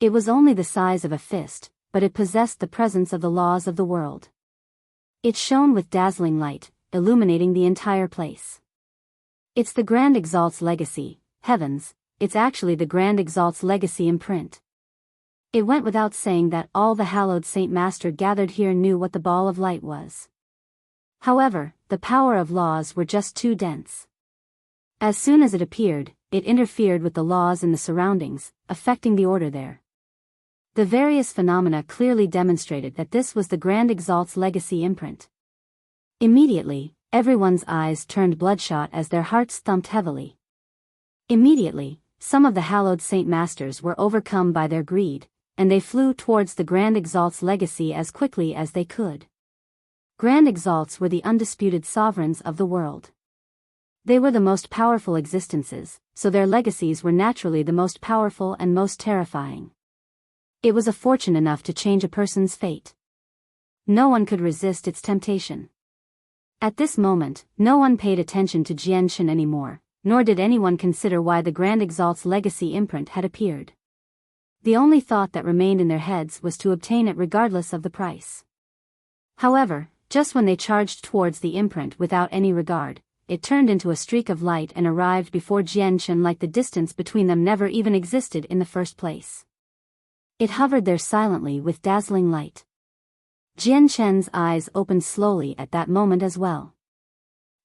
It was only the size of a fist, but it possessed the presence of the laws of the world. It shone with dazzling light, illuminating the entire place. It's the Grand Exalt's legacy, heavens, it's actually the Grand Exalt's legacy imprint. It went without saying that all the hallowed Saint Master gathered here knew what the ball of light was. However, the power of laws were just too dense. As soon as it appeared, it interfered with the laws in the surroundings, affecting the order there. The various phenomena clearly demonstrated that this was the Grand Exalt's legacy imprint. Immediately, everyone's eyes turned bloodshot as their hearts thumped heavily. Immediately, some of the hallowed Saint Masters were overcome by their greed, and they flew towards the Grand Exalt's legacy as quickly as they could. Grand Exalts were the undisputed sovereigns of the world. They were the most powerful existences, so their legacies were naturally the most powerful and most terrifying. It was a fortune enough to change a person's fate. No one could resist its temptation. At this moment, no one paid attention to Jian Chen anymore, nor did anyone consider why the Grand Exalt's legacy imprint had appeared. The only thought that remained in their heads was to obtain it regardless of the price. However, just when they charged towards the imprint without any regard, it turned into a streak of light and arrived before Jian Chen like the distance between them never even existed in the first place. It hovered there silently with dazzling light. Jian Chen's eyes opened slowly at that moment as well.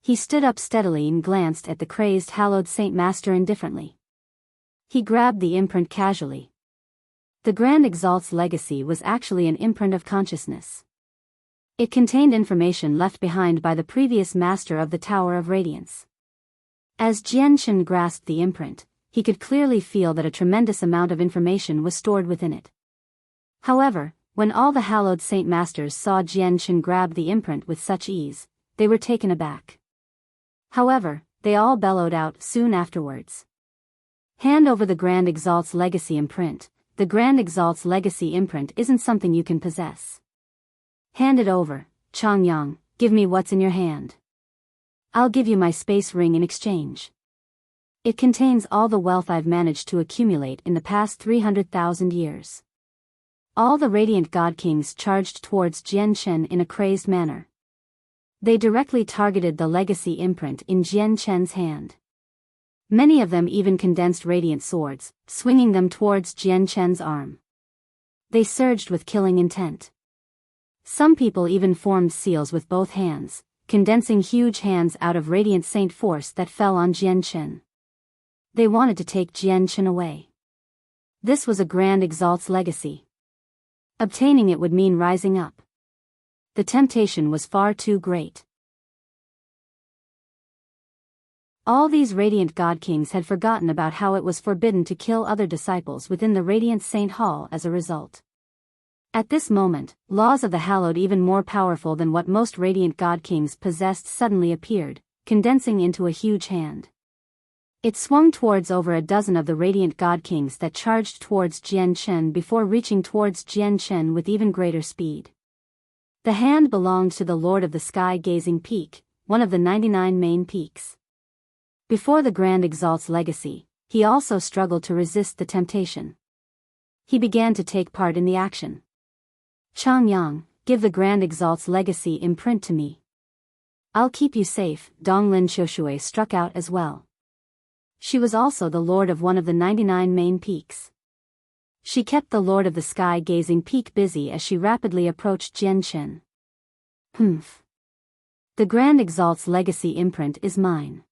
He stood up steadily and glanced at the crazed hallowed Saint Master indifferently. He grabbed the imprint casually. The Grand Exalt's legacy was actually an imprint of consciousness. It contained information left behind by the previous master of the Tower of Radiance. As Jian Chen grasped the imprint, he could clearly feel that a tremendous amount of information was stored within it. However, when all the hallowed Saint Masters saw Jian Chen grab the imprint with such ease, they were taken aback. However, they all bellowed out soon afterwards. Hand over the Grand Exalt's legacy imprint. The Grand Exalt's legacy imprint isn't something you can possess. Hand it over, Chang Yang, give me what's in your hand. I'll give you my space ring in exchange. It contains all the wealth I've managed to accumulate in the past 300,000 years. All the radiant God Kings charged towards Jian Chen in a crazed manner. They directly targeted the legacy imprint in Jian Chen's hand. Many of them even condensed radiant swords, swinging them towards Jian Chen's arm. They surged with killing intent. Some people even formed seals with both hands, condensing huge hands out of radiant saint force that fell on Jian Chen. They wanted to take Jian Chen away. This was a grand exalt's legacy. Obtaining it would mean rising up. The temptation was far too great. All these radiant god kings had forgotten about how it was forbidden to kill other disciples within the radiant Saint Hall as a result. At this moment, laws of the hallowed even more powerful than what most radiant god kings possessed suddenly appeared, condensing into a huge hand. It swung towards over a dozen of the radiant god kings that charged towards Jian Chen before reaching towards Jian Chen with even greater speed. The hand belonged to the Lord of the Sky-Gazing Peak, one of the 99 main peaks. Before the Grand Exalt's legacy, he also struggled to resist the temptation. He began to take part in the action. Changyang, give the Grand Exalt's legacy imprint to me. I'll keep you safe. Donglin Qiushui struck out as well. She was also the lord of one of the 99 main peaks. She kept the Lord of the Sky-Gazing Peak busy as she rapidly approached Jian Chen. Humph. The Grand Exalt's legacy imprint is mine.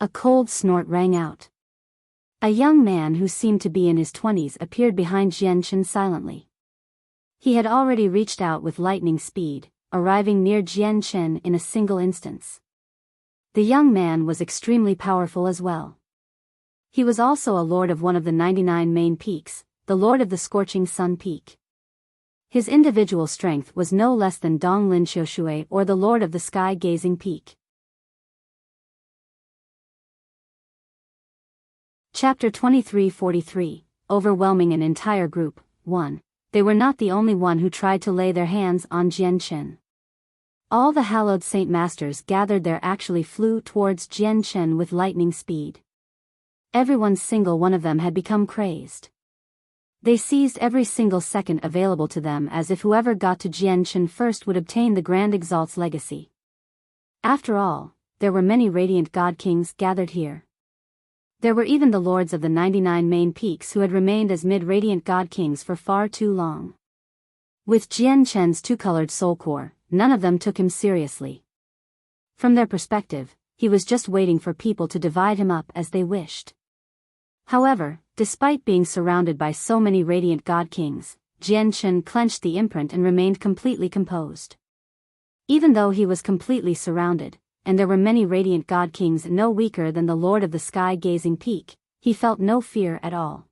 A cold snort rang out. A young man who seemed to be in his 20s appeared behind Jian Chen silently. He had already reached out with lightning speed, arriving near Jian Chen in a single instance. The young man was extremely powerful as well. He was also a lord of one of the 99 main peaks, the Lord of the Scorching Sun Peak. His individual strength was no less than Donglin Qiushui or the Lord of the Sky-Gazing Peak. Chapter 2343, Overwhelming an Entire Group. 1. They were not the only one who tried to lay their hands on Jian Chen. All the hallowed saint masters gathered there actually flew towards Jian Chen with lightning speed. Every single one of them had become crazed. They seized every single second available to them as if whoever got to Jian Chen first would obtain the Grand Exalt's legacy. After all, there were many radiant god kings gathered here. There were even the lords of the 99 main peaks who had remained as mid-radiant god kings for far too long. With Jian Chen's two-colored soul core, none of them took him seriously. From their perspective, he was just waiting for people to divide him up as they wished. However, despite being surrounded by so many radiant god kings, Jian Chen clenched the imprint and remained completely composed. Even though he was completely surrounded, and there were many radiant god kings no weaker than the Lord of the Sky-Gazing Peak, he felt no fear at all.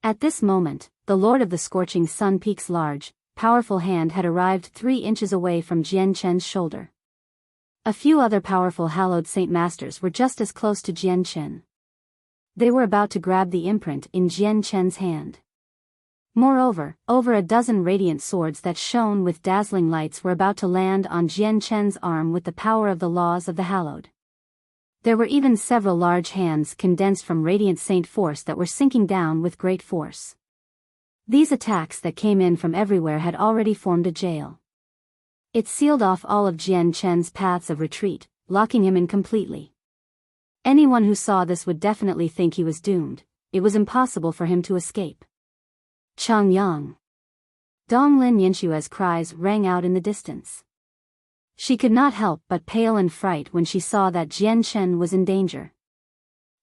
At this moment, the Lord of the Scorching Sun Peak's large, powerful hand had arrived 3 inches away from Jian Chen's shoulder. A few other powerful hallowed saint masters were just as close to Jian Chen. They were about to grab the imprint in Jian Chen's hand. Moreover, over a dozen radiant swords that shone with dazzling lights were about to land on Jian Chen's arm with the power of the laws of the hallowed. There were even several large hands condensed from radiant saint force that were sinking down with great force. These attacks that came in from everywhere had already formed a jail. It sealed off all of Jian Chen's paths of retreat, locking him in completely. Anyone who saw this would definitely think he was doomed. It was impossible for him to escape. Changyang. Donglin Yinshue's cries rang out in the distance. She could not help but pale in fright when she saw that Jian Chen was in danger.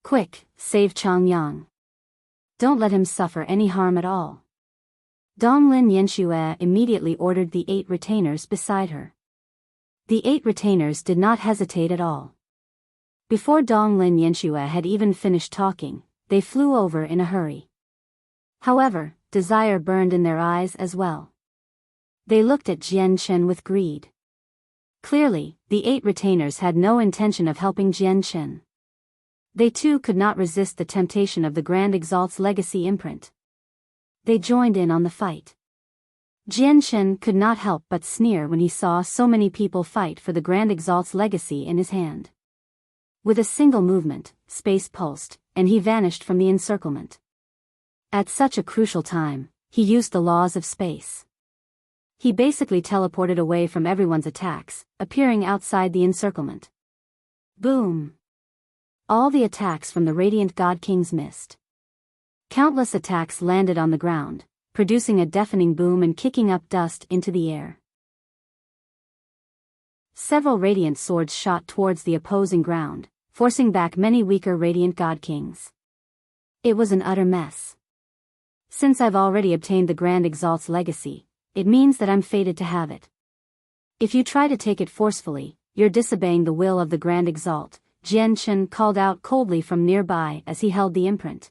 Quick, save Changyang. Don't let him suffer any harm at all. Donglin Yinshue immediately ordered the 8 retainers beside her. The 8 retainers did not hesitate at all. Before Donglin Yinshue had even finished talking, they flew over in a hurry. However, desire burned in their eyes as well. They looked at Jian Chen with greed. Clearly, the 8 retainers had no intention of helping Jian Chen. They too could not resist the temptation of the Grand Exalt's legacy imprint. They joined in on the fight. Jian Chen could not help but sneer when he saw so many people fight for the Grand Exalt's legacy in his hand. With a single movement, space pulsed, and he vanished from the encirclement. At such a crucial time, he used the laws of space. He basically teleported away from everyone's attacks, appearing outside the encirclement. Boom! All the attacks from the radiant god kings missed. Countless attacks landed on the ground, producing a deafening boom and kicking up dust into the air. Several radiant swords shot towards the opposing ground, forcing back many weaker radiant god kings. It was an utter mess. Since I've already obtained the Grand Exalt's legacy, it means that I'm fated to have it. If you try to take it forcefully, you're disobeying the will of the Grand Exalt, Jian Chen called out coldly from nearby as he held the imprint.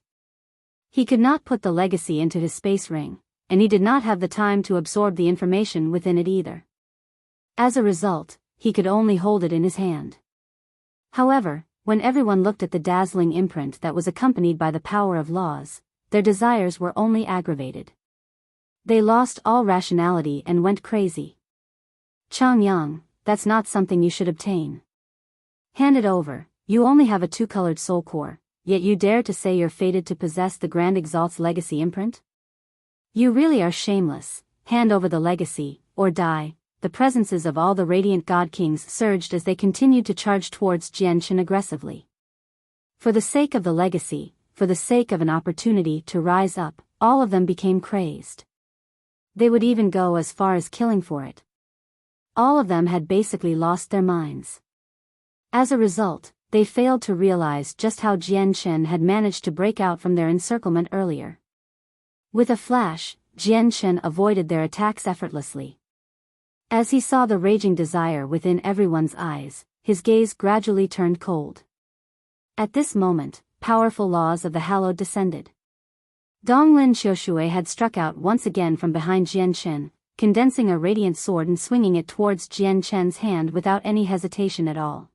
He could not put the legacy into his space ring, and he did not have the time to absorb the information within it either. As a result, he could only hold it in his hand. However, when everyone looked at the dazzling imprint that was accompanied by the power of laws, their desires were only aggravated. They lost all rationality and went crazy. Chang Yang, that's not something you should obtain. Hand it over. You only have a two-colored soul core, yet you dare to say you're fated to possess the Grand Exalt's legacy imprint? You really are shameless. Hand over the legacy, or die. The presences of all the radiant god kings surged as they continued to charge towards Jian Chen aggressively. For the sake of the legacy, for the sake of an opportunity to rise up, all of them became crazed. They would even go as far as killing for it. All of them had basically lost their minds. As a result, they failed to realize just how Jian Chen had managed to break out from their encirclement earlier. With a flash, Jian Chen avoided their attacks effortlessly. As he saw the raging desire within everyone's eyes, his gaze gradually turned cold. At this moment, powerful laws of the hallowed descended. Donglin Xiushui had struck out once again from behind Jian Chen, condensing a radiant sword and swinging it towards Jian Chen's hand without any hesitation at all.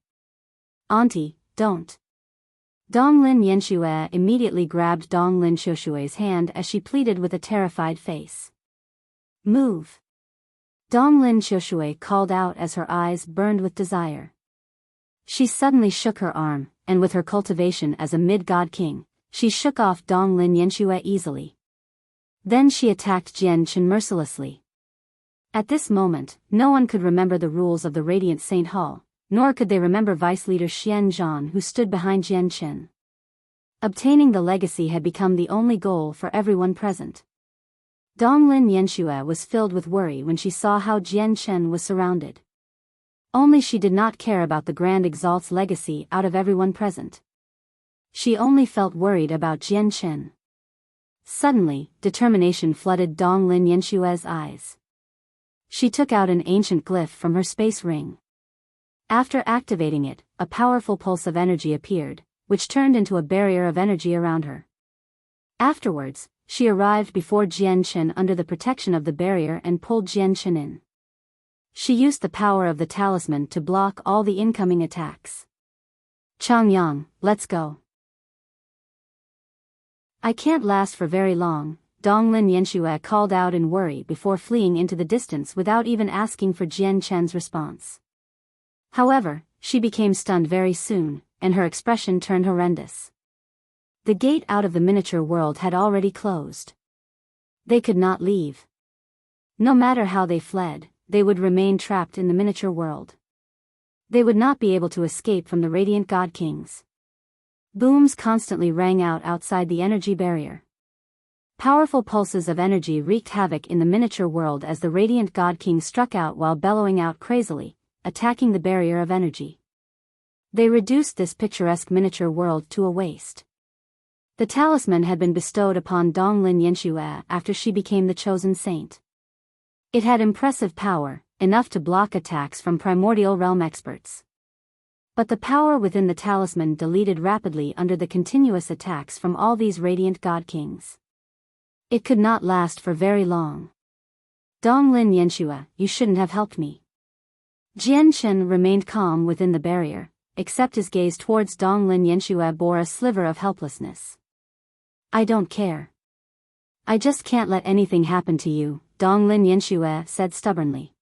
Auntie, don't. Donglin Yanxue immediately grabbed Donglin Xiushui's hand as she pleaded with a terrified face. Move. Donglin Xiushui called out as her eyes burned with desire. She suddenly shook her arm, and with her cultivation as a mid-god king, she shook off Donglin Yanxue easily. Then she attacked Jian Chen mercilessly. At this moment, no one could remember the rules of the Radiant Saint Hall, nor could they remember Vice Leader Xian Zhan who stood behind Jian Chen. Obtaining the legacy had become the only goal for everyone present. Donglin Yanxue was filled with worry when she saw how Jian Chen was surrounded. Only she did not care about the Grand Exalt's legacy out of everyone present. She only felt worried about Jian Chen. Suddenly, determination flooded Donglin Yanxue's eyes. She took out an ancient glyph from her space ring. After activating it, a powerful pulse of energy appeared, which turned into a barrier of energy around her. Afterwards, she arrived before Jian Chen under the protection of the barrier and pulled Jian Chen in. She used the power of the talisman to block all the incoming attacks. Chang Yang, let's go. I can't last for very long, Donglin Yanxue called out in worry before fleeing into the distance without even asking for Jian Chen's response. However, she became stunned very soon, and her expression turned horrendous. The gate out of the miniature world had already closed. They could not leave. No matter how they fled, they would remain trapped in the miniature world. They would not be able to escape from the Radiant God Kings. Booms constantly rang out outside the energy barrier. Powerful pulses of energy wreaked havoc in the miniature world as the Radiant God King struck out while bellowing out crazily, attacking the barrier of energy. They reduced this picturesque miniature world to a waste. The talisman had been bestowed upon Donglin Yanxue after she became the chosen saint. It had impressive power, enough to block attacks from primordial realm experts. But the power within the talisman deleted rapidly under the continuous attacks from all these Radiant God Kings. It could not last for very long. Donglin Yanxue, you shouldn't have helped me. Jian Chen remained calm within the barrier, except his gaze towards Donglin Yanxue bore a sliver of helplessness. I don't care. I just can't let anything happen to you, Donglin Yanxue said stubbornly.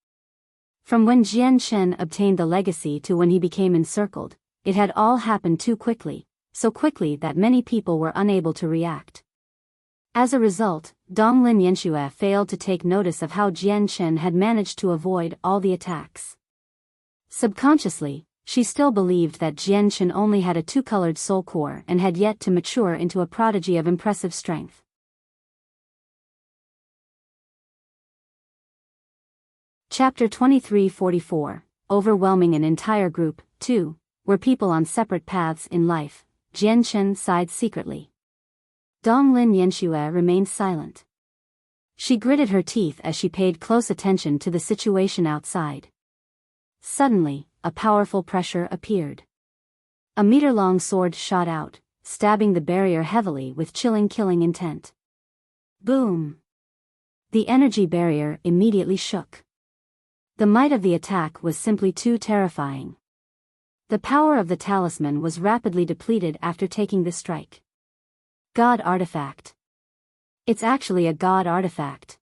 From when Jian Chen obtained the legacy to when he became encircled, it had all happened too quickly, so quickly that many people were unable to react. As a result, Donglin Yanxue failed to take notice of how Jian Chen had managed to avoid all the attacks. Subconsciously, she still believed that Jian Chen only had a two-colored soul core and had yet to mature into a prodigy of impressive strength. Chapter 2344, Overwhelming an Entire Group, 2, were people on separate paths in life, Jian Chen sighed secretly. Donglin Yanxue remained silent. She gritted her teeth as she paid close attention to the situation outside. Suddenly, a powerful pressure appeared. A meter-long sword shot out, stabbing the barrier heavily with chilling killing intent. Boom! The energy barrier immediately shook. The might of the attack was simply too terrifying. The power of the talisman was rapidly depleted after taking this strike. God artifact. It's actually a god artifact.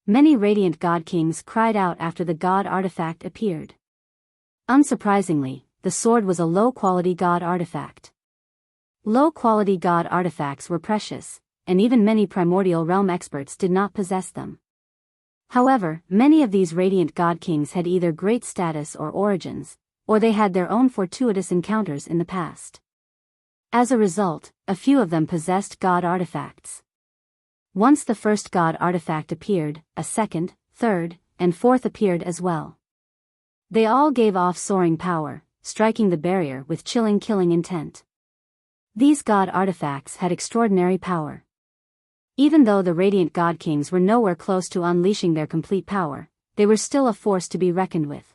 Many radiant god kings cried out after the god artifact appeared. Unsurprisingly, the sword was a low-quality god artifact. Low-quality god artifacts were precious, and even many primordial realm experts did not possess them. However, many of these radiant god kings had either great status or origins, or they had their own fortuitous encounters in the past. As a result, a few of them possessed god artifacts. Once the first god artifact appeared, a second, third, and fourth appeared as well. They all gave off soaring power, striking the barrier with chilling killing intent. These god artifacts had extraordinary power. Even though the radiant god kings were nowhere close to unleashing their complete power, they were still a force to be reckoned with.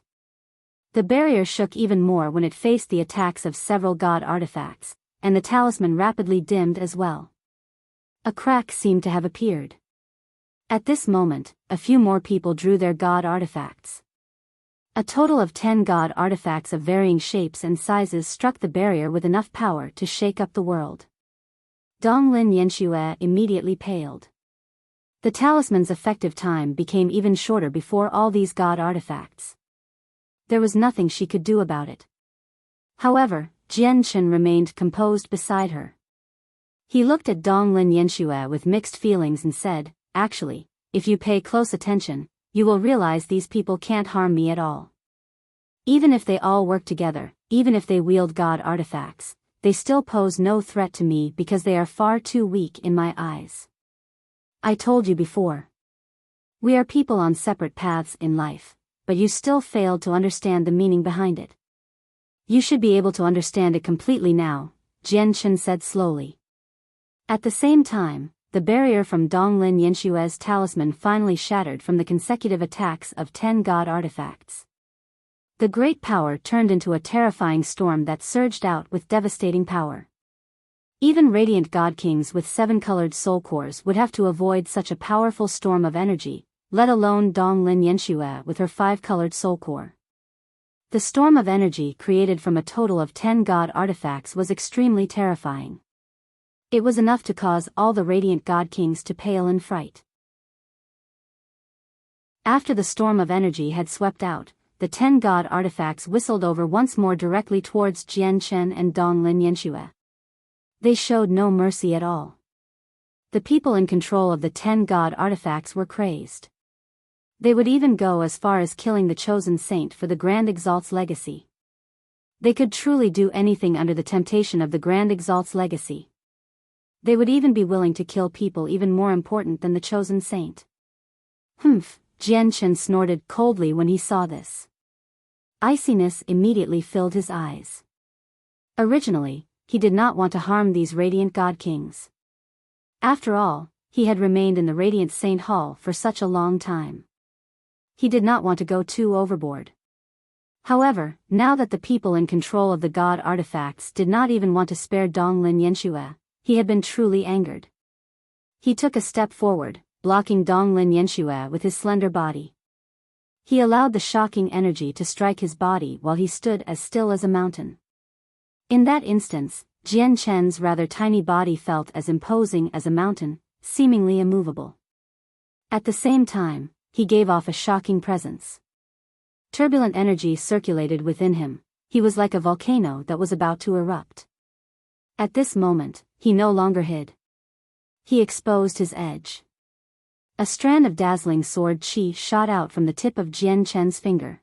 The barrier shook even more when it faced the attacks of several god artifacts, and the talisman rapidly dimmed as well. A crack seemed to have appeared. At this moment, a few more people drew their god artifacts. A total of 10 god artifacts of varying shapes and sizes struck the barrier with enough power to shake up the world. Donglin Yanxue immediately paled. The talisman's effective time became even shorter before all these god artifacts. There was nothing she could do about it. However, Jian Chen remained composed beside her. He looked at Donglin Yanxue with mixed feelings and said, "Actually, if you pay close attention, you will realize these people can't harm me at all. Even if they all work together, even if they wield god artifacts, they still pose no threat to me because they are far too weak in my eyes. I told you before. We are people on separate paths in life, but you still failed to understand the meaning behind it. You should be able to understand it completely now," Jian Chen said slowly. At the same time, the barrier from Donglin Yanxue's talisman finally shattered from the consecutive attacks of 10 god artifacts. The great power turned into a terrifying storm that surged out with devastating power. Even radiant god kings with 7-colored soul cores would have to avoid such a powerful storm of energy, let alone Donglin Yanxue with her 5-colored soul core. The storm of energy created from a total of 10 god artifacts was extremely terrifying. It was enough to cause all the radiant god kings to pale in fright. After the storm of energy had swept out, the 10 god artifacts whistled over once more directly towards Jian Chen and Donglin Yanxue. They showed no mercy at all. The people in control of the 10 god artifacts were crazed. They would even go as far as killing the chosen saint for the Grand Exalt's legacy. They could truly do anything under the temptation of the Grand Exalt's legacy. They would even be willing to kill people even more important than the chosen saint. Humph, Jian Chen snorted coldly when he saw this. Iciness immediately filled his eyes. Originally, he did not want to harm these radiant god kings. After all, he had remained in the Radiant Saint Hall for such a long time. He did not want to go too overboard. However, now that the people in control of the god artifacts did not even want to spare Donglin Yanxue, he had been truly angered. He took a step forward, blocking Donglin Yanxue with his slender body. He allowed the shocking energy to strike his body while he stood as still as a mountain. In that instance, Jian Chen's rather tiny body felt as imposing as a mountain, seemingly immovable. At the same time, he gave off a shocking presence. Turbulent energy circulated within him. He was like a volcano that was about to erupt. At this moment, he no longer hid. He exposed his edge. A strand of dazzling sword chi shot out from the tip of Jian Chen's finger.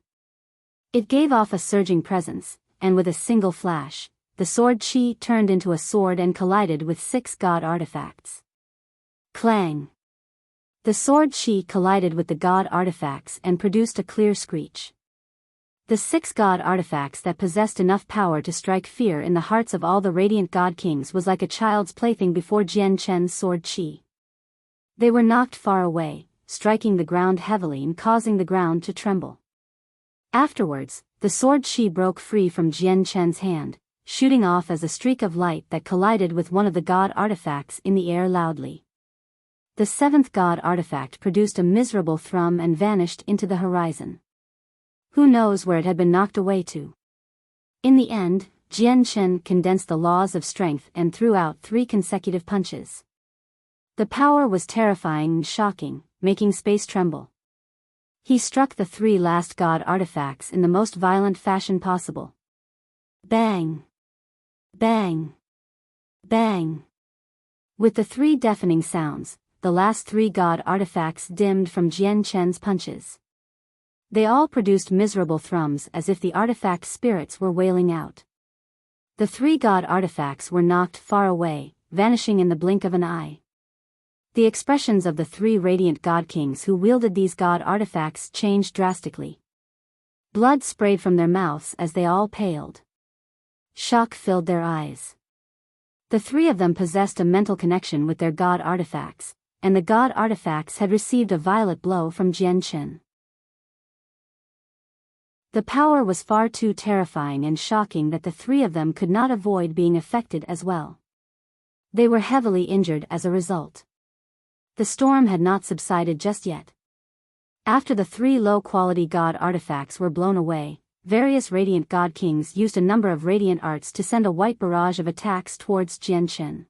It gave off a surging presence, and with a single flash, the sword chi turned into a sword and collided with 6 god artifacts. Clang! The sword chi collided with the god artifacts and produced a clear screech. The 6 god artifacts that possessed enough power to strike fear in the hearts of all the radiant god kings was like a child's plaything before Jian Chen's sword Qi. They were knocked far away, striking the ground heavily and causing the ground to tremble. Afterwards, the sword Qi broke free from Jian Chen's hand, shooting off as a streak of light that collided with one of the god artifacts in the air loudly. The 7th god artifact produced a miserable thrum and vanished into the horizon. Who knows where it had been knocked away to? In the end, Jian Chen condensed the laws of strength and threw out 3 consecutive punches. The power was terrifying and shocking, making space tremble. He struck the 3 last god artifacts in the most violent fashion possible. Bang! Bang! Bang! With the 3 deafening sounds, the last 3 god artifacts dimmed from Jian Chen's punches. They all produced miserable thrums as if the artifact spirits were wailing out. The 3 god artifacts were knocked far away, vanishing in the blink of an eye. The expressions of the 3 radiant god kings who wielded these god artifacts changed drastically. Blood sprayed from their mouths as they all paled. Shock filled their eyes. The 3 of them possessed a mental connection with their god artifacts, and the god artifacts had received a violent blow from Jian Chen. The power was far too terrifying and shocking that the 3 of them could not avoid being affected as well. They were heavily injured as a result. The storm had not subsided just yet. After the 3 low-quality god artifacts were blown away, various radiant god kings used a number of radiant arts to send a white barrage of attacks towards Jian Chen.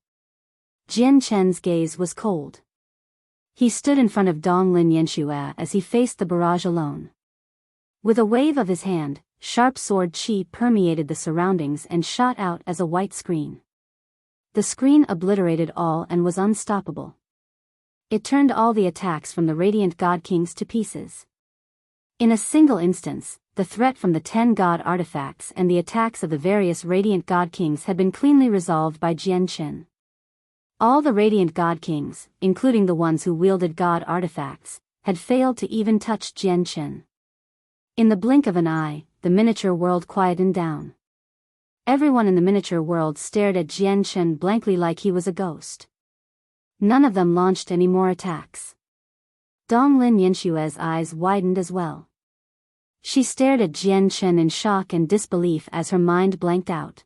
Jian Chen's gaze was cold. He stood in front of Donglin Yanxue as he faced the barrage alone. With a wave of his hand, sharp sword Qi permeated the surroundings and shot out as a white screen. The screen obliterated all and was unstoppable. It turned all the attacks from the radiant god kings to pieces. In a single instance, the threat from the 10 god artifacts and the attacks of the various radiant god kings had been cleanly resolved by Jian Chen. All the radiant god kings, including the ones who wielded god artifacts, had failed to even touch Jian Chen. In the blink of an eye, the miniature world quietened down. Everyone in the miniature world stared at Jian Chen blankly like he was a ghost. None of them launched any more attacks. Donglin Yanxue's eyes widened as well. She stared at Jian Chen in shock and disbelief as her mind blanked out.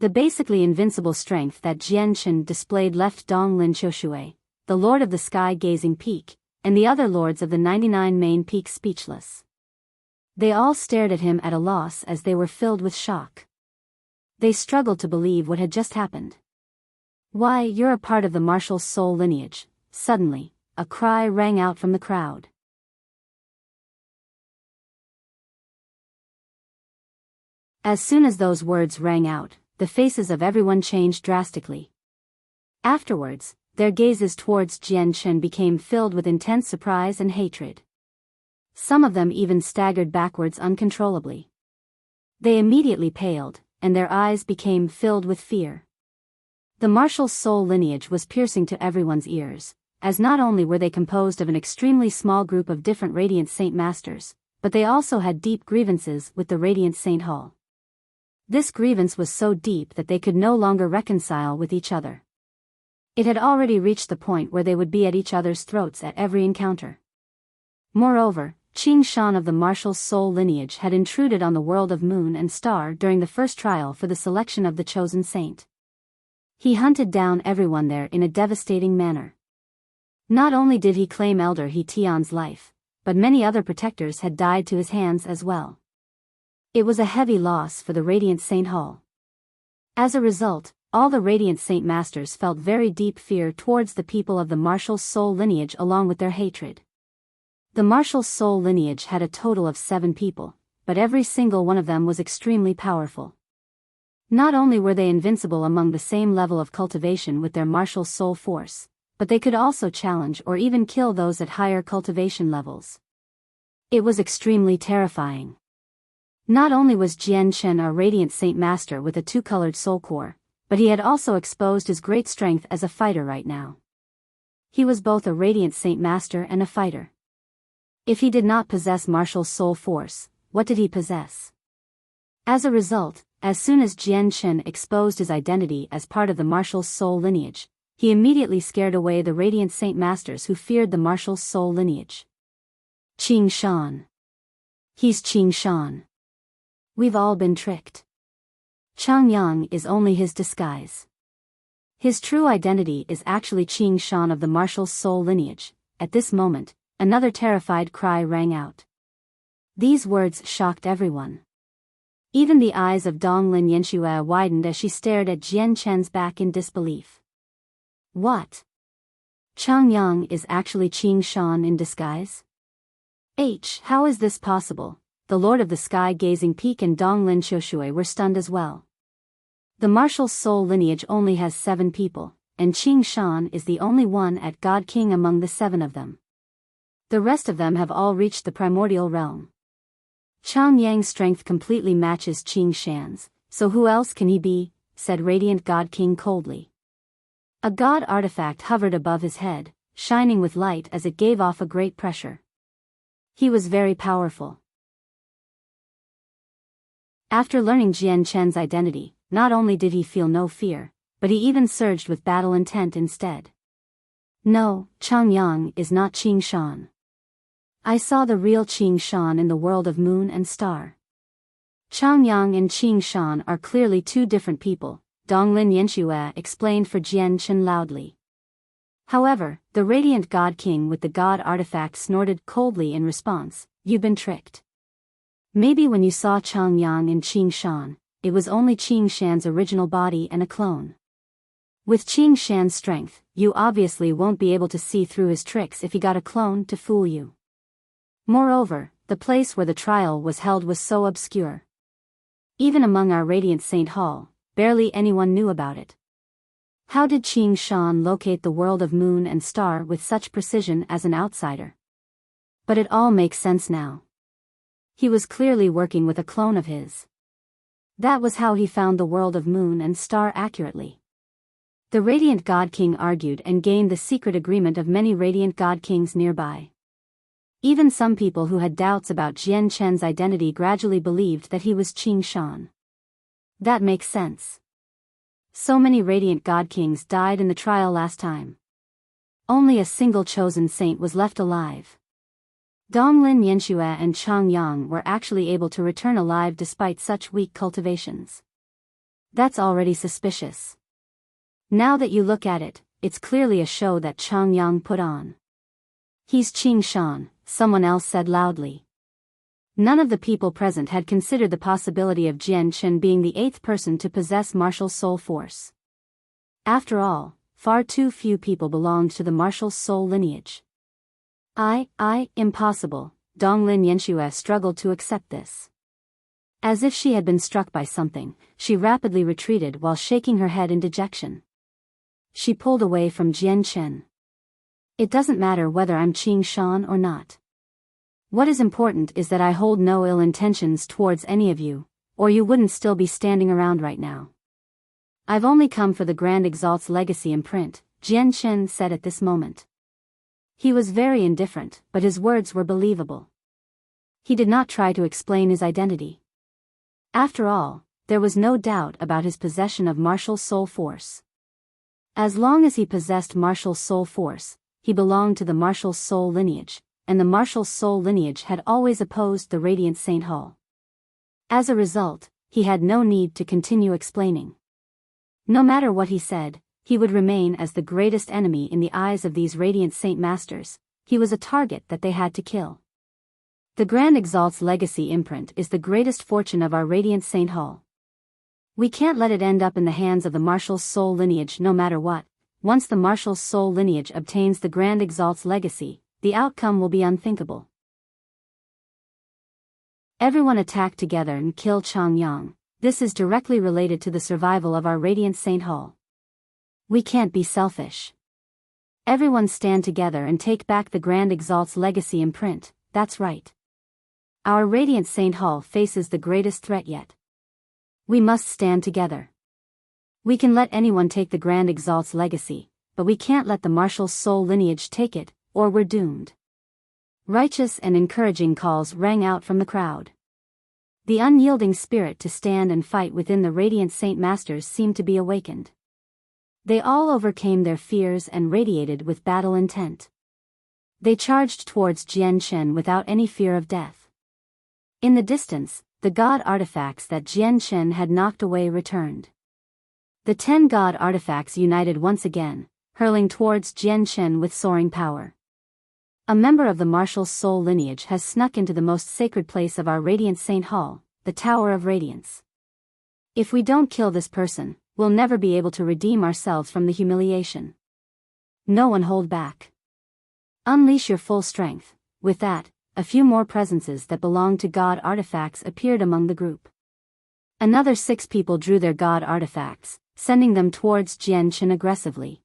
The basically invincible strength that Jian Chen displayed left Donglin Qiushue, the Lord of the Sky-Gazing Peak, and the other lords of the 99 main peaks speechless. They all stared at him at a loss as they were filled with shock. They struggled to believe what had just happened. "Why, you're a part of the martial soul lineage." Suddenly, a cry rang out from the crowd. As soon as those words rang out, the faces of everyone changed drastically. Afterwards, their gazes towards Jian Chen became filled with intense surprise and hatred. Some of them even staggered backwards uncontrollably. They immediately paled, and their eyes became filled with fear. The martial soul lineage was piercing to everyone's ears, as not only were they composed of an extremely small group of different Radiant Saint Masters, but they also had deep grievances with the Radiant Saint Hall. This grievance was so deep that they could no longer reconcile with each other. It had already reached the point where they would be at each other's throats at every encounter. Moreover, Qing Shan of the martial soul lineage had intruded on the world of Moon and Star during the first trial for the selection of the chosen saint. He hunted down everyone there in a devastating manner. Not only did he claim Elder He Tian's life, but many other protectors had died to his hands as well. It was a heavy loss for the Radiant Saint Hall. As a result, all the Radiant Saint Masters felt very deep fear towards the people of the martial soul lineage along with their hatred. The martial soul lineage had a total of 7 people, but every single one of them was extremely powerful. Not only were they invincible among the same level of cultivation with their martial soul force, but they could also challenge or even kill those at higher cultivation levels. It was extremely terrifying. Not only was Jian Chen a Radiant Saint Master with a 2-colored soul core, but he had also exposed his great strength as a fighter right now. He was both a Radiant Saint Master and a fighter. If he did not possess martial soul force, what did he possess? As a result, as soon as Jian Chen exposed his identity as part of the marshal's soul lineage, he immediately scared away the radiant saint masters who feared the marshal's soul lineage. Qing Shan. He's Qing Shan. We've all been tricked. Chang Yang is only his disguise. His true identity is actually Qing Shan of the marshal's soul lineage. At this moment, another terrified cry rang out. These words shocked everyone. Even the eyes of Donglin Yanxue widened as she stared at Jian Chen's back in disbelief. What? Chang Yang is actually Qing Shan in disguise? How is this possible? The Lord of the Sky-Gazing Peak and Donglin Xiushui were stunned as well. The marshal's soul lineage only has 7 people, and Qing Shan is the only one at God King among the 7 of them. The rest of them have all reached the primordial realm. Chang Yang's strength completely matches Qing Shan's, so who else can he be? Said Radiant God King coldly. A god artifact hovered above his head, shining with light as it gave off a great pressure. He was very powerful. After learning Jian Chen's identity, not only did he feel no fear, but he even surged with battle intent instead. No, Chang Yang is not Qing Shan. I saw the real Qing Shan in the world of moon and star. Chang Yang and Qing Shan are clearly 2 different people, Donglin Yanxue explained for Jian Chen loudly. However, the radiant god king with the god artifact snorted coldly in response, "You've been tricked. Maybe when you saw Chang Yang and Qing Shan, it was only Qing Shan's original body and a clone. With Qing Shan's strength, you obviously won't be able to see through his tricks if he got a clone to fool you. Moreover, the place where the trial was held was so obscure. Even among our Radiant Saint Hall, barely anyone knew about it. How did Qing Shan locate the world of moon and star with such precision as an outsider? But it all makes sense now. He was clearly working with a clone of his. That was how he found the world of moon and star accurately. The Radiant God King argued and gained the secret agreement of many Radiant God Kings nearby. Even some people who had doubts about Jian Chen's identity gradually believed that he was Qing Shan. That makes sense. So many Radiant God Kings died in the trial last time. Only a single chosen saint was left alive. Donglin Yanxue and Chang Yang were actually able to return alive despite such weak cultivations. That's already suspicious. Now that you look at it, it's clearly a show that Chang Yang put on. He's Qing Shan, someone else said loudly. None of the people present had considered the possibility of Jian Chen being the 8th person to possess martial soul force. After all, far too few people belonged to the martial soul lineage. Impossible, Donglin Yanxue struggled to accept this. As if she had been struck by something, she rapidly retreated while shaking her head in dejection. She pulled away from Jian Chen. It doesn't matter whether I'm Qing Shan or not. What is important is that I hold no ill intentions towards any of you, or you wouldn't still be standing around right now. I've only come for the Grand Exalt's legacy imprint, Jian Chen said at this moment. He was very indifferent, but his words were believable. He did not try to explain his identity. After all, there was no doubt about his possession of martial soul force. As long as he possessed martial soul force, he belonged to the martial soul lineage, and the martial soul lineage had always opposed the Radiant Saint Hall. As a result, he had no need to continue explaining. No matter what he said, he would remain as the greatest enemy in the eyes of these Radiant Saint Masters. He was a target that they had to kill. The Grand Exalt's legacy imprint is the greatest fortune of our Radiant Saint Hall. We can't let it end up in the hands of the martial soul lineage no matter what. Once the martial soul lineage obtains the Grand Exalt's legacy, the outcome will be unthinkable. Everyone attack together and kill Chang Yang. This is directly related to the survival of our Radiant Saint Hall. We can't be selfish. Everyone stand together and take back the Grand Exalt's legacy imprint, that's right. Our Radiant Saint Hall faces the greatest threat yet. We must stand together. We can let anyone take the Grand Exalt's legacy, but we can't let the martial soul lineage take it, or we're doomed. Righteous and encouraging calls rang out from the crowd. The unyielding spirit to stand and fight within the radiant Saint Masters seemed to be awakened. They all overcame their fears and radiated with battle intent. They charged towards Jian Shen without any fear of death. In the distance, the god artifacts that Jian Shen had knocked away returned. The 10 god artifacts united once again, hurling towards Jian Shen with soaring power. A member of the martial soul lineage has snuck into the most sacred place of our Radiant Saint Hall, the Tower of Radiance. If we don't kill this person, we'll never be able to redeem ourselves from the humiliation. No one hold back. Unleash your full strength. With that, a few more presences that belonged to god artifacts appeared among the group. Another 6 people drew their god artifacts, sending them towards Jian Shen aggressively.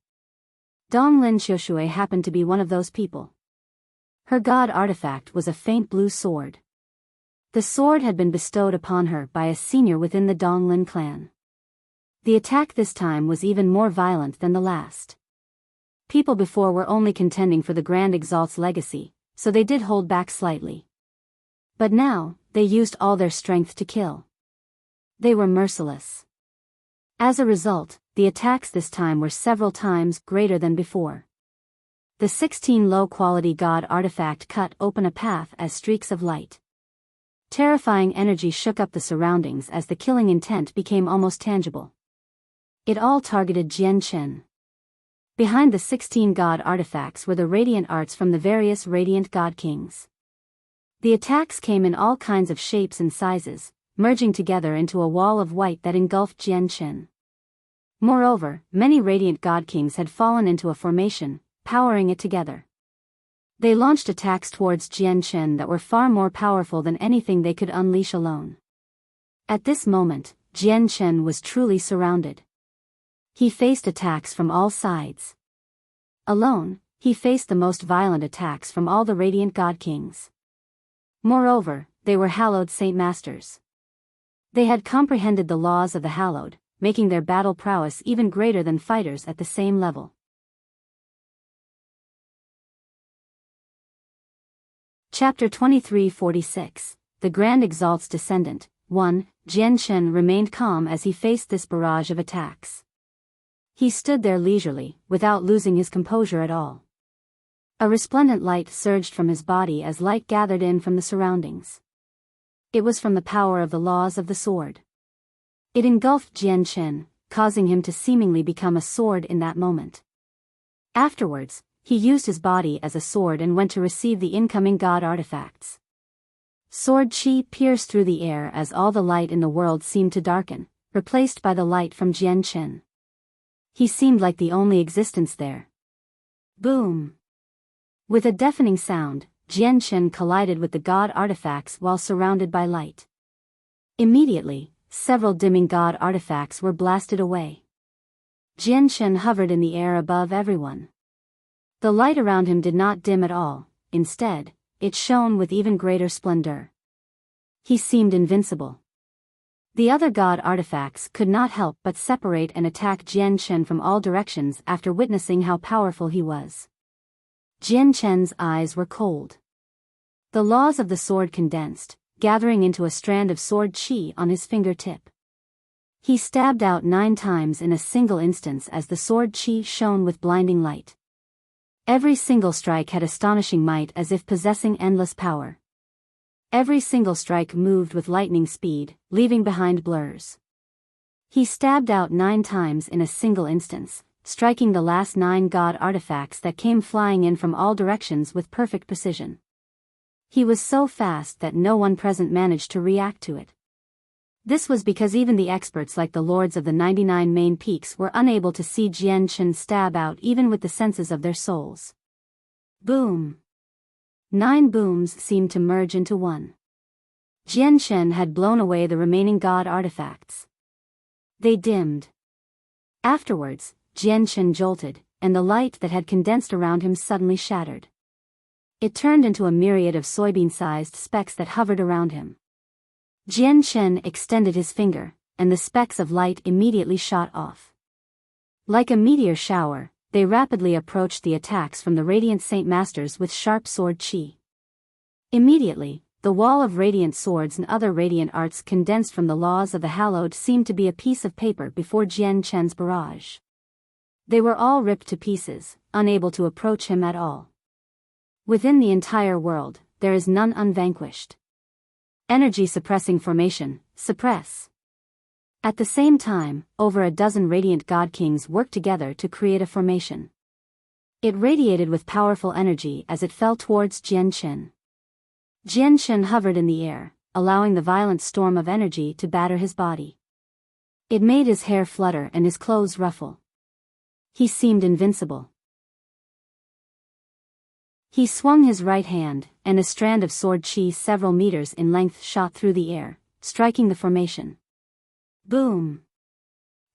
Donglin Xiushui happened to be one of those people. Her god artifact was a faint blue sword. The sword had been bestowed upon her by a senior within the Donglin clan. The attack this time was even more violent than the last. People before were only contending for the Grand Exalt's legacy, so they did hold back slightly. But now, they used all their strength to kill. They were merciless. As a result, the attacks this time were several times greater than before. The 16 low-quality god artifact cut open a path as streaks of light. Terrifying energy shook up the surroundings as the killing intent became almost tangible. It all targeted Jian Shen. Behind the 16 god artifacts were the radiant arts from the various radiant god kings. The attacks came in all kinds of shapes and sizes, merging together into a wall of white that engulfed Jian Shen. Moreover, many radiant god kings had fallen into a formation, powering it together. They launched attacks towards Jian Shen that were far more powerful than anything they could unleash alone. At this moment, Jian Shen was truly surrounded. He faced attacks from all sides. Alone, he faced the most violent attacks from all the radiant god kings. Moreover, they were hallowed Saint Masters. They had comprehended the laws of the hallowed, making their battle prowess even greater than fighters at the same level. Chapter 2346, The Grand Exalt's Descendant. 1. Jian Shen remained calm as he faced this barrage of attacks. He stood there leisurely, without losing his composure at all. A resplendent light surged from his body as light gathered in from the surroundings. It was from the power of the laws of the sword. It engulfed Jian Shen, causing him to seemingly become a sword in that moment. Afterwards, he used his body as a sword and went to receive the incoming god artifacts. Sword chi pierced through the air as all the light in the world seemed to darken, replaced by the light from Jian Shen. He seemed like the only existence there. Boom! With a deafening sound, Jian Shen collided with the god artifacts while surrounded by light. Immediately, several dimming god artifacts were blasted away. Jian Shen hovered in the air above everyone. The light around him did not dim at all, instead, it shone with even greater splendor. He seemed invincible. The other god artifacts could not help but separate and attack Jian Shen from all directions after witnessing how powerful he was. Jian Shen's eyes were cold. The laws of the sword condensed, gathering into a strand of sword chi on his fingertip. He stabbed out 9 times in a single instance as the sword chi shone with blinding light. Every single strike had astonishing might as if possessing endless power. Every single strike moved with lightning speed, leaving behind blurs. He stabbed out 9 times in a single instance, striking the last 9 god artifacts that came flying in from all directions with perfect precision. He was so fast that no one present managed to react to it. This was because even the experts like the lords of the 99 main peaks were unable to see Jian Shen stab out even with the senses of their souls. Boom! 9 booms seemed to merge into one. Jian Shen had blown away the remaining god artifacts. They dimmed. Afterwards, Jian Shen jolted, and the light that had condensed around him suddenly shattered. It turned into a myriad of soybean-sized specks that hovered around him. Jian Shen extended his finger, and the specks of light immediately shot off. Like a meteor shower, they rapidly approached the attacks from the radiant Saint Masters with sharp sword chi. Immediately, the wall of radiant swords and other radiant arts condensed from the laws of the hallowed seemed to be a piece of paper before Jian Chen's barrage. They were all ripped to pieces, unable to approach him at all. Within the entire world, there is none unvanquished. Energy suppressing formation, suppress. At the same time, over a dozen radiant god kings worked together to create a formation. It radiated with powerful energy as it fell towards Jian Chen. Jian Chen hovered in the air, allowing the violent storm of energy to batter his body. It made his hair flutter and his clothes ruffle. He seemed invincible. He swung his right hand, and a strand of sword chi several meters in length shot through the air, striking the formation. Boom!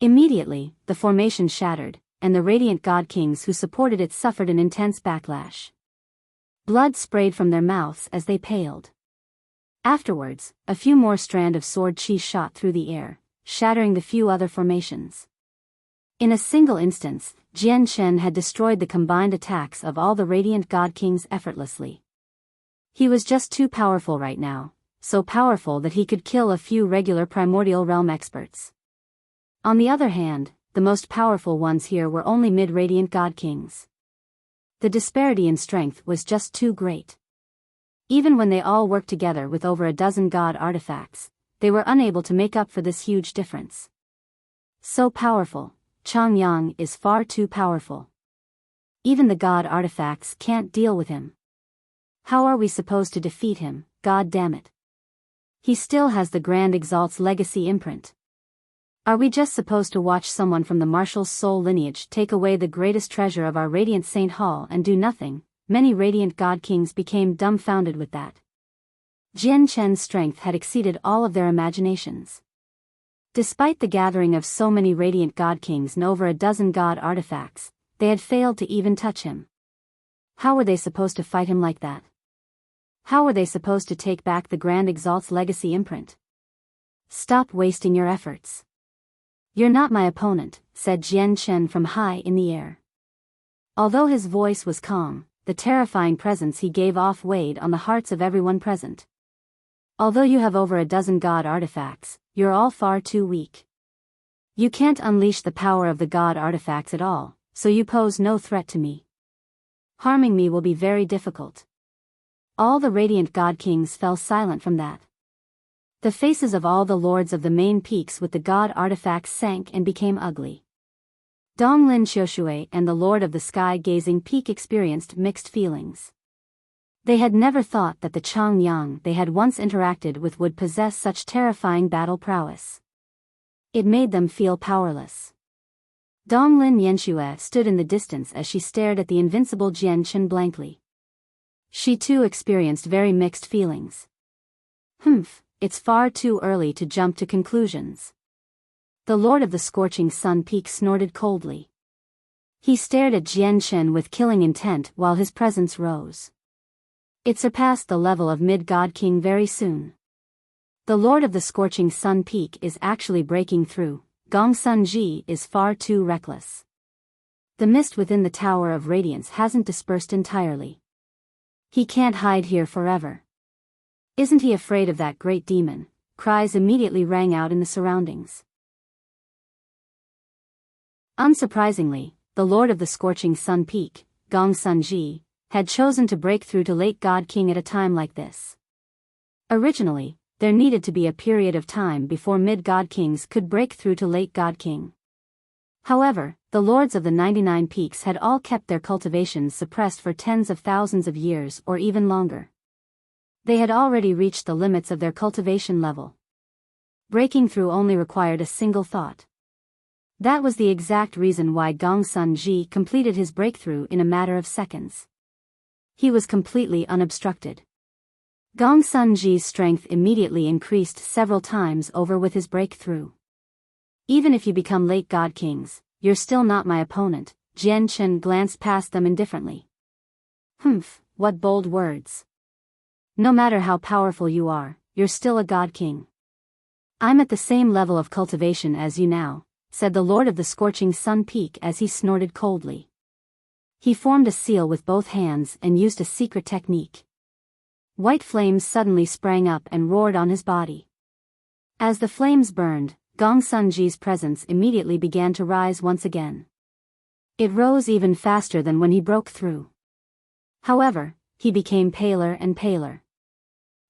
Immediately, the formation shattered, and the radiant god kings who supported it suffered an intense backlash. Blood sprayed from their mouths as they paled. Afterwards, a few more strands of sword chi shot through the air, shattering the few other formations. In a single instance, Jian Chen had destroyed the combined attacks of all the radiant god kings effortlessly. He was just too powerful right now, so powerful that he could kill a few regular primordial realm experts. On the other hand, the most powerful ones here were only mid-radiant god kings. The disparity in strength was just too great. Even when they all worked together with over a dozen god artifacts, they were unable to make up for this huge difference. So powerful, Changyang is far too powerful. Even the god artifacts can't deal with him. How are we supposed to defeat him, god damn it? He still has the Grand Exalt's legacy imprint. Are we just supposed to watch someone from the Marshal's soul lineage take away the greatest treasure of our Radiant Saint Hall and do nothing? Many Radiant God Kings became dumbfounded with that. Jian Chen's strength had exceeded all of their imaginations. Despite the gathering of so many Radiant God Kings and over a dozen God artifacts, they had failed to even touch him. How were they supposed to fight him like that? How were they supposed to take back the Grand Exalt's legacy imprint? Stop wasting your efforts. You're not my opponent, said Jian Chen from high in the air. Although his voice was calm, the terrifying presence he gave off weighed on the hearts of everyone present. Although you have over a dozen god artifacts, you're all far too weak. You can't unleash the power of the god artifacts at all, so you pose no threat to me. Harming me will be very difficult. All the radiant god kings fell silent from that. The faces of all the lords of the main peaks with the god artifacts sank and became ugly. Donglin Xiushui and the Lord of the Sky Gazing Peak experienced mixed feelings. They had never thought that the Changyang they had once interacted with would possess such terrifying battle prowess. It made them feel powerless. Donglin Yanxue stood in the distance as she stared at the invincible Jian Chen blankly. She too experienced very mixed feelings. It's far too early to jump to conclusions. The Lord of the Scorching Sun Peak snorted coldly. He stared at Jian Chen with killing intent while his presence rose. It surpassed the level of mid-god king very soon. The Lord of the Scorching Sun Peak is actually breaking through. Gong Sun Ji is far too reckless. The mist within the Tower of Radiance hasn't dispersed entirely. He can't hide here forever. Isn't he afraid of that great demon? Cries immediately rang out in the surroundings. Unsurprisingly, the Lord of the Scorching Sun Peak, Gong Sun Ji, had chosen to break through to Late God King at a time like this. Originally, there needed to be a period of time before mid-god kings could break through to Late God King. However, the lords of the 99 peaks had all kept their cultivations suppressed for tens of thousands of years or even longer. They had already reached the limits of their cultivation level. Breaking through only required a single thought. That was the exact reason why Gong Sun Ji completed his breakthrough in a matter of seconds. He was completely unobstructed. Gong Sun Ji's strength immediately increased several times over with his breakthrough. Even if you become late god kings, you're still not my opponent. Jian Chen glanced past them indifferently. What bold words. No matter how powerful you are, you're still a god king. I'm at the same level of cultivation as you now, said the Lord of the Scorching Sun Peak as he snorted coldly. He formed a seal with both hands and used a secret technique. White flames suddenly sprang up and roared on his body. As the flames burned, Gong Sunji's presence immediately began to rise once again. It rose even faster than when he broke through. However, he became paler and paler.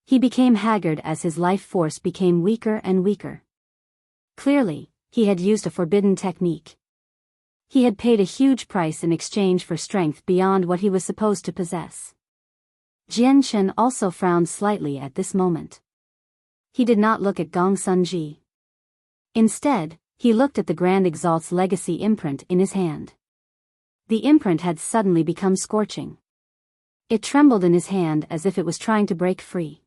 He became haggard as his life force became weaker and weaker. Clearly, he had used a forbidden technique. He had paid a huge price in exchange for strength beyond what he was supposed to possess. Jian Chen also frowned slightly at this moment. He did not look at Gong Sunji. Instead, he looked at the Grand Exalt's legacy imprint in his hand. The imprint had suddenly become scorching. It trembled in his hand as if it was trying to break free.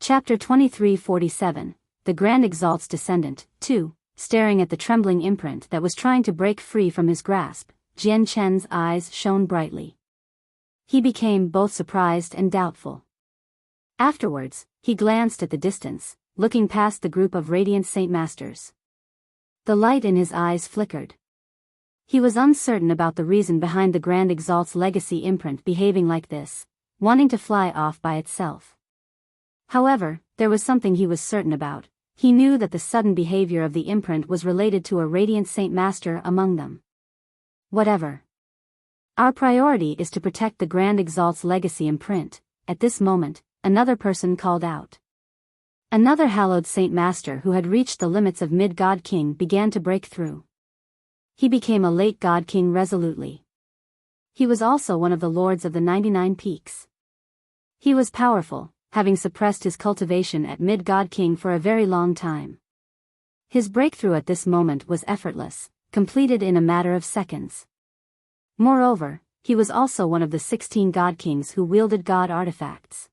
Chapter 2347, The Grand Exalt's Descendant, 2. Staring at the trembling imprint that was trying to break free from his grasp, Jian Chen's eyes shone brightly. He became both surprised and doubtful. Afterwards, he glanced at the distance, looking past the group of radiant Saint Masters. The light in his eyes flickered. He was uncertain about the reason behind the Grand Exalt's legacy imprint behaving like this, wanting to fly off by itself. However, there was something he was certain about. He knew that the sudden behavior of the imprint was related to a radiant Saint Master among them. Whatever. Our priority is to protect the Grand Exalt's legacy imprint. At this moment, another person called out. Another hallowed Saint Master who had reached the limits of Mid-God King began to break through. He became a late God King resolutely. He was also one of the Lords of the 99 Peaks. He was powerful, having suppressed his cultivation at Mid-God King for a very long time. His breakthrough at this moment was effortless, completed in a matter of seconds. Moreover, he was also one of the 16 God Kings who wielded God artifacts.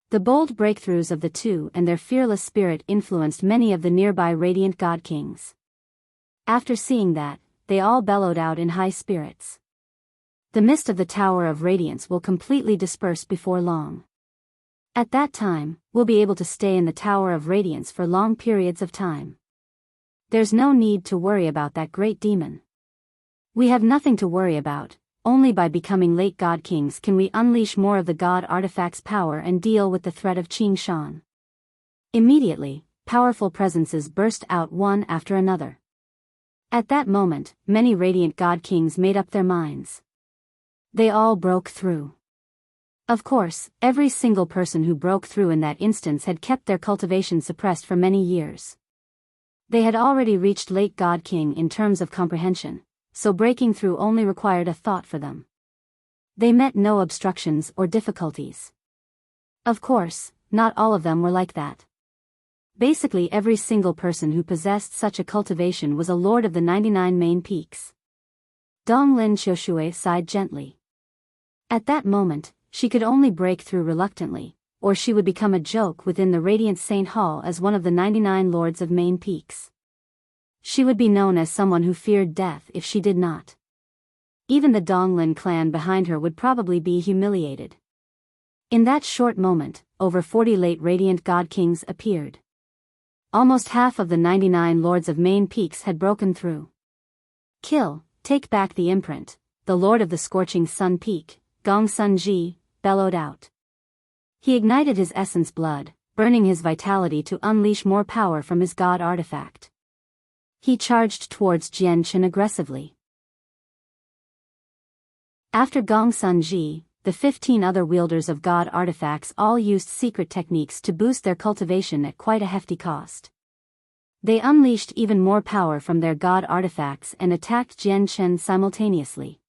The bold breakthroughs of the two and their fearless spirit influenced many of the nearby radiant God Kings. After seeing that, they all bellowed out in high spirits. The mist of the Tower of Radiance will completely disperse before long. At that time, we'll be able to stay in the Tower of Radiance for long periods of time. There's no need to worry about that great demon. We have nothing to worry about. Only by becoming late God Kings can we unleash more of the God artifact's power and deal with the threat of Qing Shan. Immediately, powerful presences burst out one after another. At that moment, many radiant God Kings made up their minds. They all broke through. Of course, every single person who broke through in that instance had kept their cultivation suppressed for many years. They had already reached late God King in terms of comprehension, so breaking through only required a thought for them. They met no obstructions or difficulties. Of course, not all of them were like that. Basically every single person who possessed such a cultivation was a lord of the 99 main peaks. Donglin Xiaoshui sighed gently. At that moment, she could only break through reluctantly, or she would become a joke within the Radiant Saint Hall as one of the 99 lords of main peaks. She would be known as someone who feared death if she did not. Even the Donglin clan behind her would probably be humiliated. In that short moment, over 40 late Radiant God Kings appeared. Almost half of the 99 lords of main peaks had broken through. Kill, take back the imprint, the Lord of the Scorching Sun Peak, Gong Sunji, bellowed out. He ignited his essence blood, burning his vitality to unleash more power from his God artifact. He charged towards Jian Chen aggressively. After Gong Sunji, the 15 other wielders of God artifacts all used secret techniques to boost their cultivation at quite a hefty cost. They unleashed even more power from their God artifacts and attacked Jian Chen simultaneously.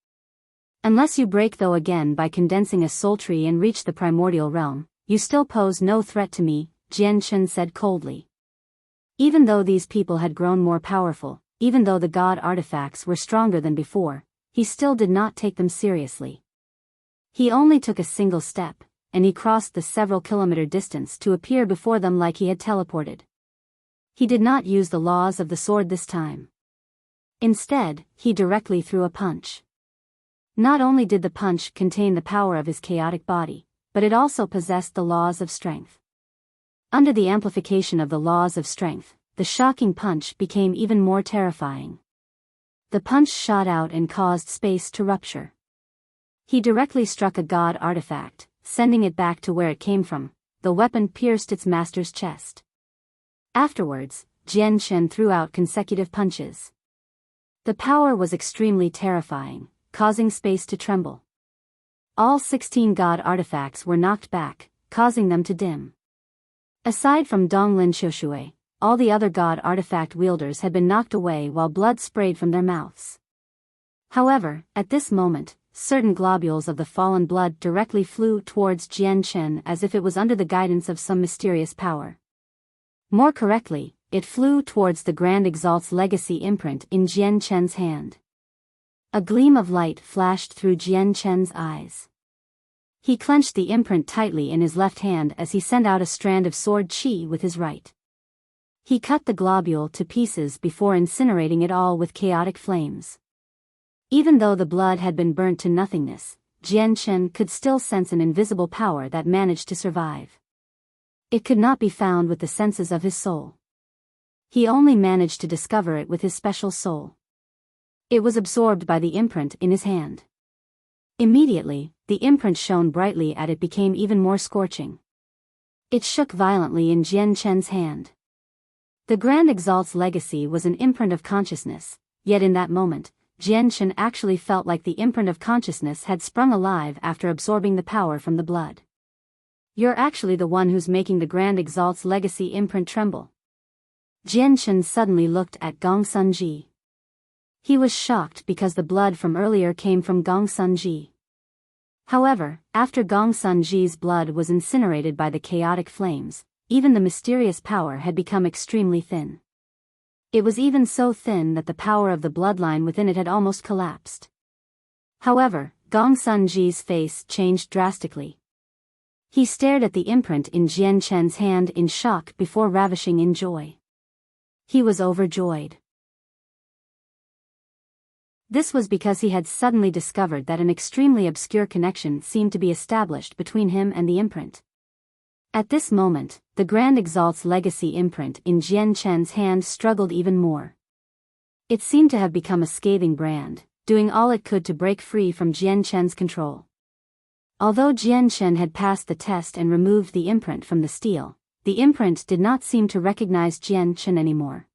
Unless you break though again by condensing a soul tree and reach the primordial realm, you still pose no threat to me, Jian Chen said coldly. Even though these people had grown more powerful, even though the God artifacts were stronger than before, he still did not take them seriously. He only took a single step, and he crossed the several kilometer distance to appear before them like he had teleported. He did not use the laws of the sword this time. Instead, he directly threw a punch. Not only did the punch contain the power of his chaotic body, but it also possessed the laws of strength. Under the amplification of the laws of strength, the shocking punch became even more terrifying. The punch shot out and caused space to rupture. He directly struck a god artifact, sending it back to where it came from. The weapon pierced its master's chest. Afterwards, Jian Shen threw out consecutive punches. The power was extremely terrifying, causing space to tremble. All 16 god artifacts were knocked back, causing them to dim. Aside from Donglin Xiushui, all the other god artifact wielders had been knocked away while blood sprayed from their mouths. However, at this moment, certain globules of the fallen blood directly flew towards Jian Shen as if it was under the guidance of some mysterious power. More correctly, it flew towards the Grand Exalt's legacy imprint in Jian Shen's hand. A gleam of light flashed through Jian Shen's eyes. He clenched the imprint tightly in his left hand as he sent out a strand of sword chi with his right. He cut the globule to pieces before incinerating it all with chaotic flames. Even though the blood had been burnt to nothingness, Jian Shen could still sense an invisible power that managed to survive. It could not be found with the senses of his soul. He only managed to discover it with his special soul. It was absorbed by the imprint in his hand. Immediately, the imprint shone brightly as it became even more scorching. It shook violently in Jian Shen's hand. The Grand Exalt's legacy was an imprint of consciousness, yet in that moment, Jian Shen actually felt like the imprint of consciousness had sprung alive after absorbing the power from the blood. You're actually the one who's making the Grand Exalt's legacy imprint tremble. Jian Shen suddenly looked at Gong Sunji. He was shocked because the blood from earlier came from Gong Sunji. However, after Gong Sunji's blood was incinerated by the chaotic flames, even the mysterious power had become extremely thin. It was even so thin that the power of the bloodline within it had almost collapsed. However, Gong Sunji's face changed drastically. He stared at the imprint in Jian Shen's hand in shock before ravishing in joy. He was overjoyed. This was because he had suddenly discovered that an extremely obscure connection seemed to be established between him and the imprint. At this moment, the Grand Exalt's legacy imprint in Jian Shen's hand struggled even more. It seemed to have become a scathing brand, doing all it could to break free from Jian Shen's control. Although Jian Shen had passed the test and removed the imprint from the steel, the imprint did not seem to recognize Jian Shen anymore.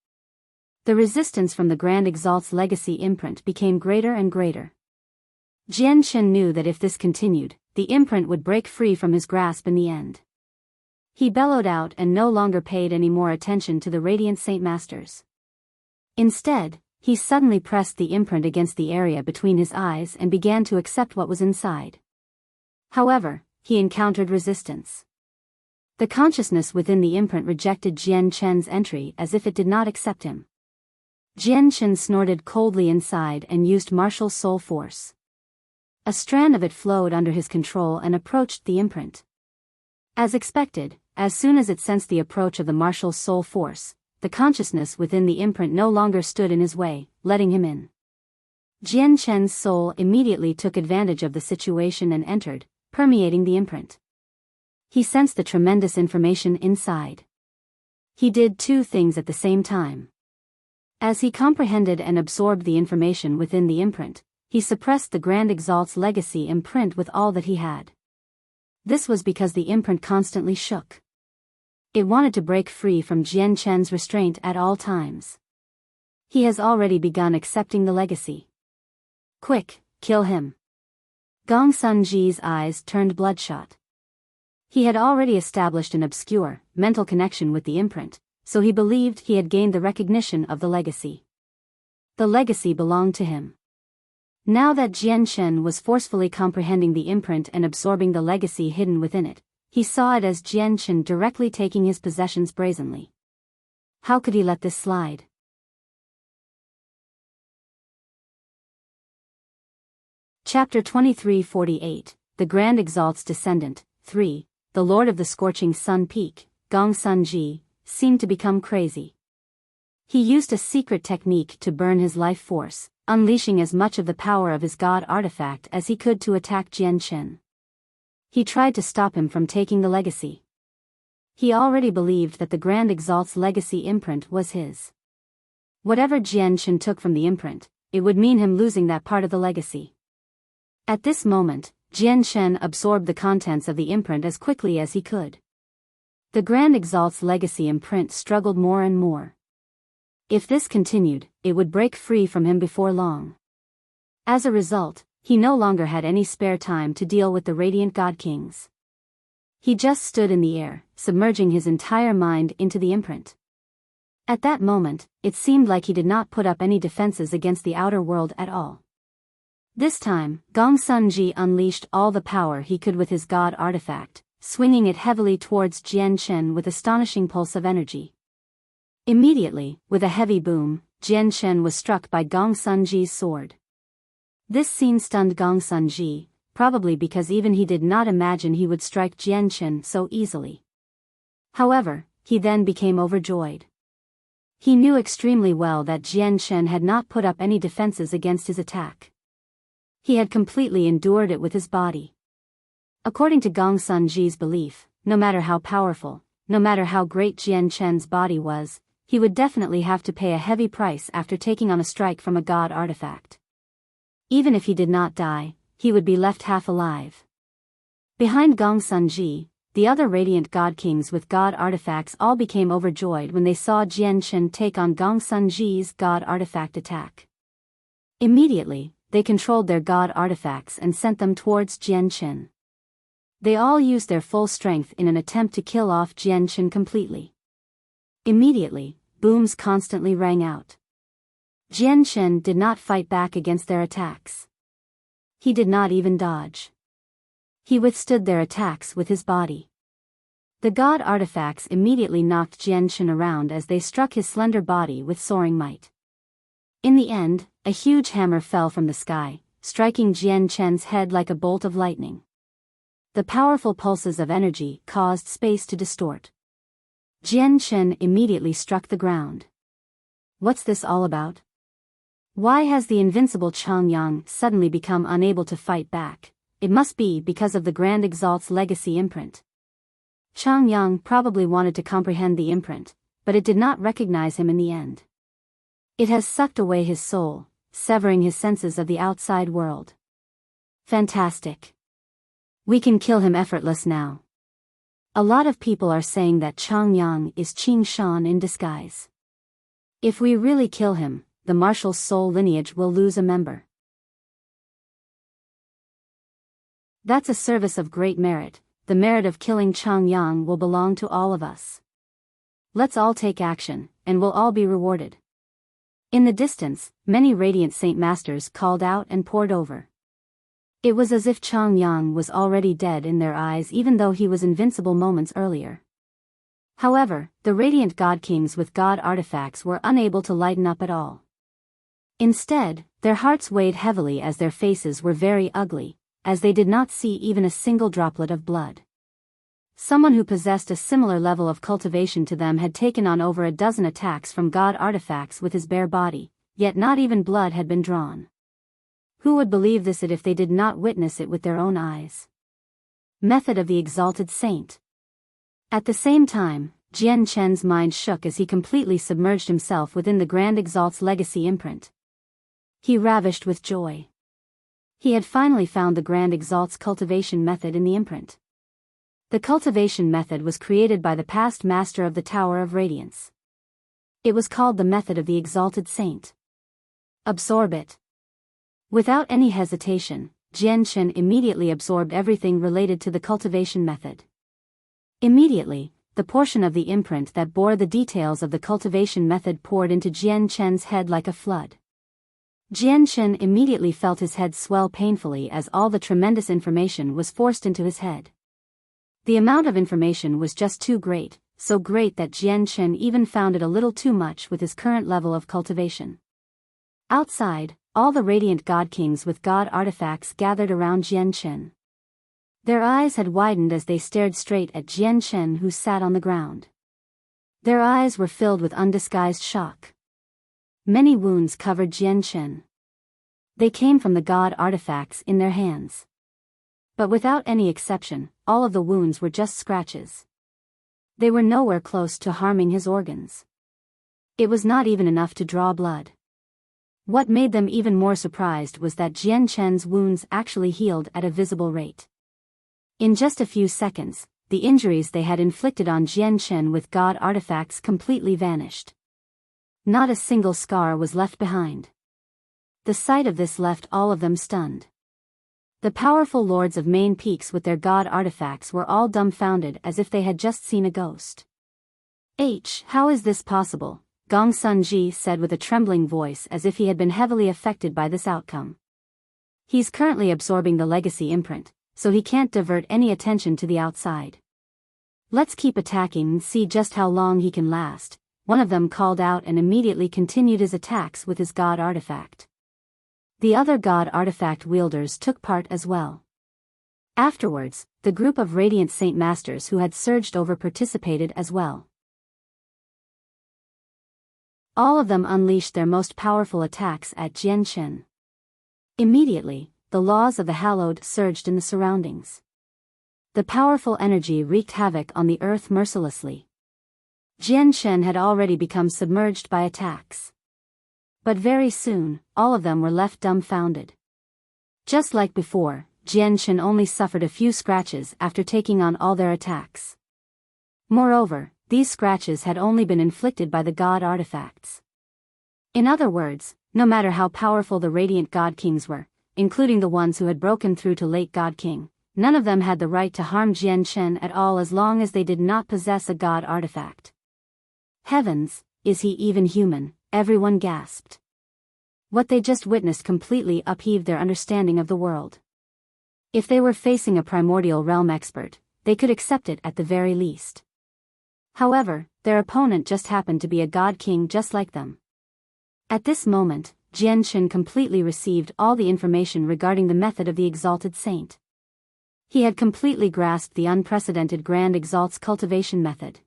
The resistance from the Grand Exalt's legacy imprint became greater and greater. Jian Shen knew that if this continued, the imprint would break free from his grasp in the end. He bellowed out and no longer paid any more attention to the Radiant Saint Masters. Instead, he suddenly pressed the imprint against the area between his eyes and began to accept what was inside. However, he encountered resistance. The consciousness within the imprint rejected Jian Shen's entry as if it did not accept him. Jian Shen snorted coldly inside and used martial soul force. A strand of it flowed under his control and approached the imprint. As expected, as soon as it sensed the approach of the martial soul force, the consciousness within the imprint no longer stood in his way, letting him in. Jian Shen's soul immediately took advantage of the situation and entered, permeating the imprint. He sensed the tremendous information inside. He did two things at the same time. As he comprehended and absorbed the information within the imprint, he suppressed the Grand Exalt's legacy imprint with all that he had. This was because the imprint constantly shook. It wanted to break free from Jian Shen's restraint at all times. He has already begun accepting the legacy. Quick, kill him. Gong Sunji's eyes turned bloodshot. He had already established an obscure, mental connection with the imprint, so he believed he had gained the recognition of the legacy. The legacy belonged to him. Now that Jian Shen was forcefully comprehending the imprint and absorbing the legacy hidden within it, he saw it as Jian Shen directly taking his possessions brazenly. How could he let this slide? Chapter 2348, The Grand Exalt's Descendant, 3, the Lord of the Scorching Sun Peak, Gong Sunji, seemed to become crazy. He used a secret technique to burn his life force, unleashing as much of the power of his god artifact as he could to attack Jian Shen. He tried to stop him from taking the legacy. He already believed that the Grand Exalt's legacy imprint was his. Whatever Jian Shen took from the imprint, it would mean him losing that part of the legacy. At this moment, Jian Shen absorbed the contents of the imprint as quickly as he could. The Grand Exalt's legacy imprint struggled more and more. If this continued, it would break free from him before long. As a result, he no longer had any spare time to deal with the Radiant God Kings. He just stood in the air, submerging his entire mind into the imprint. At that moment, it seemed like he did not put up any defenses against the outer world at all. This time, Gongsun Ji unleashed all the power he could with his god artifact, swinging it heavily towards Jian Shen with astonishing pulse of energy. Immediately, with a heavy boom, Jian Shen was struck by Gongsun Ji's sword. This scene stunned Gongsun Ji, probably because even he did not imagine he would strike Jian Shen so easily. However, he then became overjoyed. He knew extremely well that Jian Shen had not put up any defenses against his attack. He had completely endured it with his body. According to Gongsun Ji's belief, no matter how powerful, no matter how great Jian Shen's body was, he would definitely have to pay a heavy price after taking on a strike from a god artifact. Even if he did not die, he would be left half alive. Behind Gongsun Ji, the other Radiant God Kings with god artifacts all became overjoyed when they saw Jian Shen take on Gongsun Ji's god artifact attack. Immediately, they controlled their god artifacts and sent them towards Jian Shen. They all used their full strength in an attempt to kill off Jian Shen completely. Immediately, booms constantly rang out. Jian Shen did not fight back against their attacks. He did not even dodge. He withstood their attacks with his body. The god artifacts immediately knocked Jian Shen around as they struck his slender body with soaring might. In the end, a huge hammer fell from the sky, striking Jian Shen's head like a bolt of lightning. The powerful pulses of energy caused space to distort. Jian Shen immediately struck the ground. What's this all about? Why has the invincible Chang Yang suddenly become unable to fight back? It must be because of the Grand Exalt's legacy imprint. Chang Yang probably wanted to comprehend the imprint, but it did not recognize him in the end. It has sucked away his soul, severing his senses of the outside world. Fantastic. We can kill him effortless now. A lot of people are saying that Chang Yang is Qing Shan in disguise. If we really kill him, the martial soul lineage will lose a member. That's a service of great merit. The merit of killing Chang Yang will belong to all of us. Let's all take action, and we'll all be rewarded. In the distance, many radiant Saint Masters called out and poured over. It was as if Chang Yang was already dead in their eyes even though he was invincible moments earlier. However, the Radiant God Kings with God artifacts were unable to lighten up at all. Instead, their hearts weighed heavily as their faces were very ugly, as they did not see even a single droplet of blood. Someone who possessed a similar level of cultivation to them had taken on over a dozen attacks from god artifacts with his bare body, yet not even blood had been drawn. Who would believe this if they did not witness it with their own eyes? Method of the Exalted Saint. At the same time, Jian Shen's mind shook as he completely submerged himself within the Grand Exalt's legacy imprint. He ravished with joy. He had finally found the Grand Exalt's cultivation method in the imprint. The cultivation method was created by the past master of the Tower of Radiance. It was called the method of the Exalted Saint. Absorb it. Without any hesitation, Jian Shen immediately absorbed everything related to the cultivation method. Immediately, the portion of the imprint that bore the details of the cultivation method poured into Jian Shen's head like a flood. Jian Shen immediately felt his head swell painfully as all the tremendous information was forced into his head. The amount of information was just too great, so great that Jian Shen even found it a little too much with his current level of cultivation. Outside, all the Radiant God Kings with God artifacts gathered around Jian Shen. Their eyes had widened as they stared straight at Jian Shen, who sat on the ground. Their eyes were filled with undisguised shock. Many wounds covered Jian Shen. They came from the God artifacts in their hands. But without any exception, all of the wounds were just scratches. They were nowhere close to harming his organs. It was not even enough to draw blood. What made them even more surprised was that Jian Chen's wounds actually healed at a visible rate. In just a few seconds, the injuries they had inflicted on Jian Chen with God artifacts completely vanished. Not a single scar was left behind. The sight of this left all of them stunned. The powerful lords of main peaks with their God artifacts were all dumbfounded as if they had just seen a ghost. How is this possible? Gong Sunji said with a trembling voice as if he had been heavily affected by this outcome. He's currently absorbing the legacy imprint, so he can't divert any attention to the outside. Let's keep attacking and see just how long he can last, one of them called out and immediately continued his attacks with his God artifact. The other God artifact wielders took part as well. Afterwards, the group of Radiant Saint Masters who had surged over participated as well. All of them unleashed their most powerful attacks at Jian Chen. Immediately, the laws of the hallowed surged in the surroundings. The powerful energy wreaked havoc on the earth mercilessly. Jian Chen had already become submerged by attacks. But very soon, all of them were left dumbfounded. Just like before, Jian Chen only suffered a few scratches after taking on all their attacks. Moreover, these scratches had only been inflicted by the God artifacts. In other words, no matter how powerful the Radiant God Kings were, including the ones who had broken through to late God King, none of them had the right to harm Jian Chen at all as long as they did not possess a God artifact. Heavens, is he even human? Everyone gasped. What they just witnessed completely upheaved their understanding of the world. If they were facing a primordial realm expert, they could accept it at the very least. However, their opponent just happened to be a God King just like them. At this moment, Jian Chen completely received all the information regarding the method of the Exalted Saint. He had completely grasped the unprecedented Grand Exalt's cultivation method.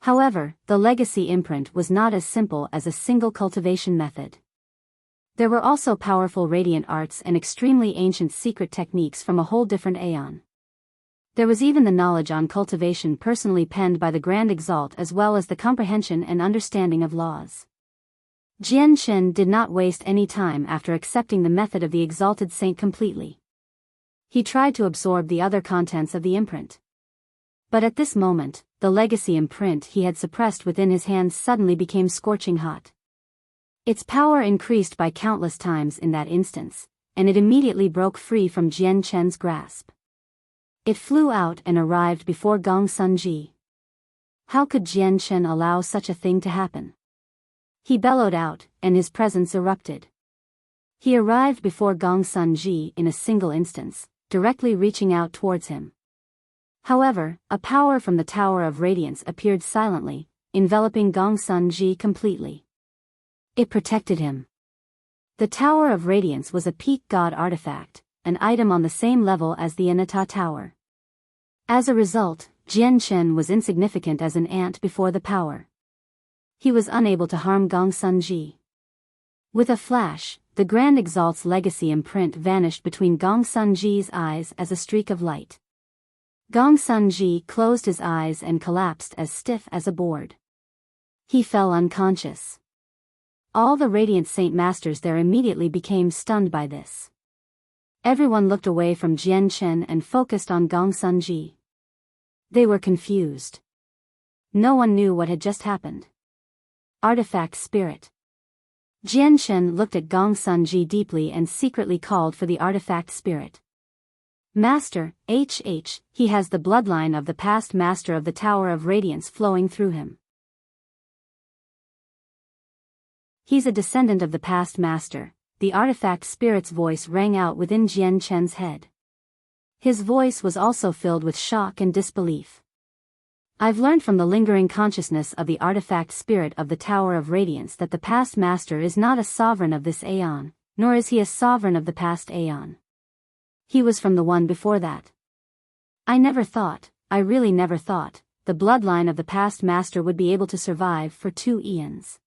However, the legacy imprint was not as simple as a single cultivation method. There were also powerful radiant arts and extremely ancient secret techniques from a whole different aeon. There was even the knowledge on cultivation personally penned by the Grand Exalt as well as the comprehension and understanding of laws. Jian Chen did not waste any time after accepting the method of the Exalted Saint completely. He tried to absorb the other contents of the imprint. But at this moment, the legacy imprint he had suppressed within his hands suddenly became scorching hot. Its power increased by countless times in that instance, and it immediately broke free from Jian Chen's grasp. It flew out and arrived before Gong Sunji. How could Jian Chen allow such a thing to happen? He bellowed out, and his presence erupted. He arrived before Gong Sunji in a single instance, directly reaching out towards him. However, a power from the Tower of Radiance appeared silently, enveloping Gong Sunji completely. It protected him. The Tower of Radiance was a peak god artifact, an item on the same level as the Anata Tower. As a result, Jian Chen was insignificant as an ant before the power. He was unable to harm Gong Sunji. With a flash, the Grand Exalt's legacy imprint vanished between Gong Sunji's eyes as a streak of light. Gong Sunji closed his eyes and collapsed as stiff as a board. He fell unconscious. All the Radiant Saint Masters there immediately became stunned by this. Everyone looked away from Jian Chen and focused on Gong Sunji. They were confused. No one knew what had just happened. Artifact Spirit. Jian Chen looked at Gong Sunji deeply and secretly called for the Artifact Spirit. Master, he has the bloodline of the past Master of the Tower of Radiance flowing through him. He's a descendant of the past Master. The Artifact Spirit's voice rang out within Jian Chen's head. His voice was also filled with shock and disbelief. I've learned from the lingering consciousness of the Artifact Spirit of the Tower of Radiance that the past Master is not a sovereign of this aeon, nor is he a sovereign of the past aeon. He was from the one before that. I really never thought, the bloodline of the past Master would be able to survive for 2 eons.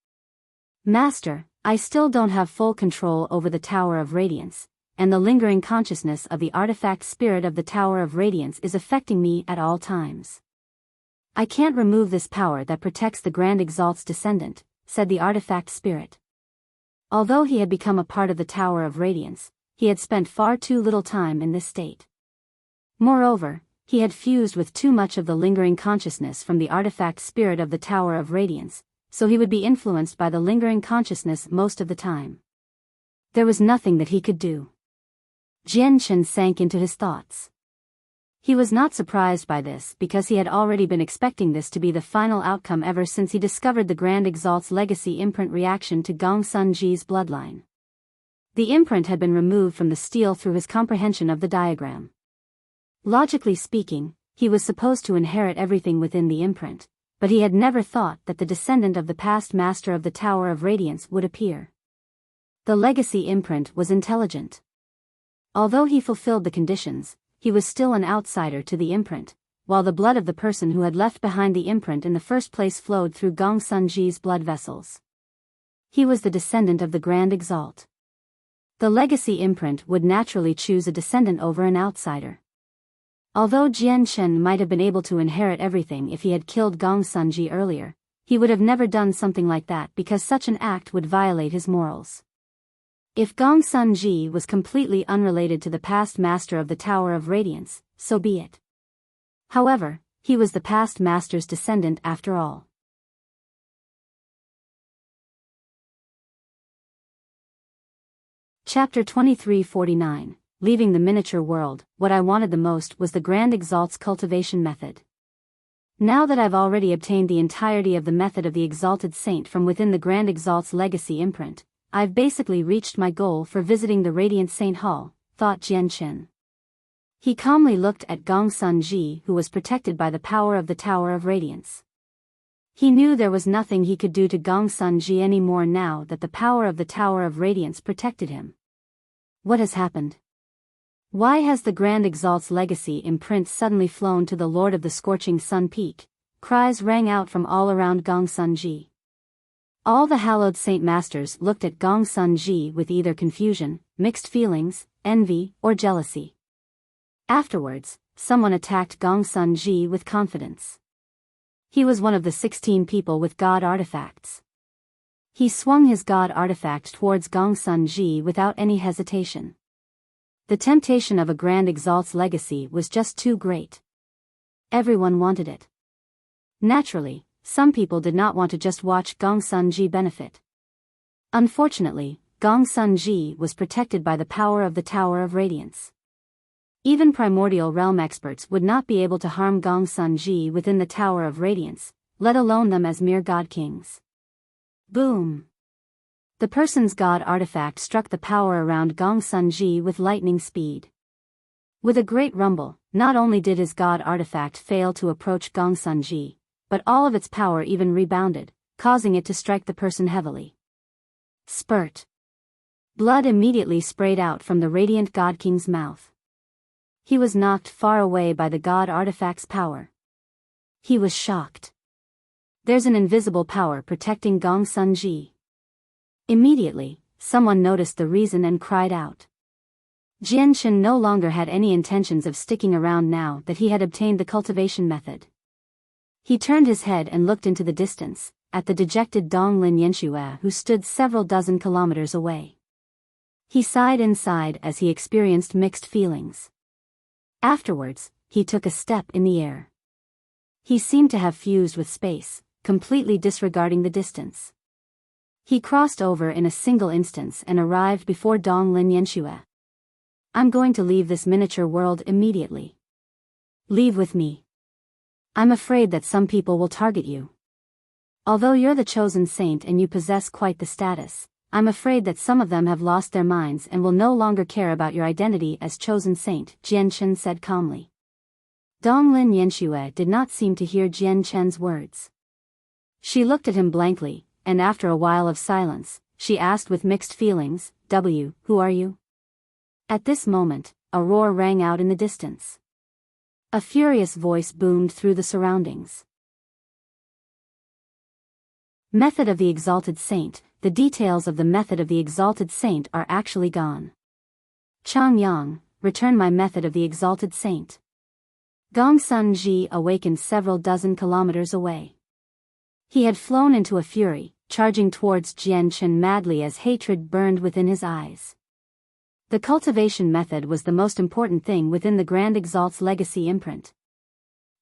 Master, I still don't have full control over the Tower of Radiance, and the lingering consciousness of the Artifact Spirit of the Tower of Radiance is affecting me at all times. I can't remove this power that protects the Grand Exalt's descendant, said the Artifact Spirit. Although he had become a part of the Tower of Radiance, he had spent far too little time in this state. Moreover, he had fused with too much of the lingering consciousness from the artifact spirit of the Tower of Radiance, so he would be influenced by the lingering consciousness most of the time. There was nothing that he could do. Jian Chen sank into his thoughts. He was not surprised by this because he had already been expecting this to be the final outcome ever since he discovered the Grand Exalt's legacy imprint reaction to Gongsun Ji's bloodline. The imprint had been removed from the steel through his comprehension of the diagram. Logically speaking, he was supposed to inherit everything within the imprint, but he had never thought that the descendant of the past master of the Tower of Radiance would appear. The legacy imprint was intelligent. Although he fulfilled the conditions, he was still an outsider to the imprint, while the blood of the person who had left behind the imprint in the first place flowed through Gongsun Ji's blood vessels. He was the descendant of the Grand Exalt. The legacy imprint would naturally choose a descendant over an outsider. Although Jian Chen might have been able to inherit everything if he had killed Gongsun Ji earlier, he would have never done something like that because such an act would violate his morals. If Gongsun Ji was completely unrelated to the past master of the Tower of Radiance, so be it. However, he was the past master's descendant after all. Chapter 2349, Leaving the Miniature World. What I wanted the most was the Grand Exalt's cultivation method. Now that I've already obtained the entirety of the method of the Exalted Saint from within the Grand Exalt's legacy imprint, I've basically reached my goal for visiting the Radiant Saint Hall, thought Jian Chen. He calmly looked at Gongsun Ji, who was protected by the power of the Tower of Radiance. He knew there was nothing he could do to Gongsun Ji anymore now that the power of the Tower of Radiance protected him. What has happened? Why has the Grand Exalt's legacy imprint suddenly flown to the Lord of the Scorching Sun Peak? Cries rang out from all around Gongsun Ji. All the hallowed Saint Masters looked at Gongsun Ji with either confusion, mixed feelings, envy, or jealousy. Afterwards, someone attacked Gongsun Ji with confidence. He was one of the 16 people with God artifacts. He swung his God artifact towards Gongsun Ji without any hesitation. The temptation of a Grand Exalt's legacy was just too great. Everyone wanted it. Naturally, some people did not want to just watch Gongsun Ji benefit. Unfortunately, Gongsun Ji was protected by the power of the Tower of Radiance. Even primordial realm experts would not be able to harm Gongsun Ji within the Tower of Radiance, let alone them as mere god kings. Boom! The person's god artifact struck the power around Gongsun Ji with lightning speed. With a great rumble, not only did his god artifact fail to approach Gongsun Ji, but all of its power even rebounded, causing it to strike the person heavily. Spurt. Blood immediately sprayed out from the radiant God King's mouth. He was knocked far away by the God artifact's power. He was shocked. There's an invisible power protecting Gongsun Ji. Immediately, someone noticed the reason and cried out. Jian Chen no longer had any intentions of sticking around now that he had obtained the cultivation method. He turned his head and looked into the distance, at the dejected Donglin Yanxue who stood several dozen kilometers away. He sighed inside as he experienced mixed feelings. Afterwards, he took a step in the air. He seemed to have fused with space, completely disregarding the distance. He crossed over in a single instance and arrived before Donglin Yanxue. I'm going to leave this miniature world immediately. Leave with me. I'm afraid that some people will target you. Although you're the chosen saint and you possess quite the status, I'm afraid that some of them have lost their minds and will no longer care about your identity as chosen saint, Jian Chen said calmly. Donglin Yanxue did not seem to hear Jian Chen's words. She looked at him blankly, and after a while of silence, she asked with mixed feelings, who are you? At this moment, a roar rang out in the distance. A furious voice boomed through the surroundings. Method of the Exalted Saint. The details of the method of the Exalted Saint are actually gone. Chang Yang, return my method of the Exalted Saint. Gongsun Ji awakened several dozen kilometers away. He had flown into a fury, charging towards Jian Chen madly as hatred burned within his eyes. The cultivation method was the most important thing within the Grand Exalt's legacy imprint.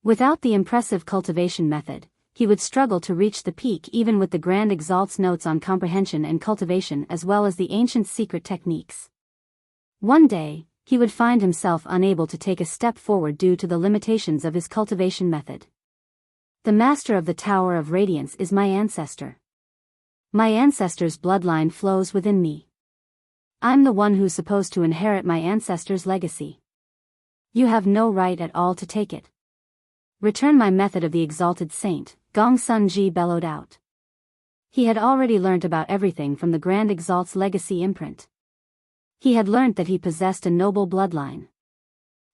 Without the impressive cultivation method, he would struggle to reach the peak even with the Grand Exalt's notes on comprehension and cultivation as well as the ancient secret techniques. One day, he would find himself unable to take a step forward due to the limitations of his cultivation method. The Master of the Tower of Radiance is my ancestor. My ancestor's bloodline flows within me. I'm the one who's supposed to inherit my ancestor's legacy. You have no right at all to take it. Return my method of the exalted saint, Gong Sun Ji bellowed out. He had already learnt about everything from the Grand Exalt's legacy imprint. He had learnt that he possessed a noble bloodline.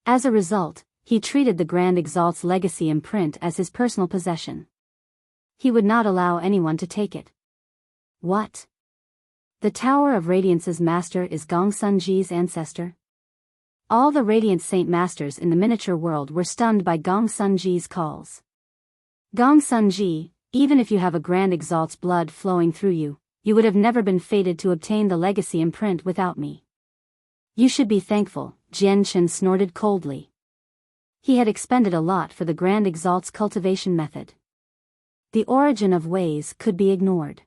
As a result, he treated the Grand Exalt's legacy imprint as his personal possession. He would not allow anyone to take it. What? The Tower of Radiance's master is Gong Sun Ji's ancestor? All the Radiant Saint Masters in the miniature world were stunned by Gong Sun Ji's calls. Gong Sun Ji, even if you have a Grand Exalt's blood flowing through you, you would have never been fated to obtain the legacy imprint without me. You should be thankful, Jian Chen snorted coldly. He had expended a lot for the Grand Exalt's cultivation method. The origin of ways could be ignored.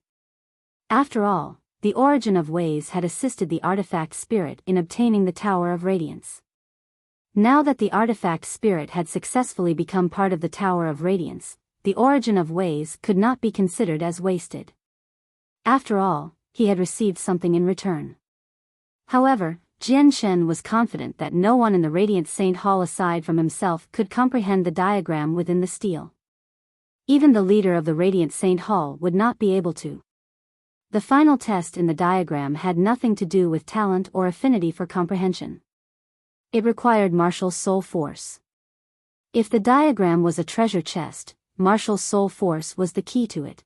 After all, the origin of ways had assisted the artifact spirit in obtaining the Tower of Radiance. Now that the artifact spirit had successfully become part of the Tower of Radiance, the origin of ways could not be considered as wasted. After all, he had received something in return. However, Jian Chen was confident that no one in the Radiant Saint Hall aside from himself could comprehend the diagram within the stele. Even the leader of the Radiant Saint Hall would not be able to. The final test in the diagram had nothing to do with talent or affinity for comprehension. It required Martial's soul force. If the diagram was a treasure chest, Martial's soul force was the key to it.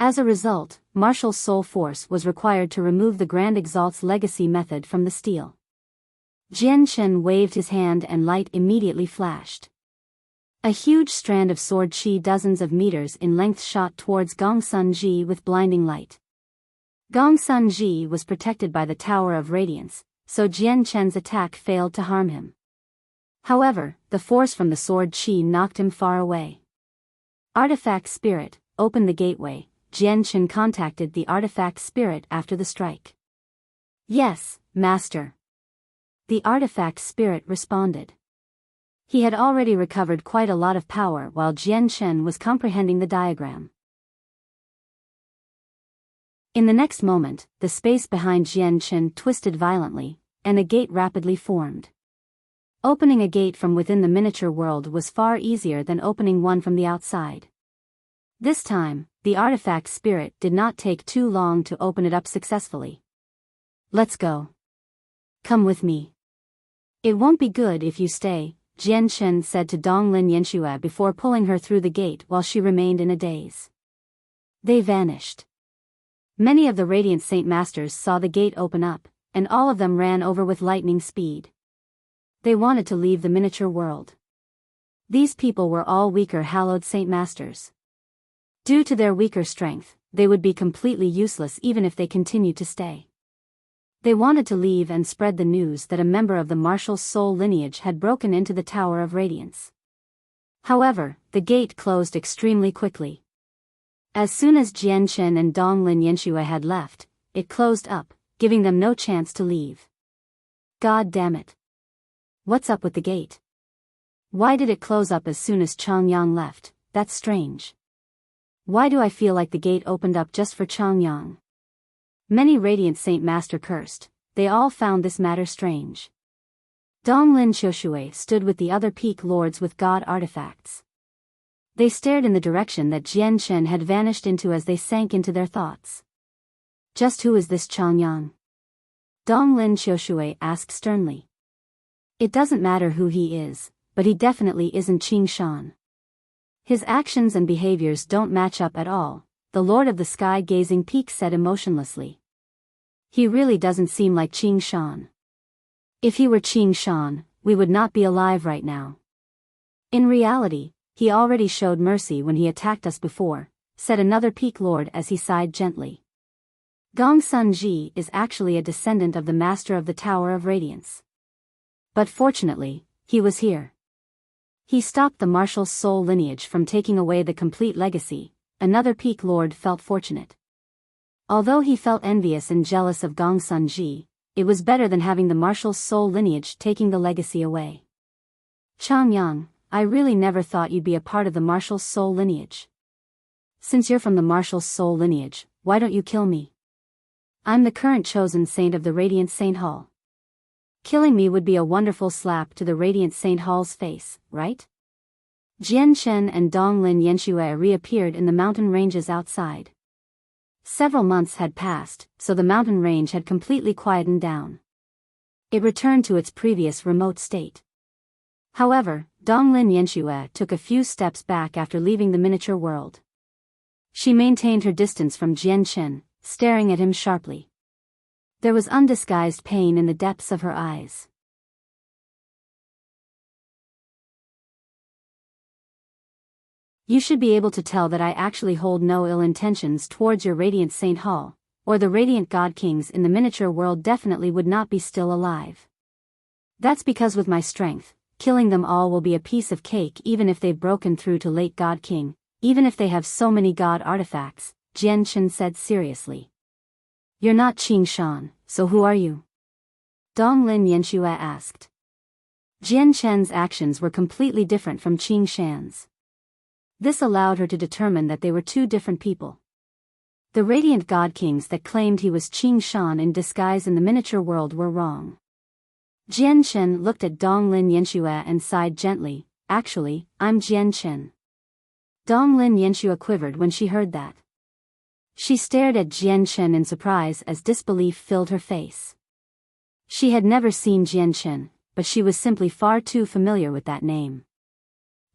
As a result, Martial's soul force was required to remove the Grand Exalt's legacy method from the stele. Jian Chen waved his hand and light immediately flashed. A huge strand of sword chi dozens of meters in length shot towards Gong Sun Ji with blinding light. Gong Sun Ji was protected by the Tower of Radiance, so Jian Chen's attack failed to harm him. However, the force from the sword chi knocked him far away. Artifact Spirit, open the gateway. Jian Chen contacted the artifact spirit after the strike. Yes, Master. The artifact spirit responded. He had already recovered quite a lot of power while Jian Chen was comprehending the diagram. In the next moment, the space behind Jian Chen twisted violently, and a gate rapidly formed. Opening a gate from within the miniature world was far easier than opening one from the outside. This time, the artifact spirit did not take too long to open it up successfully. Let's go. Come with me. It won't be good if you stay, Jian Chen said to Donglin Yanxue before pulling her through the gate while she remained in a daze. They vanished. Many of the Radiant Saint Masters saw the gate open up, and all of them ran over with lightning speed. They wanted to leave the miniature world. These people were all weaker hallowed Saint Masters. Due to their weaker strength, they would be completely useless even if they continued to stay. They wanted to leave and spread the news that a member of the Martial Soul lineage had broken into the Tower of Radiance. However, the gate closed extremely quickly. As soon as Jian Chen and Donglin Yanxue had left, it closed up, giving them no chance to leave. God damn it. What's up with the gate? Why did it close up as soon as Changyang left? That's strange. Why do I feel like the gate opened up just for Changyang? Many Radiant Saint Master cursed. They all found this matter strange. Donglin Xiushui stood with the other peak lords with god artifacts. They stared in the direction that Jian Chen had vanished into as they sank into their thoughts. Just who is this Changyang? Donglin Xiushui asked sternly. It doesn't matter who he is, but he definitely isn't Qing Shan. His actions and behaviors don't match up at all, the Lord of the Sky Gazing Peak said emotionlessly. He really doesn't seem like Qing Shan. If he were Qing Shan, we would not be alive right now. In reality, he already showed mercy when he attacked us before, said another peak lord as he sighed gently. Gong Sun Ji is actually a descendant of the master of the Tower of Radiance. But fortunately, he was here. He stopped the marshal's soul lineage from taking away the complete legacy. Another peak lord felt fortunate. Although he felt envious and jealous of Gong Sun Ji, it was better than having the marshal's soul lineage taking the legacy away. Chang Yang, I really never thought you'd be a part of the marshal's soul lineage. Since you're from the marshal's soul lineage, why don't you kill me? I'm the current chosen saint of the Radiant Saint Hall. Killing me would be a wonderful slap to the Radiant Saint Hall's face, right? Jian Shen and Donglin Yanxue reappeared in the mountain ranges outside. Several months had passed, so the mountain range had completely quietened down. It returned to its previous remote state. However, Donglin Yanxue took a few steps back after leaving the miniature world. She maintained her distance from Jian Shen, staring at him sharply. There was undisguised pain in the depths of her eyes. You should be able to tell that I actually hold no ill intentions towards your Radiant Saint Hall, or the Radiant God Kings in the miniature world definitely would not be still alive. That's because with my strength, killing them all will be a piece of cake even if they've broken through to late God King, even if they have so many God artifacts, Jian Shen said seriously. You're not Qing Shan, so who are you? Donglin Yanxue asked. Jian Shen's actions were completely different from Qing Shan's. This allowed her to determine that they were two different people. The Radiant God Kings that claimed he was Qing Shan in disguise in the miniature world were wrong. Jian Shen looked at Donglin Yanxue and sighed gently. Actually, I'm Jian Shen. Donglin Yanxue quivered when she heard that. She stared at Jian Shen in surprise as disbelief filled her face. She had never seen Jian Shen, but she was simply far too familiar with that name.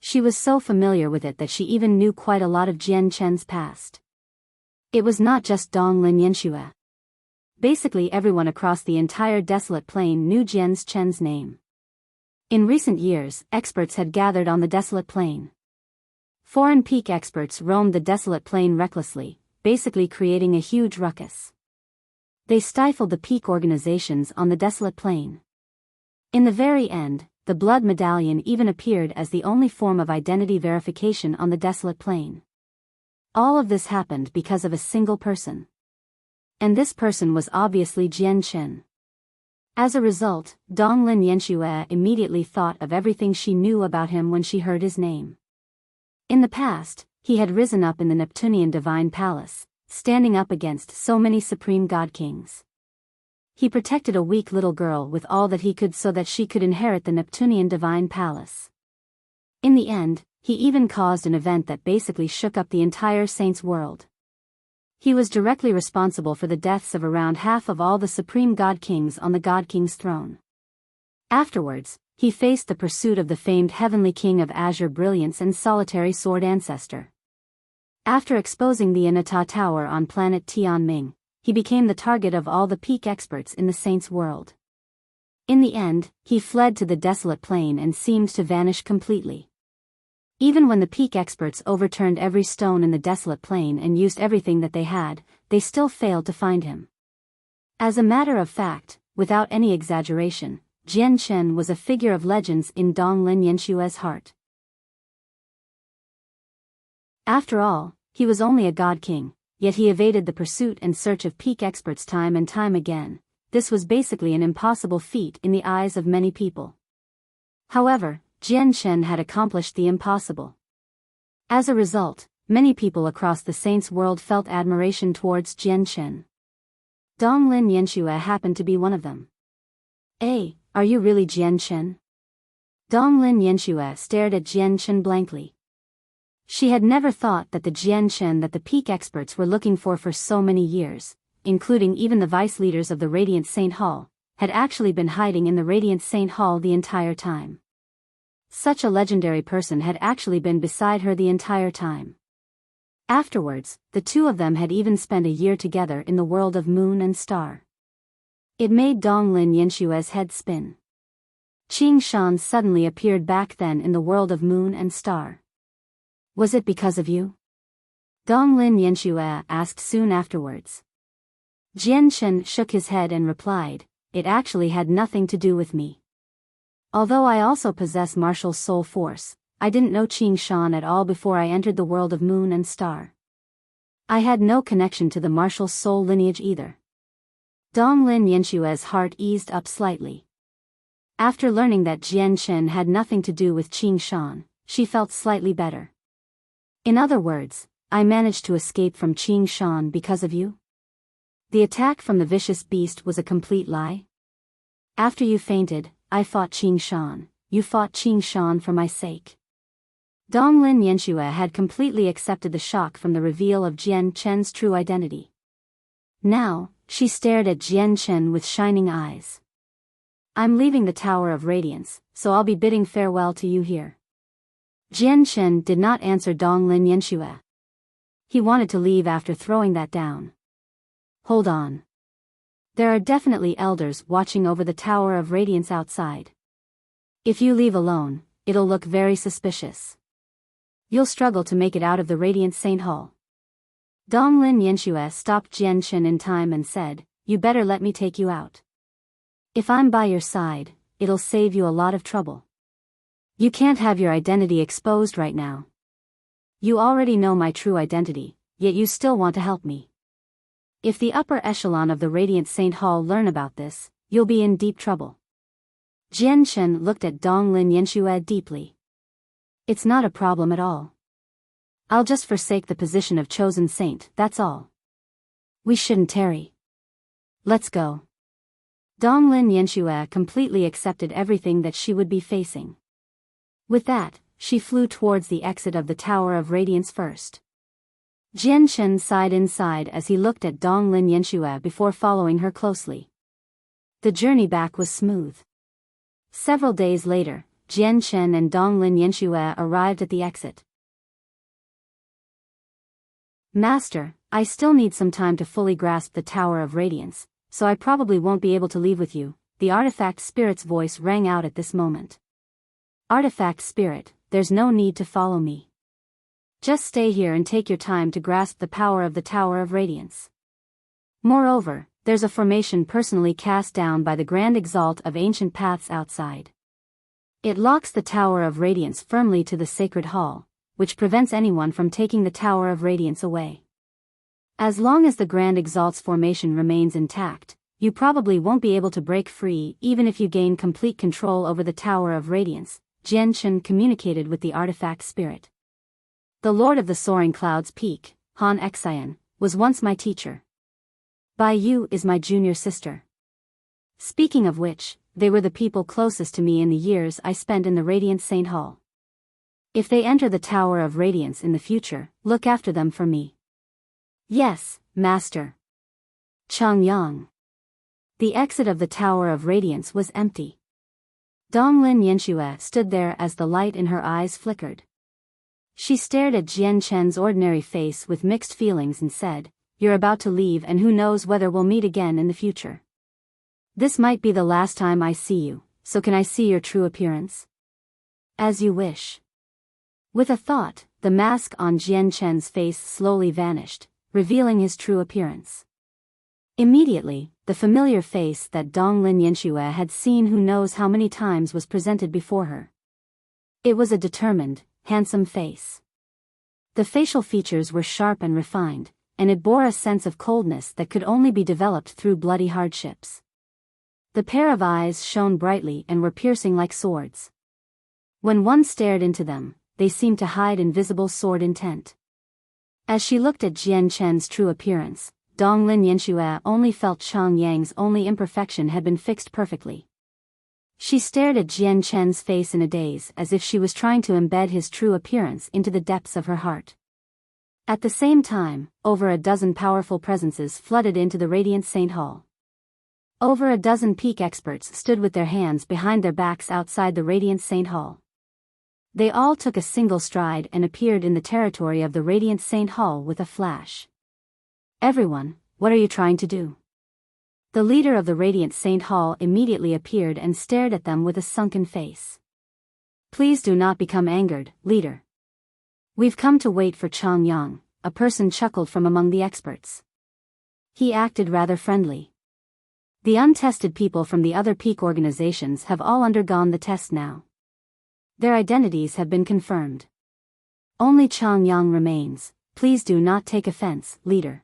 She was so familiar with it that she even knew quite a lot of Jian Shen's past. It was not just Donglin Yanxue. Basically everyone across the entire desolate plain knew Jian Shen's name. In recent years, experts had gathered on the desolate plain. Foreign peak experts roamed the desolate plain recklessly, basically creating a huge ruckus. They stifled the peak organizations on the desolate plain. In the very end, the blood medallion even appeared as the only form of identity verification on the desolate plain. All of this happened because of a single person. And this person was obviously Jian Shen. As a result, Donglin Yanxue immediately thought of everything she knew about him when she heard his name. In the past, he had risen up in the Neptunian Divine Palace, standing up against so many supreme god kings. He protected a weak little girl with all that he could so that she could inherit the Neptunian Divine Palace. In the end, he even caused an event that basically shook up the entire Saints world. He was directly responsible for the deaths of around half of all the supreme god kings on the God King's throne. Afterwards, he faced the pursuit of the famed Heavenly King of Azure Brilliance and Solitary Sword Ancestor. After exposing the Inata Tower on planet Tianming, he became the target of all the peak experts in the Saints world. In the end, he fled to the desolate plain and seemed to vanish completely. Even when the peak experts overturned every stone in the desolate plain and used everything that they had, they still failed to find him. As a matter of fact, without any exaggeration, Jian Shen was a figure of legends in Donglin Yanxue's heart. After all, he was only a god king, yet he evaded the pursuit and search of peak experts time and time again. This was basically an impossible feat in the eyes of many people. However, Jian Shen had accomplished the impossible. As a result, many people across the Saints world felt admiration towards Jian Shen. Donglin Yanxue happened to be one of them. Hey, are you really Jian Shen? Donglin Yanxue stared at Jian Shen blankly. She had never thought that the Jian Shen that the peak experts were looking for so many years, including even the vice leaders of the Radiant Saint Hall, had actually been hiding in the Radiant Saint Hall the entire time. Such a legendary person had actually been beside her the entire time. Afterwards, the two of them had even spent a year together in the world of Moon and Star. It made Donglin Yanxue's head spin. Qing Shan suddenly appeared back then in the world of Moon and Star. Was it because of you? Donglin Yanxue asked soon afterwards. Jian Shen shook his head and replied, it actually had nothing to do with me. Although I also possess martial soul force, I didn't know Qing Shan at all before I entered the world of moon and star. I had no connection to the martial soul lineage either. Donglin Yanshue's heart eased up slightly. After learning that Jian Shen had nothing to do with Qing Shan, she felt slightly better. In other words, I managed to escape from Qing Shan because of you? The attack from the vicious beast was a complete lie? After you fainted, I fought Qing Shan. You fought Qing Shan for my sake. Donglin Yanxue had completely accepted the shock from the reveal of Jian Chen's true identity. Now, she stared at Jian Chen with shining eyes. I'm leaving the Tower of Radiance, so I'll be bidding farewell to you here. Jian Chen did not answer Donglin Yanxue. He wanted to leave after throwing that down. Hold on. There are definitely elders watching over the Tower of Radiance outside. If you leave alone, it'll look very suspicious. You'll struggle to make it out of the Radiant Saint Hall. Donglin Yanxue stopped Jian Chen in time and said, you better let me take you out. If I'm by your side, it'll save you a lot of trouble. You can't have your identity exposed right now. You already know my true identity, yet you still want to help me. If the upper echelon of the Radiant Saint Hall learn about this, you'll be in deep trouble. Jian Chen looked at Donglin Yanxue deeply. It's not a problem at all. I'll just forsake the position of chosen saint, that's all. We shouldn't tarry. Let's go. Donglin Yanxue completely accepted everything that she would be facing. With that, she flew towards the exit of the Tower of Radiance first. Jian Chen sighed inside as he looked at Donglin Yanxue before following her closely. The journey back was smooth. Several days later, Jian Chen and Donglin Yanxue arrived at the exit. Master, I still need some time to fully grasp the Tower of Radiance, so I probably won't be able to leave with you, the artifact spirit's voice rang out at this moment. Artifact spirit, there's no need to follow me. Just stay here and take your time to grasp the power of the Tower of Radiance. Moreover, there's a formation personally cast down by the Grand Exalt of ancient paths outside. It locks the Tower of Radiance firmly to the Sacred Hall, which prevents anyone from taking the Tower of Radiance away. As long as the Grand Exalt's formation remains intact, you probably won't be able to break free even if you gain complete control over the Tower of Radiance, Jian Chen communicated with the artifact spirit. The Lord of the Soaring Clouds Peak, Han Xian, was once my teacher. Biyao is my junior sister. Speaking of which, they were the people closest to me in the years I spent in the Radiant Saint Hall. If they enter the Tower of Radiance in the future, look after them for me. Yes, Master. Changyang. The exit of the Tower of Radiance was empty. Donglin Yanxue stood there as the light in her eyes flickered. She stared at Jian Chen's ordinary face with mixed feelings and said, you're about to leave and who knows whether we'll meet again in the future. This might be the last time I see you, so can I see your true appearance? As you wish. With a thought, the mask on Jian Chen's face slowly vanished, revealing his true appearance. Immediately, the familiar face that Donglin Yanxue had seen who knows how many times was presented before her. It was a determined, handsome face. The facial features were sharp and refined, and it bore a sense of coldness that could only be developed through bloody hardships. The pair of eyes shone brightly and were piercing like swords. When one stared into them, they seemed to hide invisible sword intent. As she looked at Jian Chen's true appearance, Donglin Yanxue only felt Chang Yang's only imperfection had been fixed perfectly. She stared at Jian Chen's face in a daze as if she was trying to embed his true appearance into the depths of her heart. At the same time, over a dozen powerful presences flooded into the Radiant Saint Hall. Over a dozen peak experts stood with their hands behind their backs outside the Radiant Saint Hall. They all took a single stride and appeared in the territory of the Radiant Saint Hall with a flash. Everyone, what are you trying to do? The leader of the Radiant Saint Hall immediately appeared and stared at them with a sunken face. Please do not become angered, leader. We've come to wait for Changyang, a person chuckled from among the experts. He acted rather friendly. The untested people from the other peak organizations have all undergone the test now. Their identities have been confirmed. Only Chang Yang remains. Please do not take offense, leader.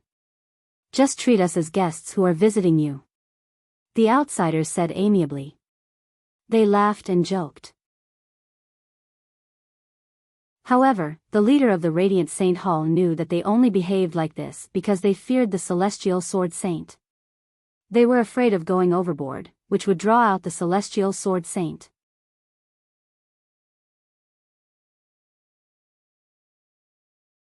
Just treat us as guests who are visiting you. The outsiders said amiably. They laughed and joked. However, the leader of the Radiant Saint Hall knew that they only behaved like this because they feared the Celestial Sword Saint. They were afraid of going overboard, which would draw out the Celestial Sword Saint.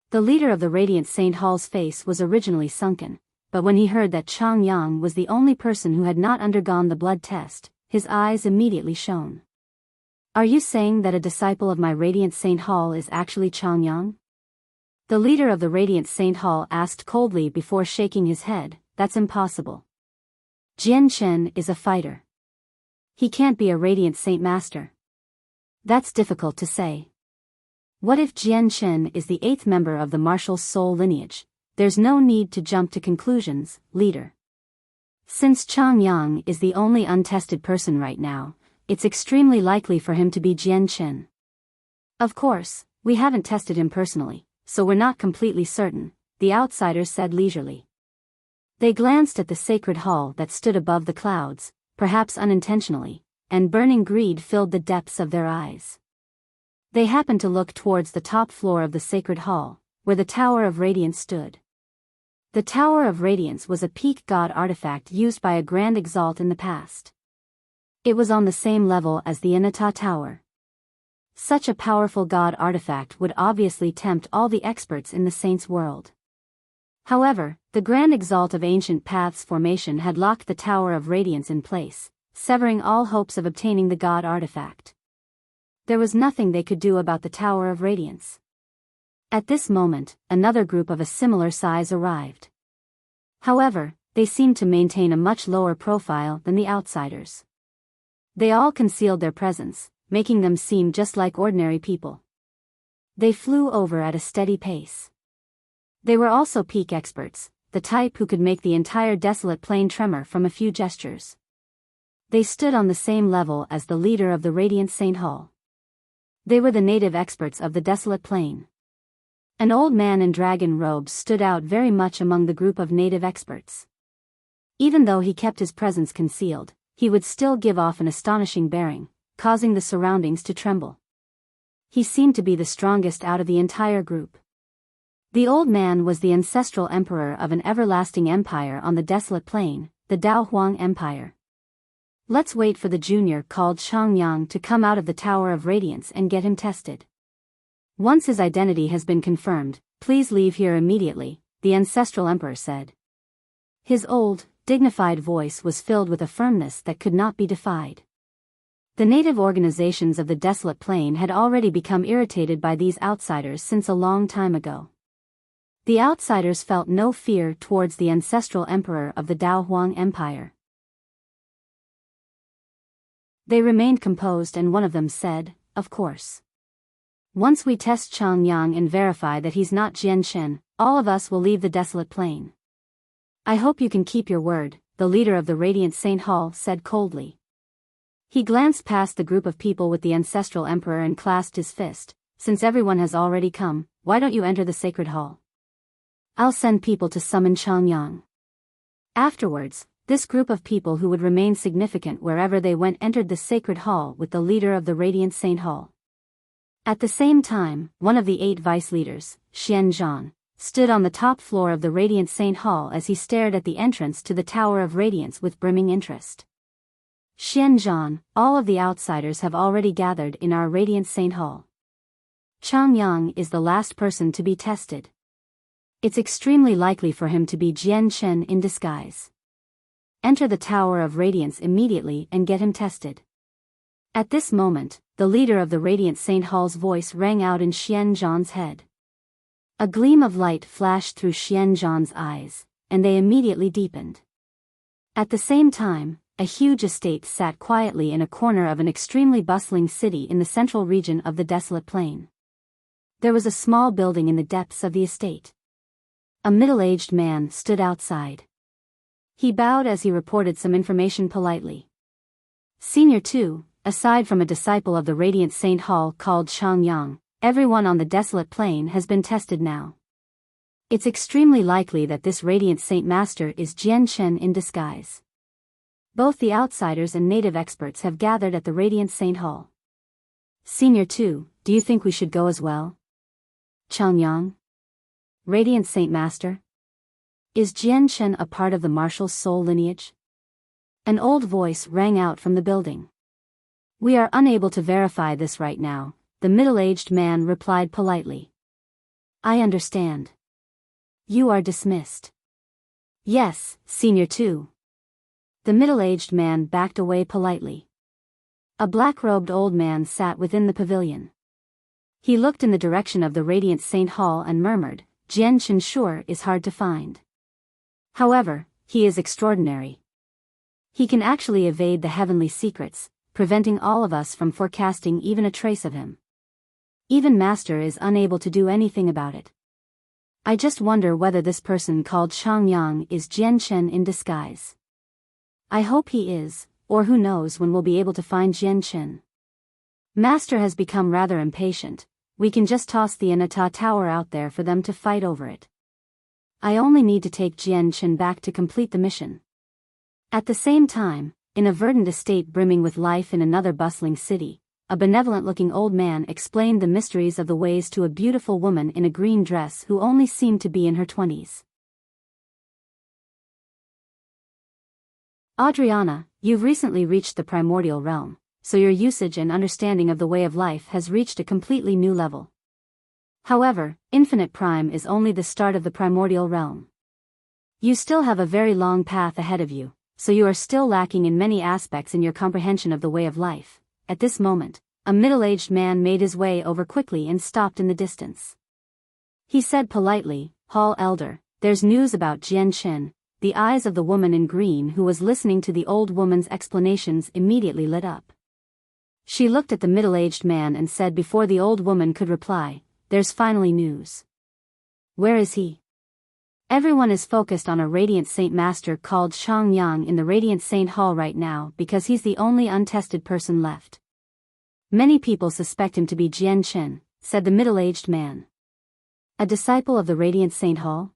The leader of the Radiant Saint Hall's face was originally sunken, but when he heard that Chang Yang was the only person who had not undergone the blood test, his eyes immediately shone. Are you saying that a disciple of my Radiant Saint Hall is actually Chang Yang? The leader of the Radiant Saint Hall asked coldly before shaking his head. That's impossible. Jian Chen is a fighter. He can't be a Radiant Saint Master. That's difficult to say. What if Jian Chen is the 8th member of the martial soul lineage? There's no need to jump to conclusions, leader. Since Chang Yang is the only untested person right now, it's extremely likely for him to be Jian Chen. Of course, we haven't tested him personally, so we're not completely certain, the outsiders said leisurely. They glanced at the sacred hall that stood above the clouds, perhaps unintentionally, and burning greed filled the depths of their eyes. They happened to look towards the top floor of the sacred hall, where the Tower of Radiance stood. The Tower of Radiance was a peak god artifact used by a Grand Exalt in the past. It was on the same level as the Inata Tower. Such a powerful god artifact would obviously tempt all the experts in the Saints' world. However, the Grand Exalt of Ancient Paths formation had locked the Tower of Radiance in place, severing all hopes of obtaining the god artifact. There was nothing they could do about the Tower of Radiance. At this moment, another group of a similar size arrived. However, they seemed to maintain a much lower profile than the outsiders. They all concealed their presence, making them seem just like ordinary people. They flew over at a steady pace. They were also peak experts, the type who could make the entire desolate plain tremor from a few gestures. They stood on the same level as the leader of the Radiant Saint Hall. They were the native experts of the desolate plain. An old man in dragon robes stood out very much among the group of native experts. Even though he kept his presence concealed, he would still give off an astonishing bearing, causing the surroundings to tremble. He seemed to be the strongest out of the entire group. The old man was the ancestral emperor of an everlasting empire on the desolate plain, the Dao Huang Empire. Let's wait for the junior called Chang Yang to come out of the Tower of Radiance and get him tested. Once his identity has been confirmed, please leave here immediately, the ancestral emperor said. His old, dignified voice was filled with a firmness that could not be defied. The native organizations of the desolate plain had already become irritated by these outsiders since a long time ago. The outsiders felt no fear towards the ancestral emperor of the Dao Huang Empire. They remained composed and one of them said, of course. Once we test Chang Yang and verify that he's not Jian Chen, all of us will leave the desolate plain. I hope you can keep your word, the leader of the Radiant Saint Hall said coldly. He glanced past the group of people with the ancestral emperor and clasped his fist. Since everyone has already come, why don't you enter the sacred hall? I'll send people to summon Chang Yang. Afterwards, this group of people who would remain significant wherever they went entered the sacred hall with the leader of the Radiant Saint Hall. At the same time, one of the 8 vice leaders, Xian Zhan, stood on the top floor of the Radiant Saint Hall as he stared at the entrance to the Tower of Radiance with brimming interest. Xian Zhan, all of the outsiders have already gathered in our Radiant Saint Hall. Chang Yang is the last person to be tested. It's extremely likely for him to be Jian Chen in disguise. Enter the Tower of Radiance immediately and get him tested. At this moment, the leader of the Radiant Saint Hall's voice rang out in Xian Zhan's head. A gleam of light flashed through Xian Zhan's eyes, and they immediately deepened. At the same time, a huge estate sat quietly in a corner of an extremely bustling city in the central region of the desolate plain. There was a small building in the depths of the estate. A middle-aged man stood outside. He bowed as he reported some information politely. Senior 2, aside from a disciple of the Radiant Saint Hall called Shang Yang, everyone on the desolate plain has been tested now. It's extremely likely that this Radiant Saint Master is Jian Chen in disguise. Both the outsiders and native experts have gathered at the Radiant Saint Hall. Senior 2, do you think we should go as well? Chang Yang? Radiant Saint Master? Is Jian Chen a part of the martial soul lineage? An old voice rang out from the building. We are unable to verify this right now, the middle-aged man replied politely. I understand. You are dismissed. Yes, Senior 2. The middle-aged man backed away politely. A black-robed old man sat within the pavilion. He looked in the direction of the Radiant Saint Hall and murmured, Jian Chen sure is hard to find. However, he is extraordinary. He can actually evade the heavenly secrets, preventing all of us from forecasting even a trace of him. Even Master is unable to do anything about it. I just wonder whether this person called Shang Yang is Jian Chen in disguise. I hope he is, or who knows when we'll be able to find Jian Chen. Master has become rather impatient. We can just toss the Anata Tower out there for them to fight over it. I only need to take Jian Chen back to complete the mission. At the same time, in a verdant estate brimming with life in another bustling city, a benevolent-looking old man explained the mysteries of the ways to a beautiful woman in a green dress who only seemed to be in her 20s. Adriana, you've recently reached the primordial realm, so your usage and understanding of the way of life has reached a completely new level. However, Infinite Prime is only the start of the primordial realm. You still have a very long path ahead of you, so you are still lacking in many aspects in your comprehension of the way of life. At this moment, a middle-aged man made his way over quickly and stopped in the distance. He said politely, Hall Elder, there's news about Jian Chen. The eyes of the woman in green who was listening to the old woman's explanations immediately lit up. She looked at the middle-aged man and said before the old woman could reply, there's finally news. Where is he? Everyone is focused on a Radiant Saint Master called Shang Yang in the Radiant Saint Hall right now because he's the only untested person left. Many people suspect him to be Jian Chen, said the middle-aged man. A disciple of the Radiant Saint Hall?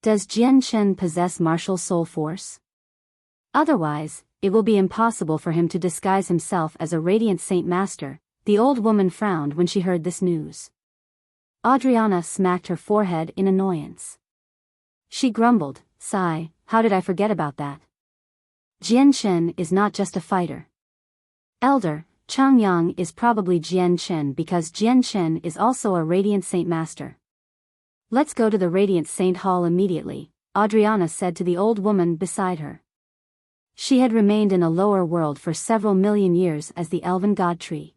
Does Jian Chen possess martial soul force? Otherwise, it will be impossible for him to disguise himself as a Radiant Saint Master. The old woman frowned when she heard this news. Adriana smacked her forehead in annoyance. She grumbled, sigh, how did I forget about that? Jian Chen is not just a fighter. Elder, Chang Yang is probably Jian Chen because Jian Chen is also a Radiant Saint Master. Let's go to the Radiant Saint Hall immediately, Adriana said to the old woman beside her. She had remained in a lower world for several million years as the elven god tree.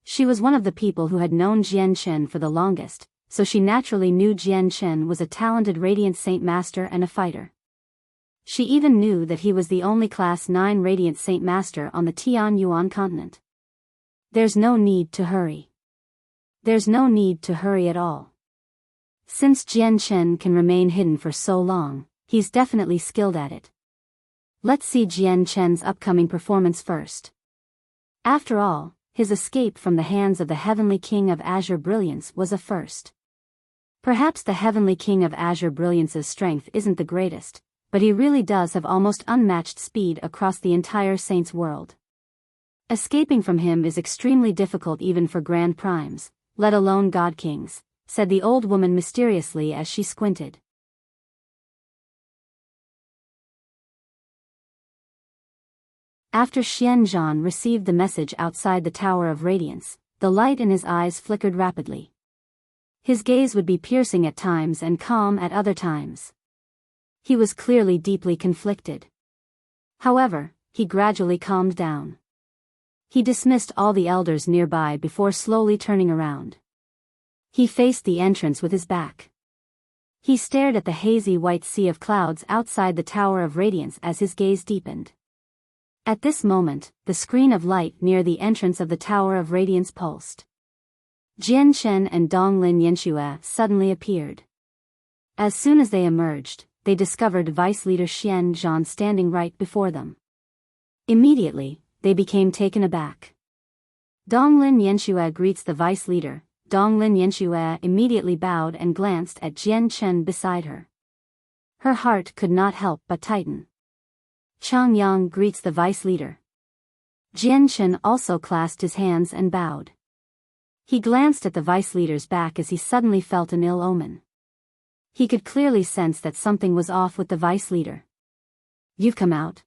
She was one of the people who had known Jian Chen for the longest, so she naturally knew Jian Chen was a talented Radiant Saint Master and a fighter. She even knew that he was the only Class 9 Radiant Saint Master on the Tian Yuan continent. There's no need to hurry. There's no need to hurry at all. Since Jian Chen can remain hidden for so long, he's definitely skilled at it. Let's see Jian Chen's upcoming performance first. After all, his escape from the hands of the Heavenly King of Azure Brilliance was a first. Perhaps the Heavenly King of Azure Brilliance's strength isn't the greatest, but he really does have almost unmatched speed across the entire Saints world. Escaping from him is extremely difficult even for Grand Primes, let alone God Kings, said the old woman mysteriously as she squinted. After Xian Zhan received the message outside the Tower of Radiance, the light in his eyes flickered rapidly. His gaze would be piercing at times and calm at other times. He was clearly deeply conflicted. However, he gradually calmed down. He dismissed all the elders nearby before slowly turning around. He faced the entrance with his back. He stared at the hazy white sea of clouds outside the Tower of Radiance as his gaze deepened. At this moment, the screen of light near the entrance of the Tower of Radiance pulsed. Jian Chen and Donglin Yanxue suddenly appeared. As soon as they emerged, they discovered Vice Leader Xian Zhan standing right before them. Immediately, they became taken aback. Donglin Yanxue greets the Vice Leader. Donglin Yanxue immediately bowed and glanced at Jian Chen beside her. Her heart could not help but tighten. Chang Yang greets the Vice Leader. Jian Chen also clasped his hands and bowed. He glanced at the Vice Leader's back as he suddenly felt an ill omen. He could clearly sense that something was off with the Vice Leader. "You've come out?"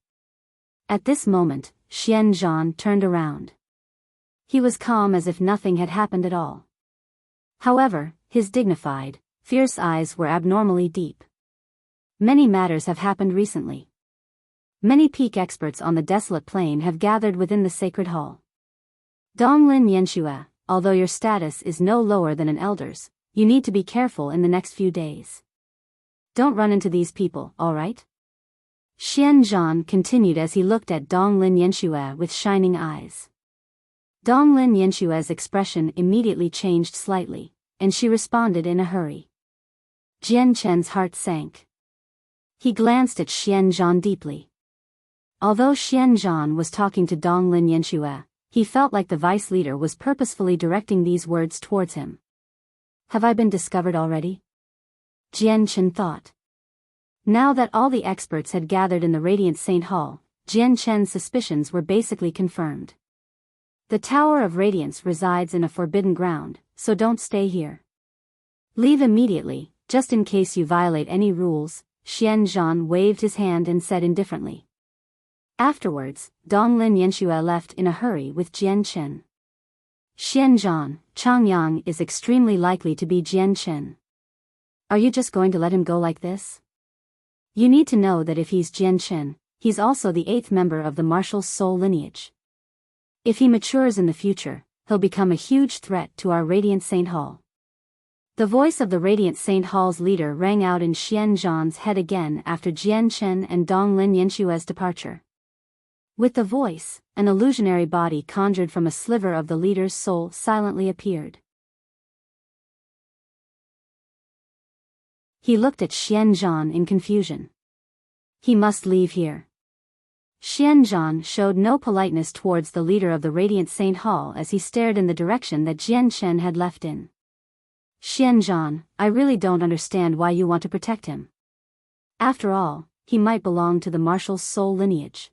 At this moment, Xian Zhan turned around. He was calm as if nothing had happened at all. However, his dignified, fierce eyes were abnormally deep. "Many matters have happened recently. Many peak experts on the desolate plain have gathered within the sacred hall. Donglin Yanxue, although your status is no lower than an elder's, you need to be careful in the next few days. Don't run into these people, all right?" Xian Zhan continued as he looked at Donglin Yanxue with shining eyes. Donglin Yanshue's expression immediately changed slightly, and she responded in a hurry. Jian Chen's heart sank. He glanced at Xian Zhan deeply. Although Xian Zhan was talking to Donglin Yanxue, he felt like the Vice Leader was purposefully directing these words towards him. Have I been discovered already? Jian Chen thought. Now that all the experts had gathered in the Radiant Saint Hall, Jian Chen's suspicions were basically confirmed. The Tower of Radiance resides in a forbidden ground, so don't stay here. Leave immediately, just in case you violate any rules, Xian Zhan waved his hand and said indifferently. Afterwards, Donglin Yanxue left in a hurry with Jian Chen. Xian Zhan, Chang Yang is extremely likely to be Jian Chen. Are you just going to let him go like this? You need to know that if he's Jian Chen, he's also the 8th member of the martial soul lineage. If he matures in the future, he'll become a huge threat to our Radiant Saint Hall. The voice of the Radiant Saint Hall's leader rang out in Xian Zhan's head again after Jian Chen and Donglin Yanshue's departure. With the voice, an illusionary body conjured from a sliver of the leader's soul silently appeared. He looked at Xian Zhan in confusion. He must leave here. Xian Zhan showed no politeness towards the leader of the Radiant Saint Hall as he stared in the direction that Jian Chen had left in. Xian Zhan, I really don't understand why you want to protect him. After all, he might belong to the martial soul lineage.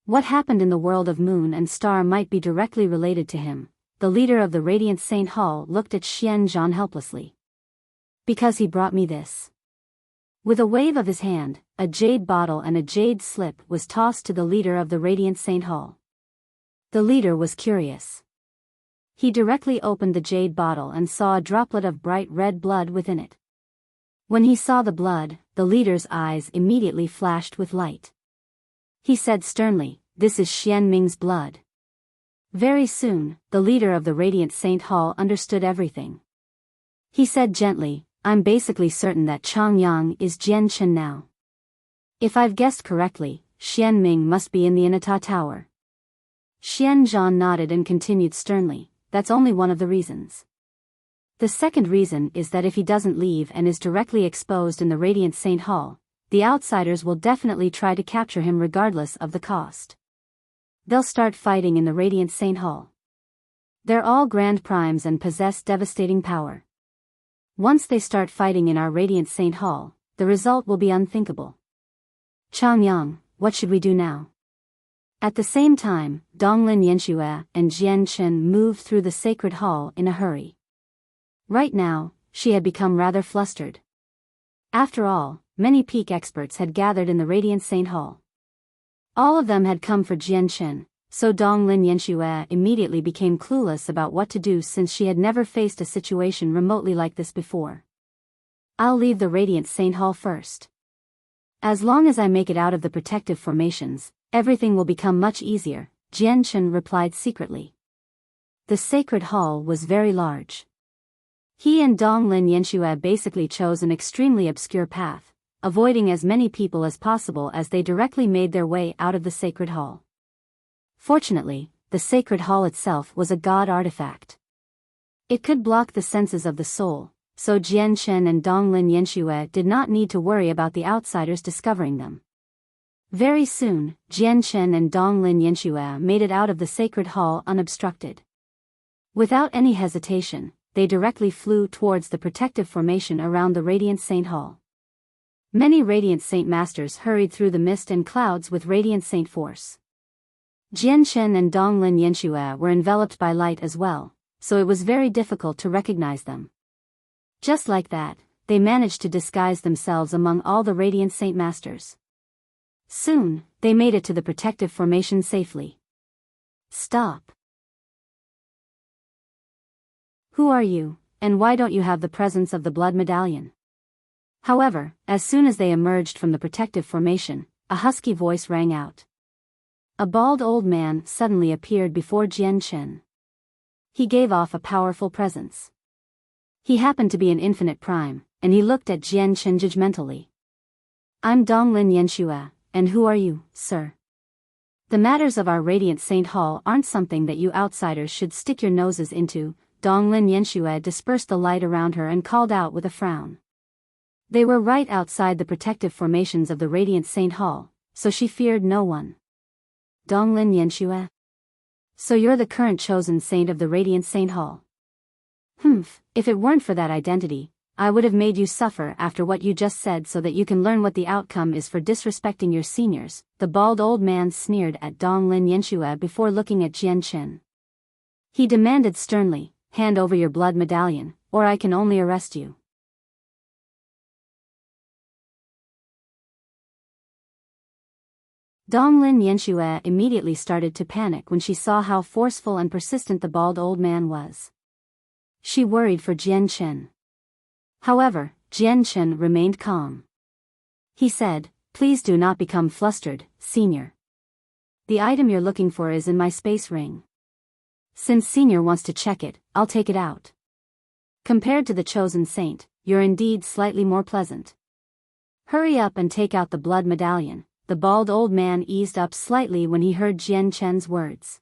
What happened in the world of Moon and Star might be directly related to him. The leader of the Radiant Saint Hall looked at Xian Zhan helplessly. Because he brought me this. With a wave of his hand, a jade bottle and a jade slip was tossed to the leader of the Radiant Saint Hall. The leader was curious. He directly opened the jade bottle and saw a droplet of bright red blood within it. When he saw the blood, the leader's eyes immediately flashed with light. He said sternly, "This is Xian Ming's blood." Very soon, the leader of the Radiant Saint Hall understood everything. He said gently, "I'm basically certain that Chang Yang is Jian Chen now. If I've guessed correctly, Xian Ming must be in the Inata Tower." Xian Zhan nodded and continued sternly, "That's only one of the reasons. The second reason is that if he doesn't leave and is directly exposed in the Radiant Saint Hall, the outsiders will definitely try to capture him regardless of the cost. They'll start fighting in the Radiant Saint Hall. They're all Grand Primes and possess devastating power. Once they start fighting in our Radiant Saint Hall, the result will be unthinkable. Chang Yang, what should we do now?" At the same time, Donglin Yanxue and Jian Chen moved through the sacred hall in a hurry. Right now, she had become rather flustered. After all, many peak experts had gathered in the Radiant Saint Hall. All of them had come for Jian Chen, so Donglin Yanxue immediately became clueless about what to do since she had never faced a situation remotely like this before. "I'll leave the Radiant Saint Hall first. As long as I make it out of the protective formations, everything will become much easier," Jian Chen replied secretly. The sacred hall was very large. He and Donglin Yanxue basically chose an extremely obscure path, avoiding as many people as possible as they directly made their way out of the sacred hall. Fortunately, the sacred hall itself was a god artifact. It could block the senses of the soul, so Jian Chen and Donglin Yanxue did not need to worry about the outsiders discovering them. Very soon, Jian Chen and Donglin Yanxue made it out of the sacred hall unobstructed. Without any hesitation, they directly flew towards the protective formation around the Radiant Saint Hall. Many Radiant Saint Masters hurried through the mist and clouds with Radiant Saint force. Jian Chen and Donglin Yanxue were enveloped by light as well, so it was very difficult to recognize them. Just like that, they managed to disguise themselves among all the Radiant Saint Masters. Soon, they made it to the protective formation safely. Stop. Who are you, and why don't you have the presence of the blood medallion? However, as soon as they emerged from the protective formation, a husky voice rang out. A bald old man suddenly appeared before Jian Chen. He gave off a powerful presence. He happened to be an infinite prime, and he looked at Jian Chen judgmentally. I'm Donglin Yanxue, and who are you, sir? The matters of our Radiant Saint Hall aren't something that you outsiders should stick your noses into. Donglin Yanxue dispersed the light around her and called out with a frown. They were right outside the protective formations of the Radiant Saint Hall, so she feared no one. Donglin Yanxue? So you're the current chosen saint of the Radiant Saint Hall. If it weren't for that identity, I would have made you suffer after what you just said so that you can learn what the outcome is for disrespecting your seniors. The bald old man sneered at Donglin Yanxue before looking at Jian Chen. He demanded sternly, hand over your blood medallion, or I can only arrest you. Donglin Yanxue immediately started to panic when she saw how forceful and persistent the bald old man was. She worried for Jian Chen. However, Jian Chen remained calm. He said, please do not become flustered, senior. The item you're looking for is in my space ring. Since senior wants to check it, I'll take it out. Compared to the chosen saint, you're indeed slightly more pleasant. Hurry up and take out the blood medallion. The bald old man eased up slightly when he heard Jian Chen's words.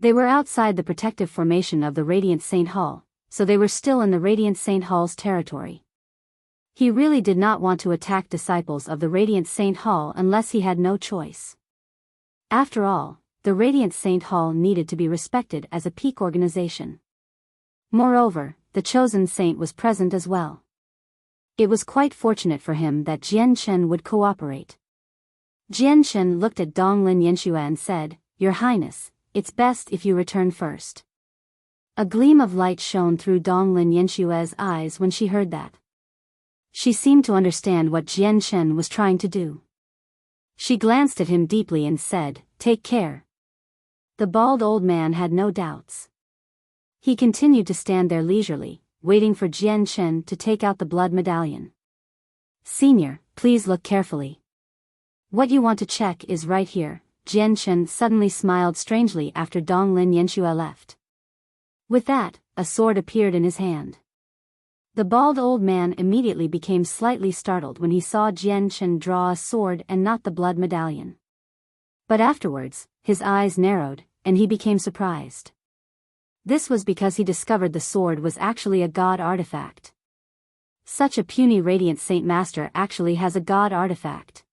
They were outside the protective formation of the Radiant Saint Hall, so they were still in the Radiant Saint Hall's territory. He really did not want to attack disciples of the Radiant Saint Hall unless he had no choice. After all, the Radiant Saint Hall needed to be respected as a peak organization. Moreover, the chosen saint was present as well. It was quite fortunate for him that Jian Chen would cooperate. Jian Chen looked at Donglin Yanxue and said, Your Highness, it's best if you return first. A gleam of light shone through Donglin Yanxue's eyes when she heard that. She seemed to understand what Jian Chen was trying to do. She glanced at him deeply and said, Take care. The bald old man had no doubts. He continued to stand there leisurely, waiting for Jian Chen to take out the blood medallion. Senior, please look carefully. What you want to check is right here. Jian Chen suddenly smiled strangely after Donglin Yanxue left. With that, a sword appeared in his hand. The bald old man immediately became slightly startled when he saw Jian Chen draw a sword and not the blood medallion. But afterwards, his eyes narrowed, and he became surprised. This was because he discovered the sword was actually a god artifact. Such a puny Radiant Saint Master actually has a god artifact.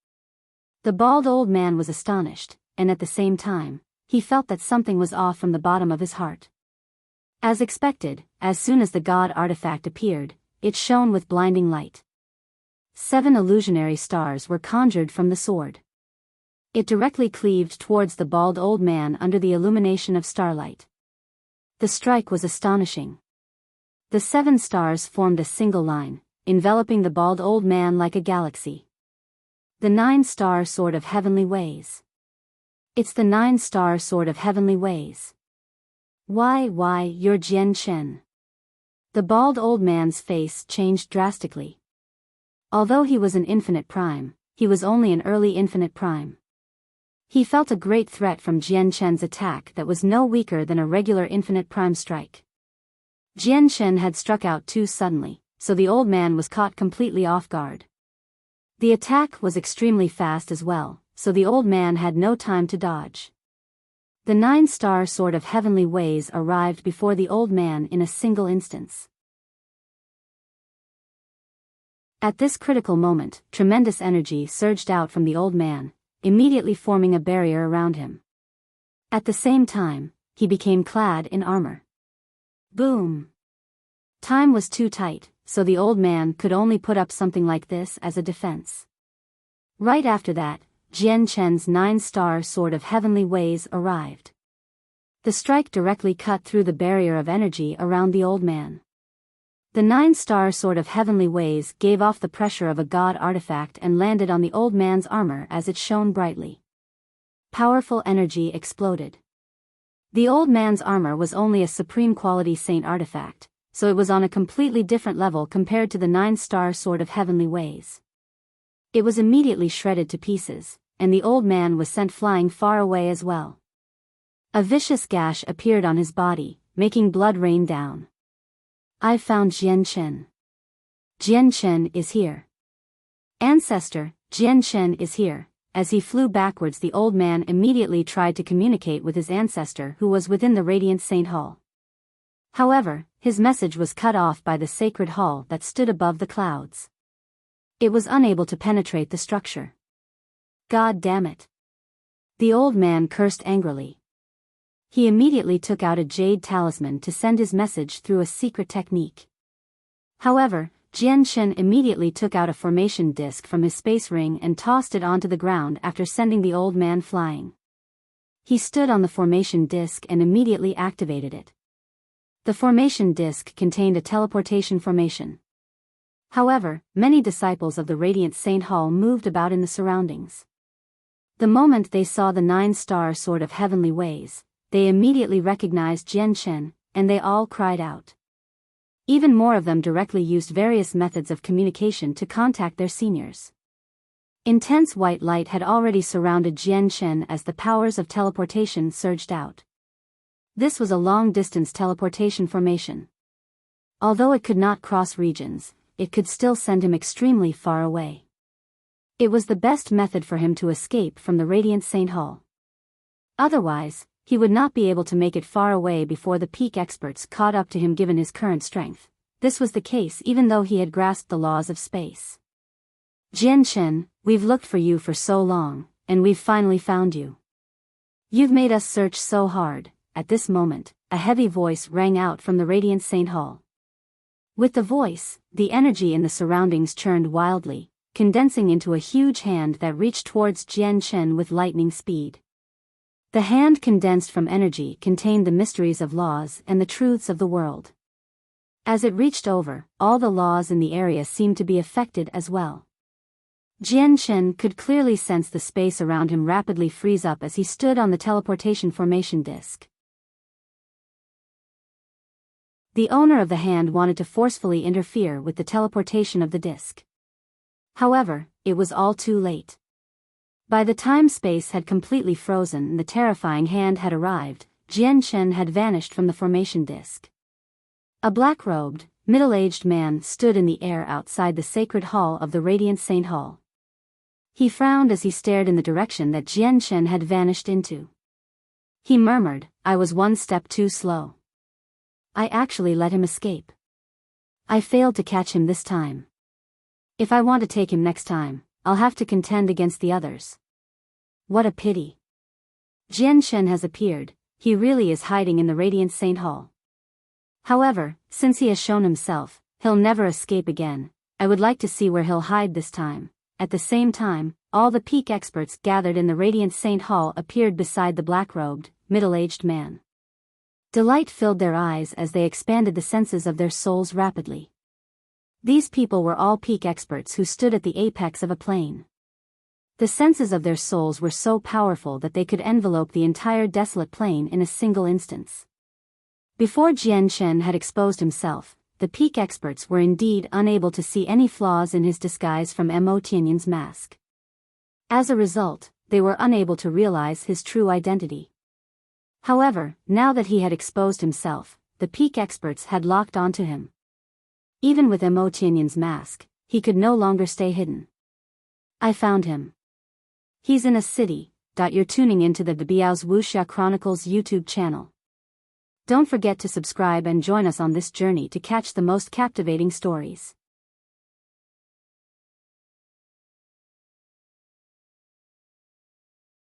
The bald old man was astonished, and at the same time, he felt that something was off from the bottom of his heart. As expected, as soon as the god artifact appeared, it shone with blinding light. 7 illusionary stars were conjured from the sword. It directly cleaved towards the bald old man under the illumination of starlight. The strike was astonishing. The 7 stars formed a single line, enveloping the bald old man like a galaxy. The 9-star sword of heavenly ways. It's the 9-star sword of heavenly ways. Why, you're Jian Chen. The bald old man's face changed drastically. Although he was an infinite prime, he was only an early infinite prime. He felt a great threat from Jian Chen's attack that was no weaker than a regular infinite prime strike. Jian Chen had struck out too suddenly, so the old man was caught completely off guard. The attack was extremely fast as well, so the old man had no time to dodge. The 9-star sword of heavenly ways arrived before the old man in a single instance. At this critical moment, tremendous energy surged out from the old man, immediately forming a barrier around him. At the same time, he became clad in armor. Boom! Time was too tight, so the old man could only put up something like this as a defense. Right after that, Jian Chen's 9-star sword of heavenly ways arrived. The strike directly cut through the barrier of energy around the old man. The 9-star sword of heavenly ways gave off the pressure of a god artifact and landed on the old man's armor as it shone brightly. Powerful energy exploded. The old man's armor was only a supreme quality saint artifact, so it was on a completely different level compared to the 9-star sword of heavenly ways. It was immediately shredded to pieces, and the old man was sent flying far away as well. A vicious gash appeared on his body, making blood rain down. "I found Jian Chen. Jian Chen is here. Ancestor, Jian Chen is here." As he flew backwards, the old man immediately tried to communicate with his ancestor who was within the Radiant Saint Hall. However, his message was cut off by the sacred hall that stood above the clouds. It was unable to penetrate the structure. God damn it! The old man cursed angrily. He immediately took out a jade talisman to send his message through a secret technique. However, Jian Chen immediately took out a formation disc from his space ring and tossed it onto the ground after sending the old man flying. He stood on the formation disc and immediately activated it. The formation disc contained a teleportation formation. However, many disciples of the Radiant Saint Hall moved about in the surroundings. The moment they saw the 9-star sword of heavenly ways, they immediately recognized Jian Chen, and they all cried out. Even more of them directly used various methods of communication to contact their seniors. Intense white light had already surrounded Jian Chen as the powers of teleportation surged out. This was a long-distance teleportation formation. Although it could not cross regions, it could still send him extremely far away. It was the best method for him to escape from the Radiant Saint Hall. Otherwise, he would not be able to make it far away before the peak experts caught up to him given his current strength. This was the case even though he had grasped the laws of space. "Jian Chen, we've looked for you for so long, and we've finally found you. You've made us search so hard." At this moment, a heavy voice rang out from the Radiant Saint Hall. With the voice, the energy in the surroundings churned wildly, condensing into a huge hand that reached towards Jian Chen with lightning speed. The hand condensed from energy contained the mysteries of laws and the truths of the world. As it reached over, all the laws in the area seemed to be affected as well. Jian Chen could clearly sense the space around him rapidly freeze up as he stood on the teleportation formation disc. The owner of the hand wanted to forcefully interfere with the teleportation of the disc. However, it was all too late. By the time space had completely frozen and the terrifying hand had arrived, Jian Chen had vanished from the formation disc. A black-robed, middle-aged man stood in the air outside the sacred hall of the Radiant Saint Hall. He frowned as he stared in the direction that Jian Chen had vanished into. He murmured, "I was one step too slow. I actually let him escape. I failed to catch him this time. If I want to take him next time, I'll have to contend against the others. What a pity. Jian Chen has appeared, he really is hiding in the Radiant Saint Hall. However, since he has shown himself, he'll never escape again. I would like to see where he'll hide this time." At the same time, all the peak experts gathered in the Radiant Saint Hall appeared beside the black-robed, middle-aged man. Delight filled their eyes as they expanded the senses of their souls rapidly. These people were all peak experts who stood at the apex of a plane. The senses of their souls were so powerful that they could envelope the entire desolate plane in a single instance. Before Jian Chen had exposed himself, the peak experts were indeed unable to see any flaws in his disguise from Mo Tianyan's mask. As a result, they were unable to realize his true identity. However, now that he had exposed himself, the peak experts had locked onto him. Even with Mo Tianyan's mask, he could no longer stay hidden. "I found him. He's in a city." You're tuning into the Biyao's Wuxia Chronicles YouTube channel. Don't forget to subscribe and join us on this journey to catch the most captivating stories.